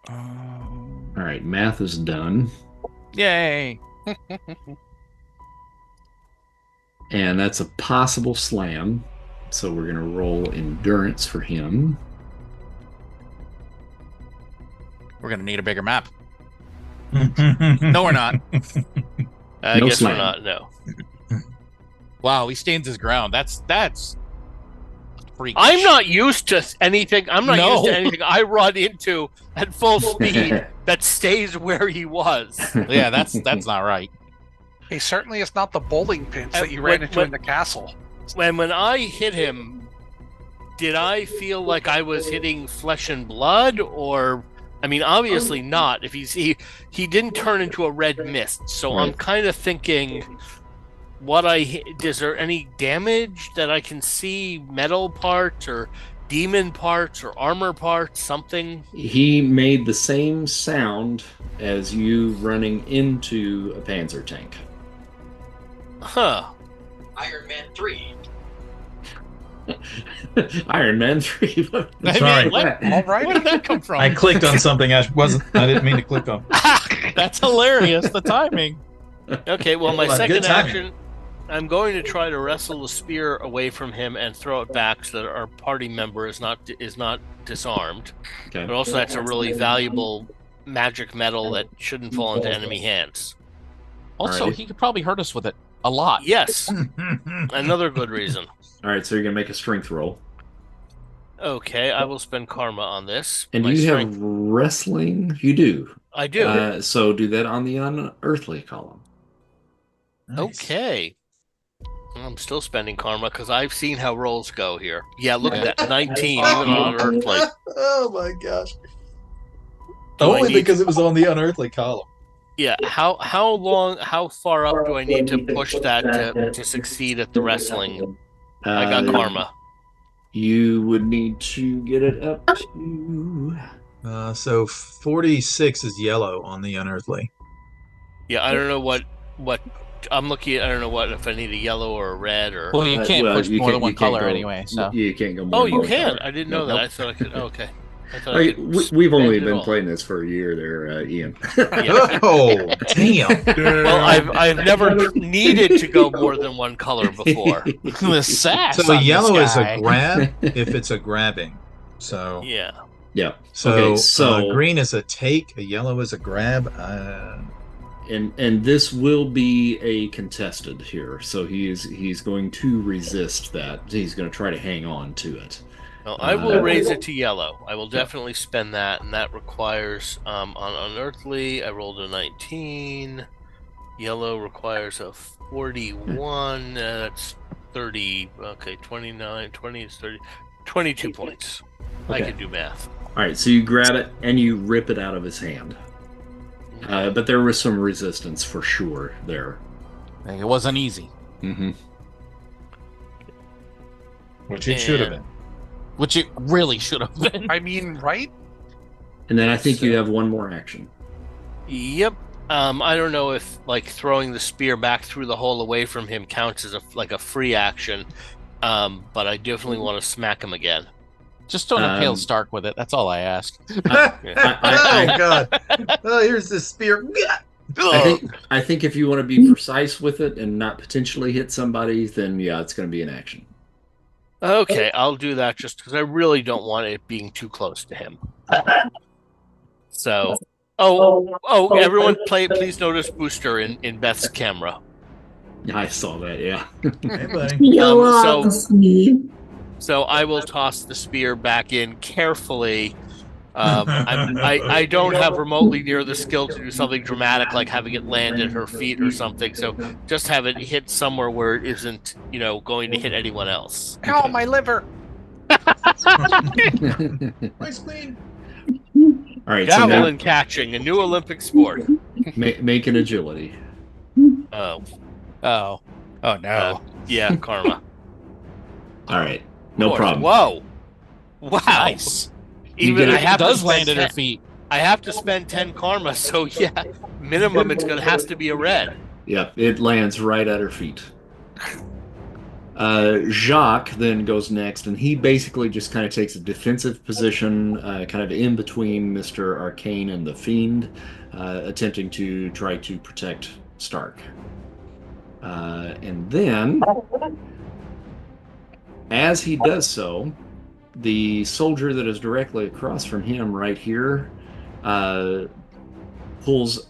All right. Math is done. Yay! And that's a possible slam. So we're going to roll endurance for him. We're going to need a bigger map. No, we're not. I No guess slam. we're not, no. Wow, he stands his ground. That's freakish. I'm not used to anything. No. Used to anything I run into at full speed that stays where he was. Yeah, that's not right. He certainly is not the bowling pins that you ran into in the castle. When I hit him, did I feel like I was hitting flesh and blood, or I mean, obviously not. If he didn't turn into a red mist, so Right. I'm kind of thinking, is there any damage that I can see? Metal parts or demon parts or armor parts, something? He made the same sound as you running into a Panzer tank. Huh. Iron Man 3. Iron Man 3. Sorry. All right. Where did that come from? I clicked on something I didn't mean to click on. That's hilarious. The timing. Okay, well, my Well, second good timing. action, I'm going to try to wrestle the spear away from him and throw it back so that our party member is not disarmed. Okay. But also, that's a really valuable magic metal that shouldn't fall into enemy hands. Also, Alrighty. he could probably hurt us with it a lot. Yes, another good reason. All right, so you're going to make a strength roll. Okay, I will spend karma on this. And My you strength- have wrestling? You do. I do. So do that on the unearthly column. Okay. I'm still spending karma because I've seen how rolls go here. Yeah, look at that. 19, even on unearthly. Oh my gosh. Do I Only need- because it was on the unearthly column. Yeah, how far up do I need to push that to succeed at the wrestling? I got karma. You would need to get it up to... So 46 is yellow on the unearthly. Yeah, I don't know what I'm looking at. I don't know if I need a yellow or a red or. Well, you can't push you more can't- than one you can't color go- anyway. So You can't go more Oh, than you one can. color. I didn't know that. I thought I could. Okay. I thought I could We've only spend it been all. playing this for a year there, Ian. Yeah. Oh, damn. Well, I've never needed to go more than one color before. the sass. So on yellow this is guy. a grab if it's a grabbing. So Yeah. Yeah. so, Okay, so- green is a take, a yellow is a grab. And this will be a contested here, so he's going to resist that. He's going to try to hang on to it. Well, I will raise it to yellow. I will definitely spend that, and that requires on unearthly. I rolled a 19. Yellow requires a 41. That's 30. Okay, 29. 20 is 30. 22 points. I Okay. can do math. All right, so you grab it and you rip it out of his hand. But there was some resistance for sure there. It wasn't easy. Mm-hmm. Which it should have been. Which it really should have been. I mean, right? And then I think you have one more action. Yep. I don't know if like throwing the spear back through the hole away from him counts as a free action, but I definitely want to smack him again. Just don't impale Stark with it. That's all I ask. Oh god! Oh, here's this spear. I think if you want to be precise with it and not potentially hit somebody, then yeah, it's going to be an action. Okay, I'll do that just because I really don't want it being too close to him. So, everyone, please notice Booster in Beth's camera. I saw that. Yeah. Hey, buddy. So I will toss the spear back in carefully, I don't have remotely near the skill to do something dramatic like having it land at her feet or something. So just have it hit somewhere where it isn't, going to hit anyone else. Ow, my liver! My spleen. All right, Javelin catching, a new Olympic sport. Make an agility. Oh no. Yeah, karma. All right, no problem. Whoa! Wow! Nice. Even get I have does to land spend at her feet. I have to spend 10 karma, so yeah, minimum has to be a red. Yep, it lands right at her feet. Jacques then goes next, and he basically just kind of takes a defensive position, kind of in between Mr. Arcane and the Fiend, attempting to try to protect Stark. And then, as he does so, the soldier that is directly across from him right here pulls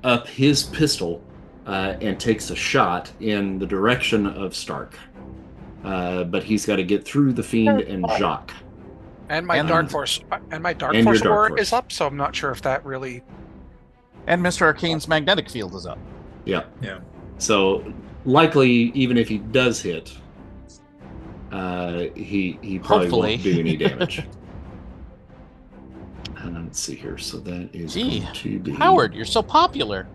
up his pistol and takes a shot in the direction of Stark. But he's got to get through the Fiend and Jacques. And my Dark Force Dark Aura Force. is up, so I'm not sure if that really... And Mr. Arcane's magnetic field is up. Yeah. Yeah. So likely, even if he does hit, he probably Hopefully. won't do any damage. Let's see here. So that is going to be Howard, you're so popular.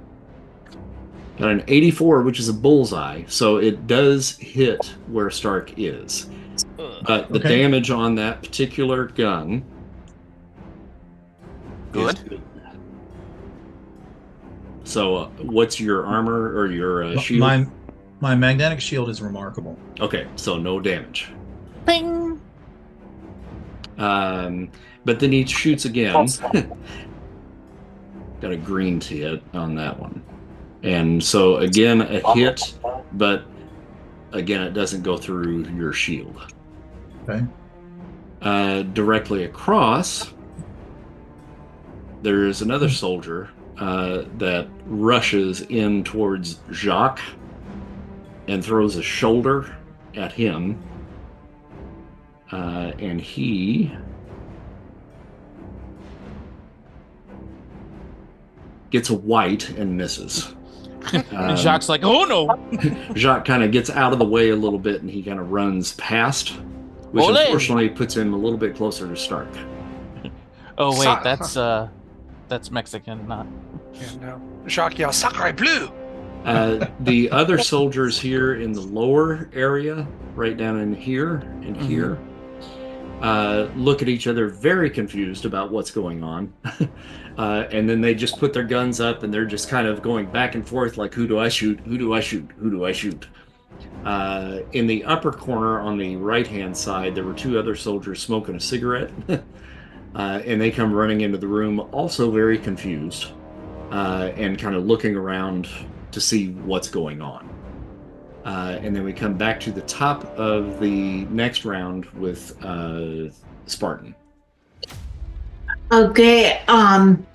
got an 84, which is a bullseye. So it does hit where Stark is. But the damage on that particular gun Good. is good. So what's your armor or your shield? My magnetic shield is remarkable. Okay, so no damage. Bing. But then he shoots again. Got a green to hit on that one. And so again, a hit, but again, it doesn't go through your shield. Okay. Directly across, there is another soldier that rushes in towards Jacques and throws a shoulder at him. And he gets a white and misses. And Jacques like, oh no! Jacques kind of gets out of the way a little bit and he kind of runs past, which Ole. unfortunately puts him a little bit closer to Stark. Oh wait, that's Mexican, not. Yeah, no. Jacques yells, "Sacre bleu!" The other soldiers here in the lower area, right down in here and here, look at each other very confused about what's going on. And then they just put their guns up and they're just kind of going back and forth like, who do I shoot? Who do I shoot? Who do I shoot? In the upper corner on the right-hand side, there were two other soldiers smoking a cigarette. And they come running into the room, also very confused, and kind of looking around to see what's going on. And then we come back to the top of the next round with Spartan. Okay, can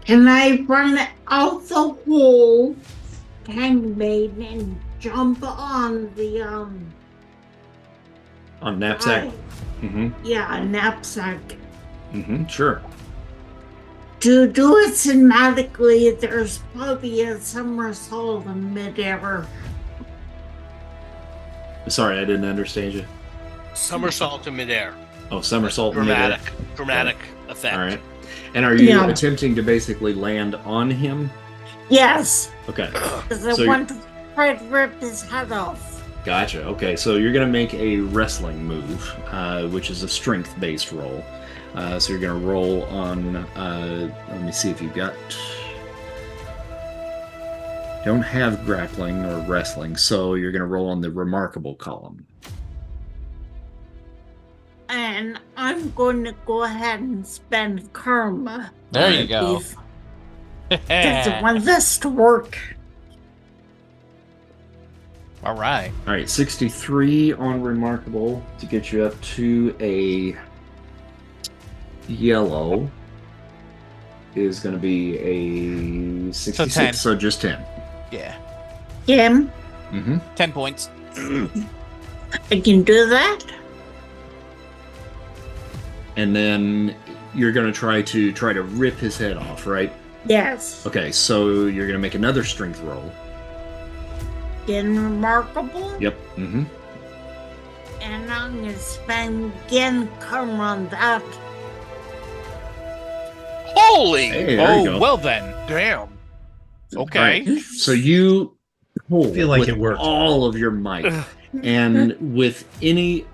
I run out the hole, handmaid, and jump on the, On knapsack? Yeah, knapsack. Sure. To do it cinematically, there's probably a somersault in midair. Sorry, I didn't understand you. Somersault in midair. Oh, somersault in midair. Dramatic effect. All right. And are you attempting to basically land on him? Yes. Okay. Because I want to try to rip his head off. Gotcha. Okay, so you're going to make a wrestling move, which is a strength-based roll. So you're going to roll on, let me see if you've got... Don't have grappling or wrestling, so you're going to roll on the remarkable column. And I'm going to go ahead and spend karma. There you go. Because I want this to work. All right. All right, 63 on remarkable to get you up to a yellow is going to be a 66, So 10. so just 10. Yeah. Kim, 10 points. I can do that. And then you're going to try to rip his head off, right? Yes. Okay, so you're going to make another strength roll. Again, remarkable. Yep. Mm-hmm. And I'm going to spend again karma on that. Holy! Hey, there you go. well then. Damn. Okay. Right. So you pull Feel like with it worked. all of your might. And with any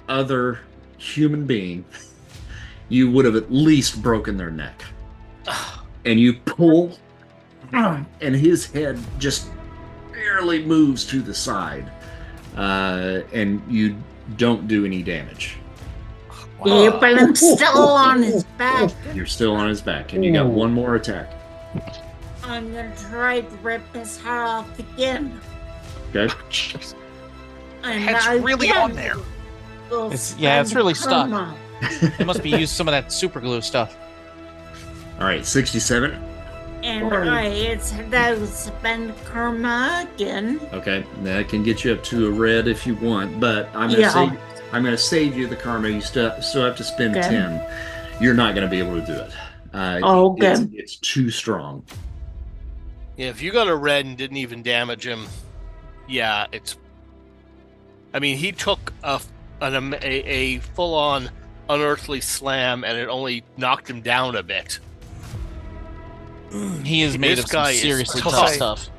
other human being, you would have at least broken their neck. And you pull, and his head just barely moves to the side. And you don't do any damage. Yeah, but I'm still on his back. You're still on his back, and you got one more attack. I'm going to try to rip his head off again. Okay? And Head's really on there. It's really stuck. It must be used some of that super glue stuff. All right, 67. And it's that spend karma again. Okay, that can get you up to a red if you want, but I'm gonna save you the karma. You still have to spend 10. You're not gonna be able to do it. It's too strong. Yeah, if you got a red and didn't even damage him, yeah, it's. I mean, he took a full-on unearthly slam, and it only knocked him down a bit. He is made of some seriously tough stuff.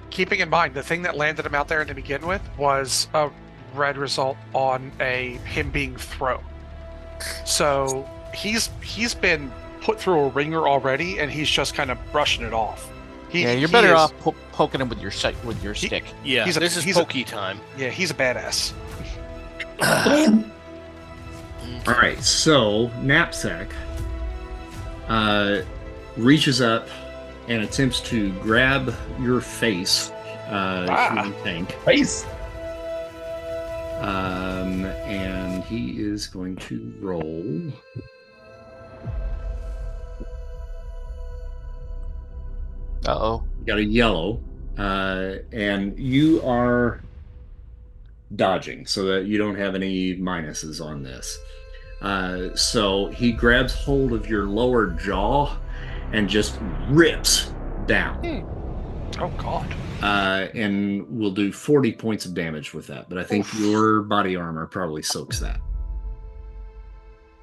Keeping in mind, the thing that landed him out there to begin with was a red result on him being thrown. So he's been put through a ringer already, and he's just kind of brushing it off. You're better off poking him with your stick. Yeah, this is pokey time. Yeah, he's a badass. All right, so Knapsack reaches up and attempts to grab your face, human tank. Face. And he is going to roll. Uh-oh. You got a yellow, and you are dodging so that you don't have any minuses on this. So he grabs hold of your lower jaw and just rips down. Oh, God. And we'll do 40 points of damage with that, but I think your body armor probably soaks that.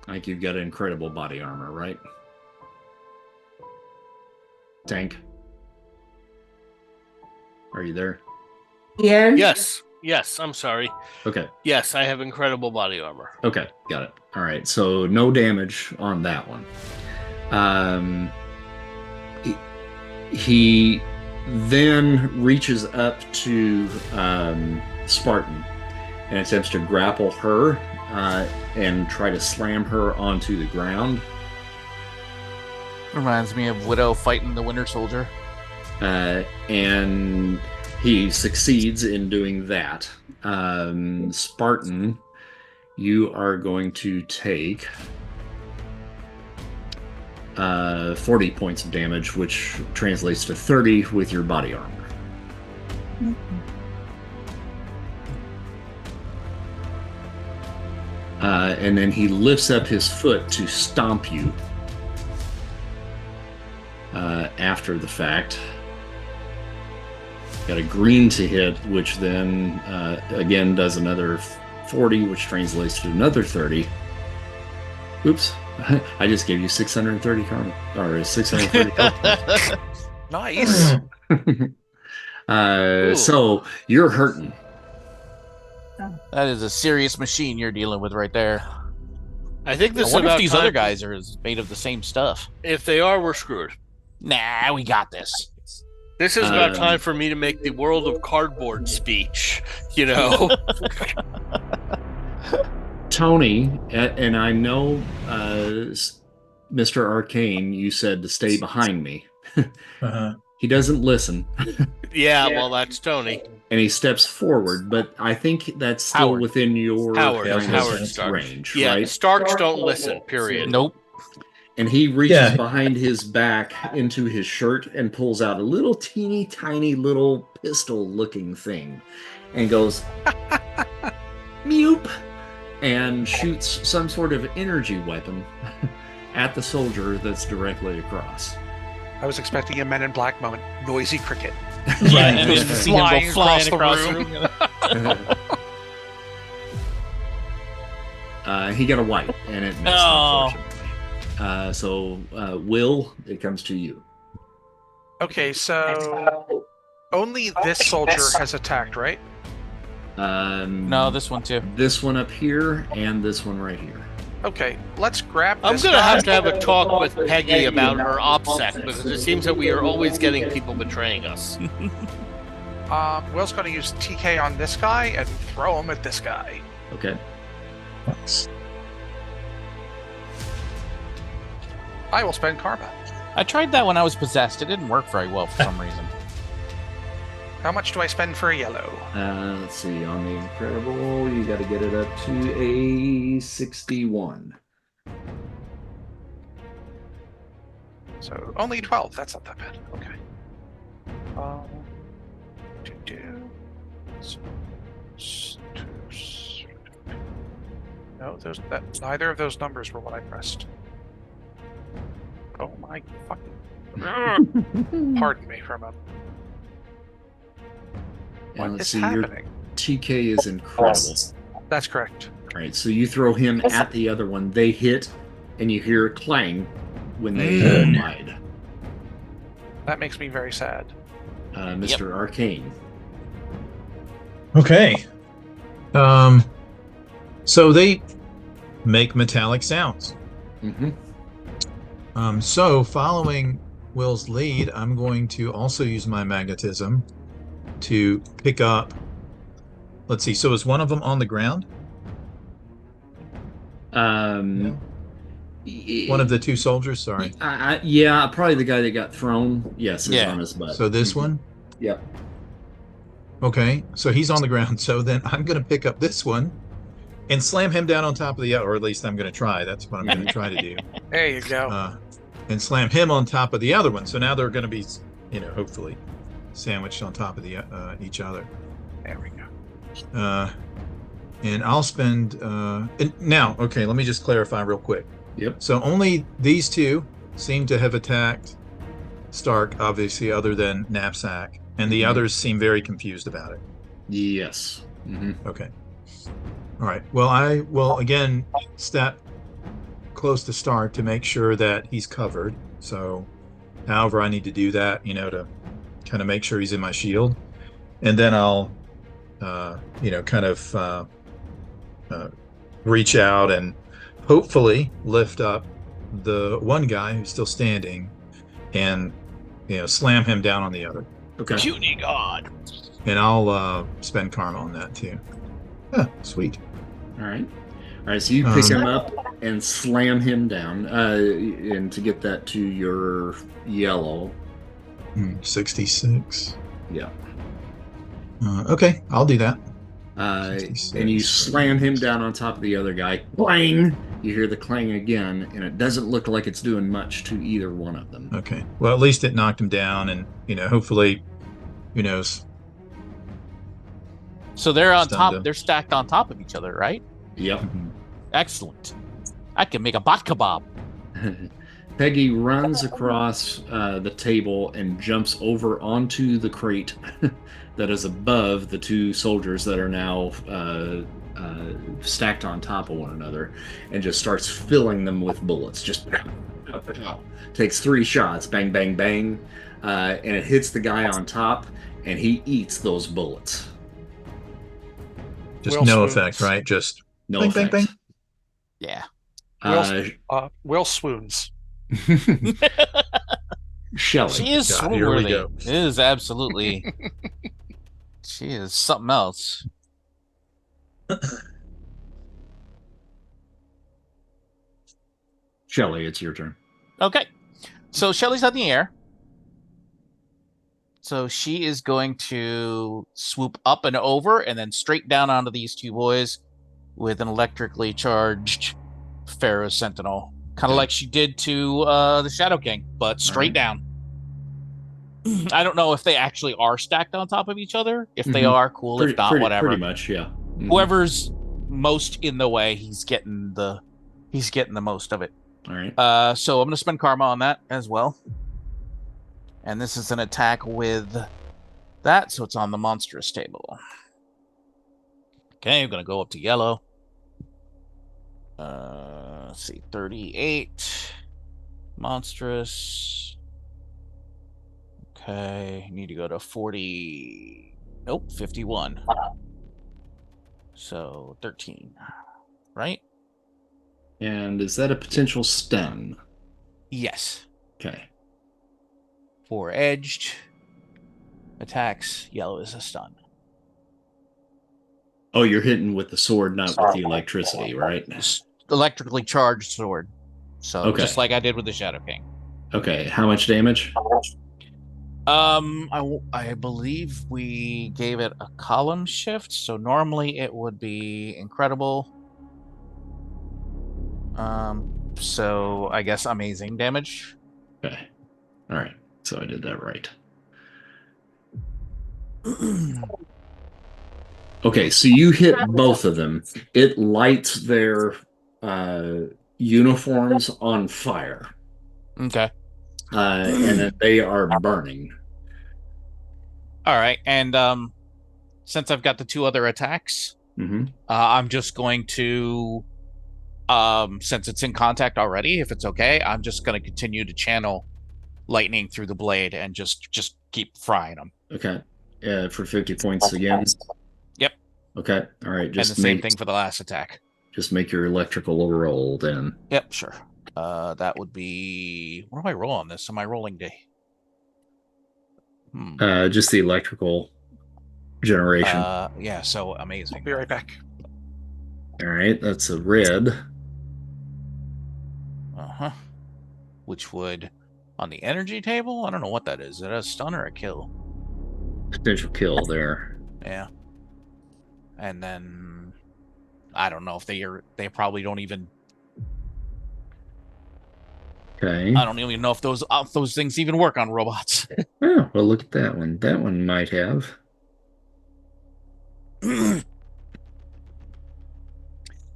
I think you've got incredible body armor, right? Tank? Are you there? Yeah. Yes, I'm sorry. Okay. Yes, I have incredible body armor. Okay, got it. All right, so no damage on that one. He then reaches up to Spartan and attempts to grapple her and try to slam her onto the ground. Reminds me of Widow fighting the Winter Soldier. And he succeeds in doing that. Spartan, you are going to take 40 points of damage, which translates to 30 with your body armor. And then he lifts up his foot to stomp you after the fact. Got a green to hit, which then again does another 40, which translates to another 30. Oops. I just gave you 630 karma, or 630 health. Nice. So you're hurting. That is a serious machine you're dealing with right there. I think this I is wonder about if these time. other guys are made of the same stuff. If they are, we're screwed. Nah, we got this. This is about time for me to make the world of cardboard speech, you know? Tony, and I know, Mr. Arcane, you said to stay behind me. He doesn't listen. Yeah, well, that's Tony. And he steps forward, but I think that's still within your Howard Stark. range, Yeah, right? Starks don't listen, period. Nope. And he reaches behind his back into his shirt and pulls out a little teeny tiny little pistol looking thing and goes, Meep. and shoots some sort of energy weapon at the soldier that's directly across. I was expecting a Men in Black moment. Noisy cricket. Yeah, and then see him go flying across the room. He got a white, and it missed, unfortunately. So, Will, it comes to you. Okay, so only this soldier has attacked, right? No, this one too. This one up here, and this one right here. Okay, let's grab I'm this going to guy. have to have a talk with Peggy about her OPSEC, because it seems that we are always getting people betraying us. Will's going to use TK on this guy and throw him at this guy. Okay. I will spend karma. I tried that when I was possessed. It didn't work very well for some reason. How much do I spend for a yellow? Let's see. On the Incredible, you got to get it up to a 61. So only 12. That's not that bad. Okay. No, neither of those numbers were what I pressed. Oh my fucking! Pardon me for a moment. What is happening? Your TK is Incredible. That's correct. All right, so you throw him at the other one. They hit, and you hear a clang when they collide. That makes me very sad. Mr. Arcane. Okay. So they make metallic sounds. Mm-hmm. So following Will's lead, I'm going to also use my magnetism to pick up. Let's see. So is one of them on the ground? No. One of the two soldiers. Sorry. Yeah, probably the guy that got thrown. Yes, is on his butt. So this one. Yep. Okay, so he's on the ground. So then I'm going to pick up this one and slam him down on top of the other, or at least I'm going to try. That's what I'm going to try to do. There you go. And slam him on top of the other one. So now they're going to be, hopefully sandwiched on top of the each other. There we go. And I'll spend now. Okay, let me just clarify real quick. Yep. So only these two seem to have attacked Stark, obviously, other than Knapsack, and the others seem very confused about it. Yes. Mm-hmm. Okay. All right. Well, I will again step close to Stark to make sure that he's covered. So, however I need to do that, to kind of make sure he's in my shield, and then I'll, reach out and hopefully lift up the one guy who's still standing, and slam him down on the other. Okay. Puny God. And I'll spend karma on that too. Sweet. All right. So you pick him up and slam him down, and to get that to your yellow. 66. Yeah. Okay, I'll do that. And you slam him down on top of the other guy. Clang! You hear the clang again, and it doesn't look like it's doing much to either one of them. Okay. Well, at least it knocked him down, and hopefully, who knows. So they're on top. They're stacked on top of each other, right? Yep. Excellent. I can make a bat kebab. Peggy runs across the table and jumps over onto the crate that is above the two soldiers that are now stacked on top of one another, and just starts filling them with bullets. Just takes 3 shots, bang, bang, bang, and it hits the guy on top, and he eats those bullets. Just no effect, right? Just no bang, effect. bang, bang. Yeah. Will swoons. Shelley. She is swoon-worthy. It is absolutely. She is something else. Shelley, it's your turn. Okay. So Shelley's on the air. So she is going to swoop up and over and then straight down onto these two boys with an electrically charged Pharaoh Sentinel. Kind of like she did to the Shadow King, but straight down. I don't know if they actually are stacked on top of each other. If they are, cool. If not, whatever. Pretty much, yeah. Whoever's most in the way, he's getting the most of it. All right. So I'm going to spend karma on that as well. And this is an attack with that, so it's on the monstrous table. Okay, I'm going to go up to yellow. Let's see, 38. Monstrous. Okay, need to go to 40. Nope, 51. So 13, right? And is that a potential stun? Yes. Okay. 4 edged attacks. Yellow is a stun. Oh, you're hitting with the sword, not with the electricity, right? Electrically charged sword. So okay. Just like I did with the Shadow King. Okay. How much damage? I believe we gave it a column shift, so normally it would be incredible. So I guess amazing damage. Okay. All right. So I did that right. Okay, so you hit both of them. It lights their uniforms on fire. Okay. And then they are burning. All right, and since I've got the 2 other attacks, mm-hmm. I'm just going to, since it's in contact already, if it's okay, I'm just going to continue to channel lightning through the blade and just keep frying them. Okay. For 50 points again. Yep. Okay. All right. Just and the same thing for the last attack. Just make your electrical roll then. Yep, sure. That would be... What do I roll on this? Am I rolling day? Just the electrical generation. Yeah, so amazing. I'll be right back. All right. That's a red. Uh-huh. Which would... On the energy table? I don't know what that is. Is it a stun or a kill? Potential kill there. Yeah. And then I don't know if they probably don't even. Okay. I don't even know if those things even work on robots. Oh, well, look at that one. That one might have. I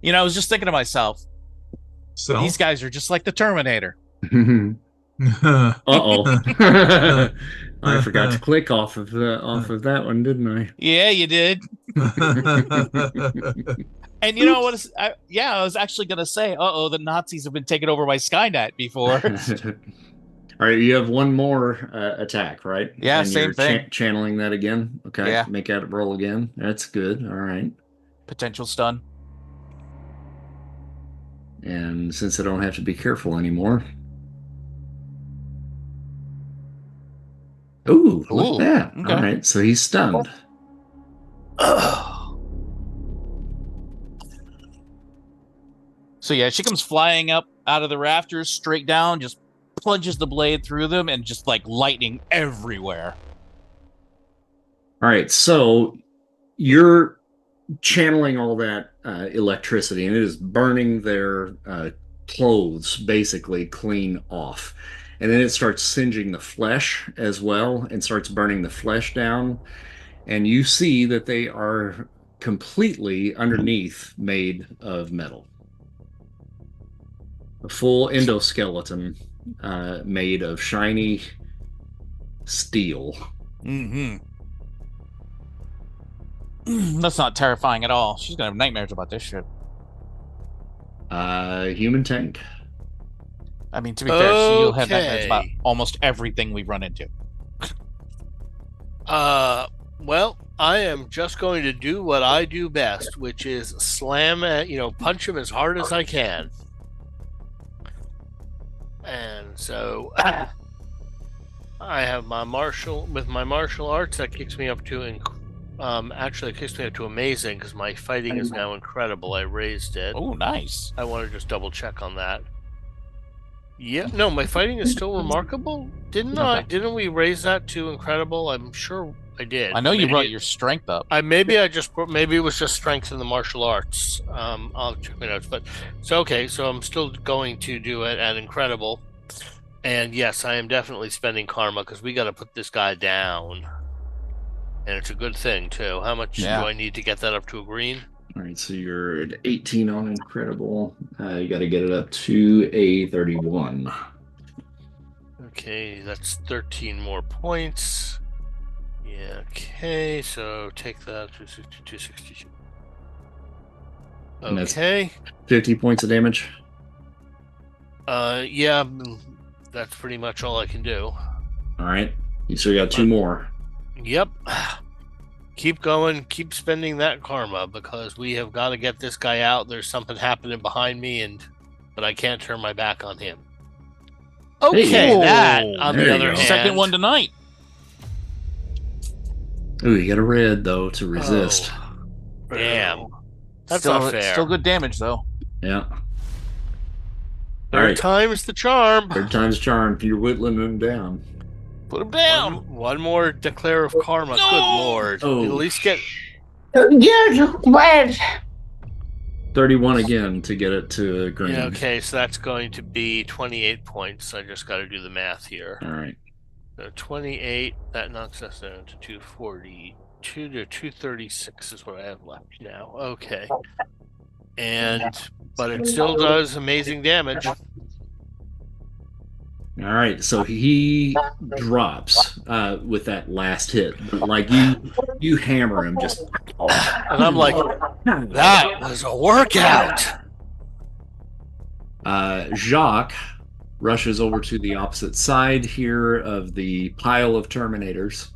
was just thinking to myself, so these guys are just like the Terminator. Uh-oh. I forgot to click off of that one, didn't I? Yeah, you did. And you know what? I was actually going to say, the Nazis have been taken over by Skynet before. All right, you have one more attack, right? Yeah, and same you're thing. Channeling that again. Okay, yeah. Make that roll again. That's good. All right. Potential stun. And since I don't have to be careful anymore. Ooh, look at that. Okay. All right, so he's stunned. So yeah, she comes flying up out of the rafters, straight down, just plunges the blade through them, and just like lightning everywhere. All right, so you're channeling all that electricity, and it is burning their clothes basically clean off. And then it starts singeing the flesh as well and starts burning the flesh down. And you see that they are completely underneath made of metal. A full endoskeleton made of shiny steel. Mm-hmm. That's not terrifying at all. She's going to have nightmares about this shit. Human tank. I mean, to be fair, she'll have nightmares about almost everything we run into. Well, I am just going to do what I do best, which is slam at, punch him as hard as I can. And so I have my martial arts that kicks me up to actually it kicks me up to amazing because my fighting is now incredible. I raised it. Oh, nice. I want to just double check on that. Yeah, no, my fighting is still remarkable. Didn't we raise that to incredible? I'm sure I did. I know you brought your strength up. Maybe it was just strength in the martial arts. I'll check my notes, but so I'm still going to do it at incredible. And yes, I am definitely spending karma because we got to put this guy down. And it's a good thing too. How much do I need to get that up to a green? All right, so you're at 18 on incredible. You got to get it up to a 31. Okay, that's 13 more points. Yeah, okay, so take that, 262. And that's Okay. 50 points of damage. Yeah, that's pretty much all I can do. All right, you still got 2 more. Yep. Keep going, keep spending that karma, because we have got to get this guy out. There's something happening behind me, but I can't turn my back on him. Okay, Hey. that, on There the you other go. hand... Second one tonight. Ooh, you got a red, though, to resist. Oh, damn. That's still, not fair. Still good damage, though. Yeah. Third time's the charm. Third time's charm. You're whittling him down. Put him down. One more declare of karma. No! Good lord. Oh. At least get... You're red. 31 again to get it to green. Yeah, okay, so that's going to be 28 points. I just got to do the math here. All right. So 28, that knocks us down to 242 to 236 is what I have left now. Okay. But it still does amazing damage. All right, so he drops with that last hit. Like you hammer him just. And I'm like, that was a workout. Jacques rushes over to the opposite side here of the pile of Terminators.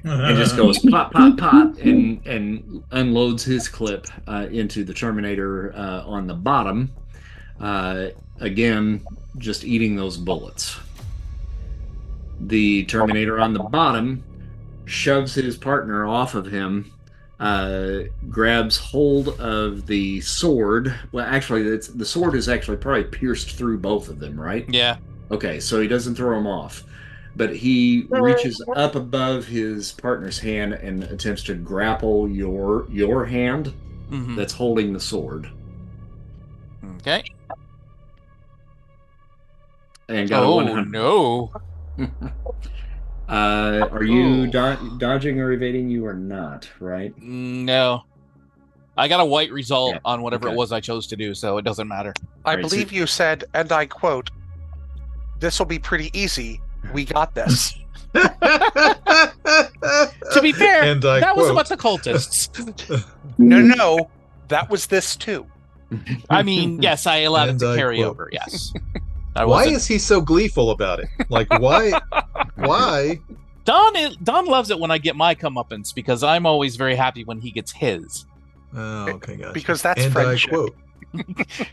And just goes pop, pop, pop, and unloads his clip into the Terminator on the bottom. Again, just eating those bullets. The Terminator on the bottom shoves his partner off of him, grabs hold of the sword. Well, actually, the sword is actually probably pierced through both of them, right? Yeah. Okay, so he doesn't throw him off. But he reaches up above his partner's hand and attempts to grapple your hand that's holding the sword. Okay. And got a 100. No. Are you dodging or evading? You are not, right? No. I got a white result on whatever it was I chose to do, so it doesn't matter. I believe you said, and I quote, "This will be pretty easy. We got this." To be fair, that was about the cultists. No, that was this too. I mean, yes, I allowed it to carry over. Yes. Why is he so gleeful about it? Like, why? Why? Don loves it when I get my comeuppance because I'm always very happy when he gets his. Oh, okay, gotcha. Because that's friendship.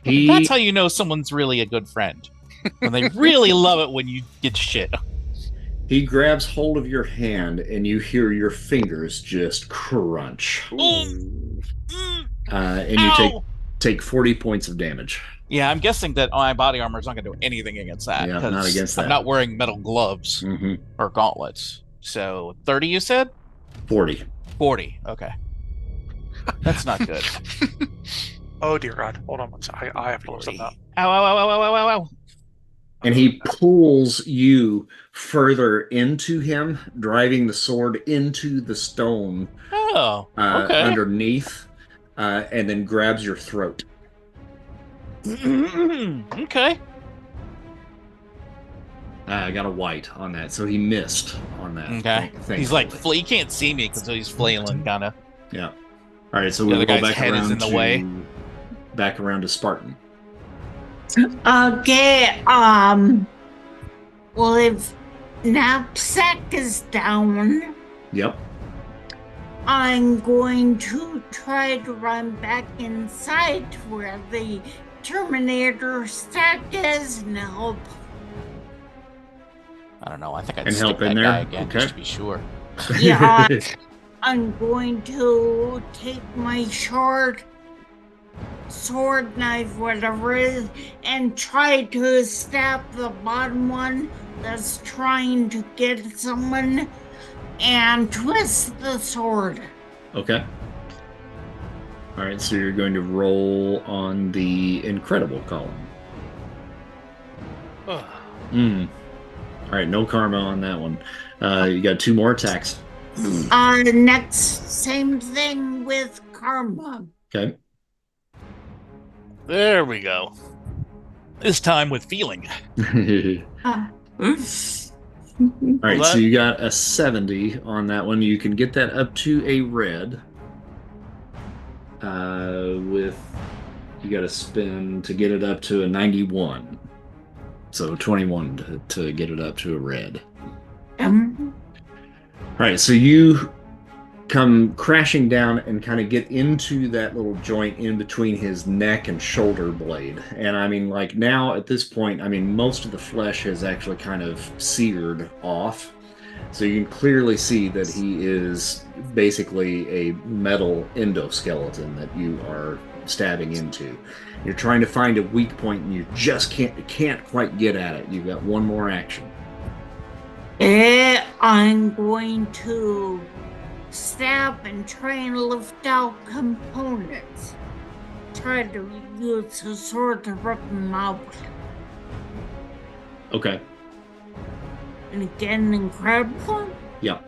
That's how you know someone's really a good friend. When they really love it when you get shit. He grabs hold of your hand and you hear your fingers just crunch. And you take 40 points of damage. Yeah, I'm guessing that my body armor is not going to do anything against that. Yeah, not against that. I'm not wearing metal gloves or gauntlets. So 30, you said? 40. 40, okay. That's not good. Oh, dear God. Hold on one second. I have to look something up. Ow, ow, ow, ow, ow, ow, ow. And he pulls you further into him, driving the sword into the stone underneath, and then grabs your throat. Okay. I got a white on that, so he missed on that. Okay. He's like, he can't see me because he's flailing, kind of. Yeah. All right, so we'll go back around back around to Spartan. Okay, well, if knapsack is down, yep, I'm going to try to run back inside to where the Terminator stack is and help. I don't know. I think I'd and stick help that in there guy again just to be sure. Yeah, I'm going to take my short sword, knife, whatever it is, and try to stab the bottom one that's trying to get someone and twist the sword. Okay. All right, so you're going to roll on the incredible column. All right, no karma on that one. You got 2 more attacks. Next, same thing with karma. Okay. There we go. This time with feeling. All right, so you got a 70 on that one. You can get that up to a red. You got to spend to get it up to a 91. So 21 to get it up to a red. All right, so you come crashing down and kind of get into that little joint in between his neck and shoulder blade. And I mean, like now at this point, I mean, most of the flesh has actually kind of seared off. So you can clearly see that he is basically a metal endoskeleton that you are stabbing into. You're trying to find a weak point and you just can't quite get at it. You've got one more action. I'm going to stab and try and lift out components. Try to use a sword to rip them out. Okay. And again, incredible. Yeah.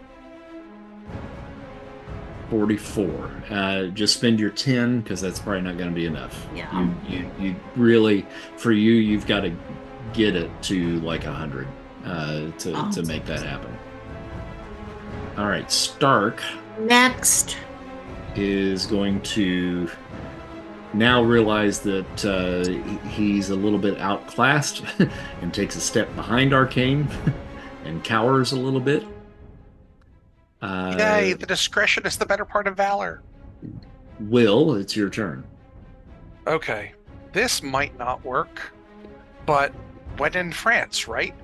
44. Just spend your 10 because that's probably not going to be enough. Yeah. You really, for you, you've got to get it to like 100 to make that happen. All right, Stark. Next. Is going to now realize that he's a little bit outclassed and takes a step behind Arcane and cowers a little bit. Yay, the discretion is the better part of valor. Will, it's your turn. Okay, this might not work, but when in France, right?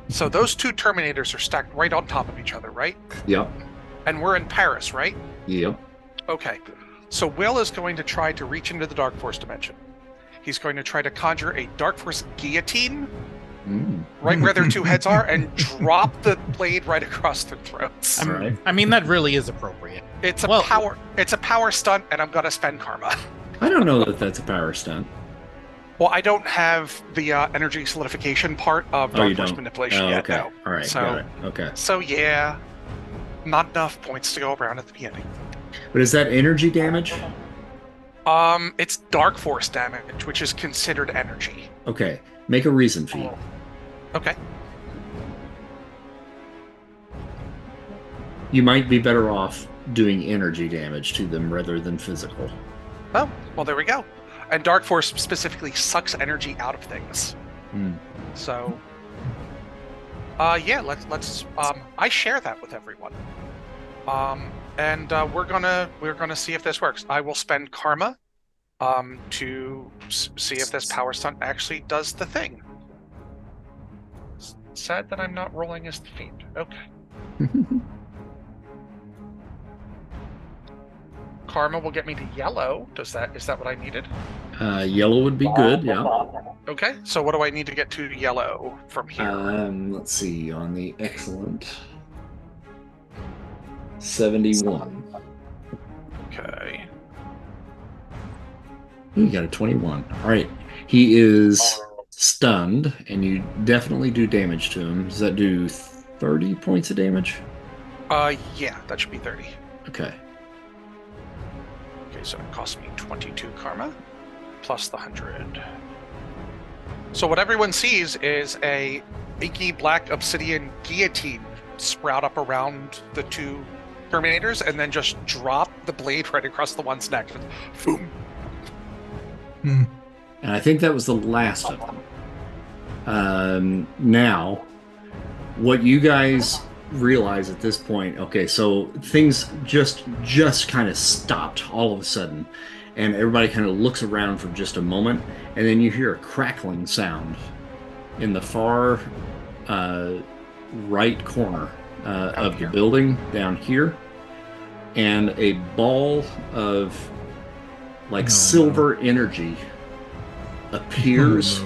So those two Terminators are stacked right on top of each other, right? Yep. And we're in Paris, right? Yep. Okay, so Will is going to try to reach into the Dark Force dimension. He's going to try to conjure a Dark Force guillotine right where their two heads are and drop the blade right across their throats. I mean, that really is appropriate. It's a power stunt, and I'm going to spend karma. I don't know that that's a power stunt. Well, I don't have the energy solidification part of Dark Force manipulation yet. Okay. No. All right. Got it. Okay. So yeah, not enough points to go around at the beginning. But is that energy damage? It's Dark Force damage, which is considered energy. Okay. Make a reason feat. Okay. You might be better off doing energy damage to them rather than physical. Oh, well, there we go. And Dark Force specifically sucks energy out of things. So, yeah, let's. I share that with everyone. And we're gonna see if this works. I will spend karma, to see if this power stunt actually does the thing. Sad that I'm not rolling as the fiend. Okay. Karma will get me to yellow. Is that what I needed? Yellow would be good, yeah. Okay, so what do I need to get to yellow from here? Let's see, on the excellent 71. Okay. You got a 21. All right. He is stunned, and you definitely do damage to him. Does that do 30 points of damage? Yeah, that should be 30. Okay. Okay, so it costs me 22 karma, plus the 100. So what everyone sees is a inky black obsidian guillotine sprout up around the two Terminators, and then just drop the blade right across the one's neck. Boom. And I think that was the last of them. Now, what you guys realize at this point, okay, so things just kind of stopped all of a sudden, and everybody kind of looks around for just a moment, and then you hear a crackling sound in the far right corner of the building down here, and a ball of silver energy appears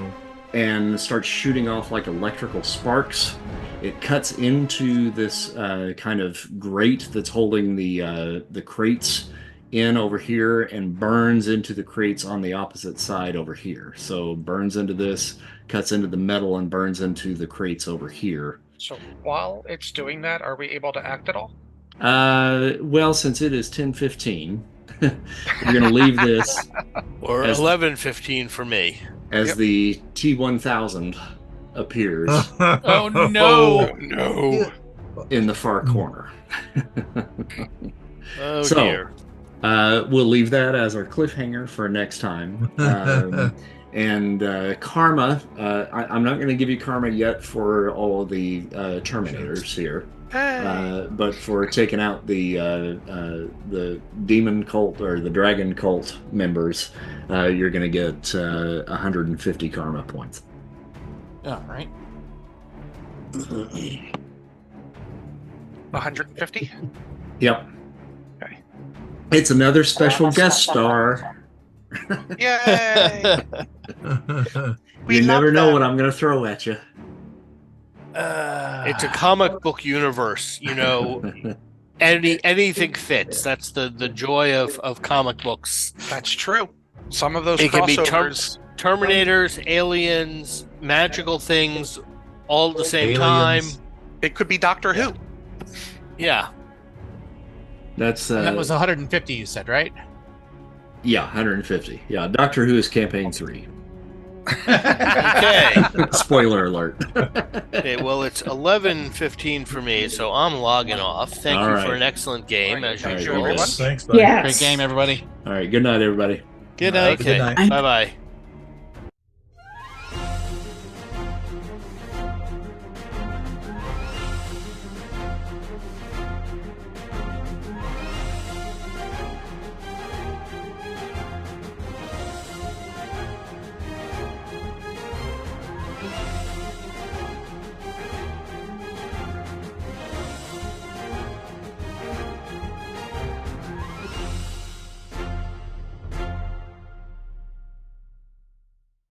and starts shooting off like electrical sparks. It cuts into this kind of grate that's holding the crates in over here and burns into the crates on the opposite side over here. So burns into this, cuts into the metal, and burns into the crates over here. So while it's doing that, are we able to act at all? Well, since it is 10:15, We're going to leave this Or 11:15 for me. as the T1000 appears Oh no! No. in the far corner. Oh So, dear. We'll leave that as our cliffhanger for next time. And karma, I'm not going to give you karma yet for all of the Terminators here. But for taking out the demon cult or the dragon cult members, you're going to get 150 karma points. All right. 150? Yep. Okay. It's another special guest star. Yay! You never know what I'm going to throw at you. It's a comic book universe, you know. Anything fits. That's the joy of comic books. That's true. Some of those It can be crossovers. Terminators, aliens, magical things, all at the same time. It could be Doctor Who. Yeah. That's And that was 150, you said, right? yeah, 150. Yeah, Doctor Who is campaign 3. Okay. Spoiler alert. Okay, well, it's 11:15 for me, so I'm logging off. Thank All you right. for an excellent game, as Thank you, usual. everyone. Thanks, buddy. Yes. Great game, everybody. All right, good night, everybody. Good night. Good night. Bye-bye.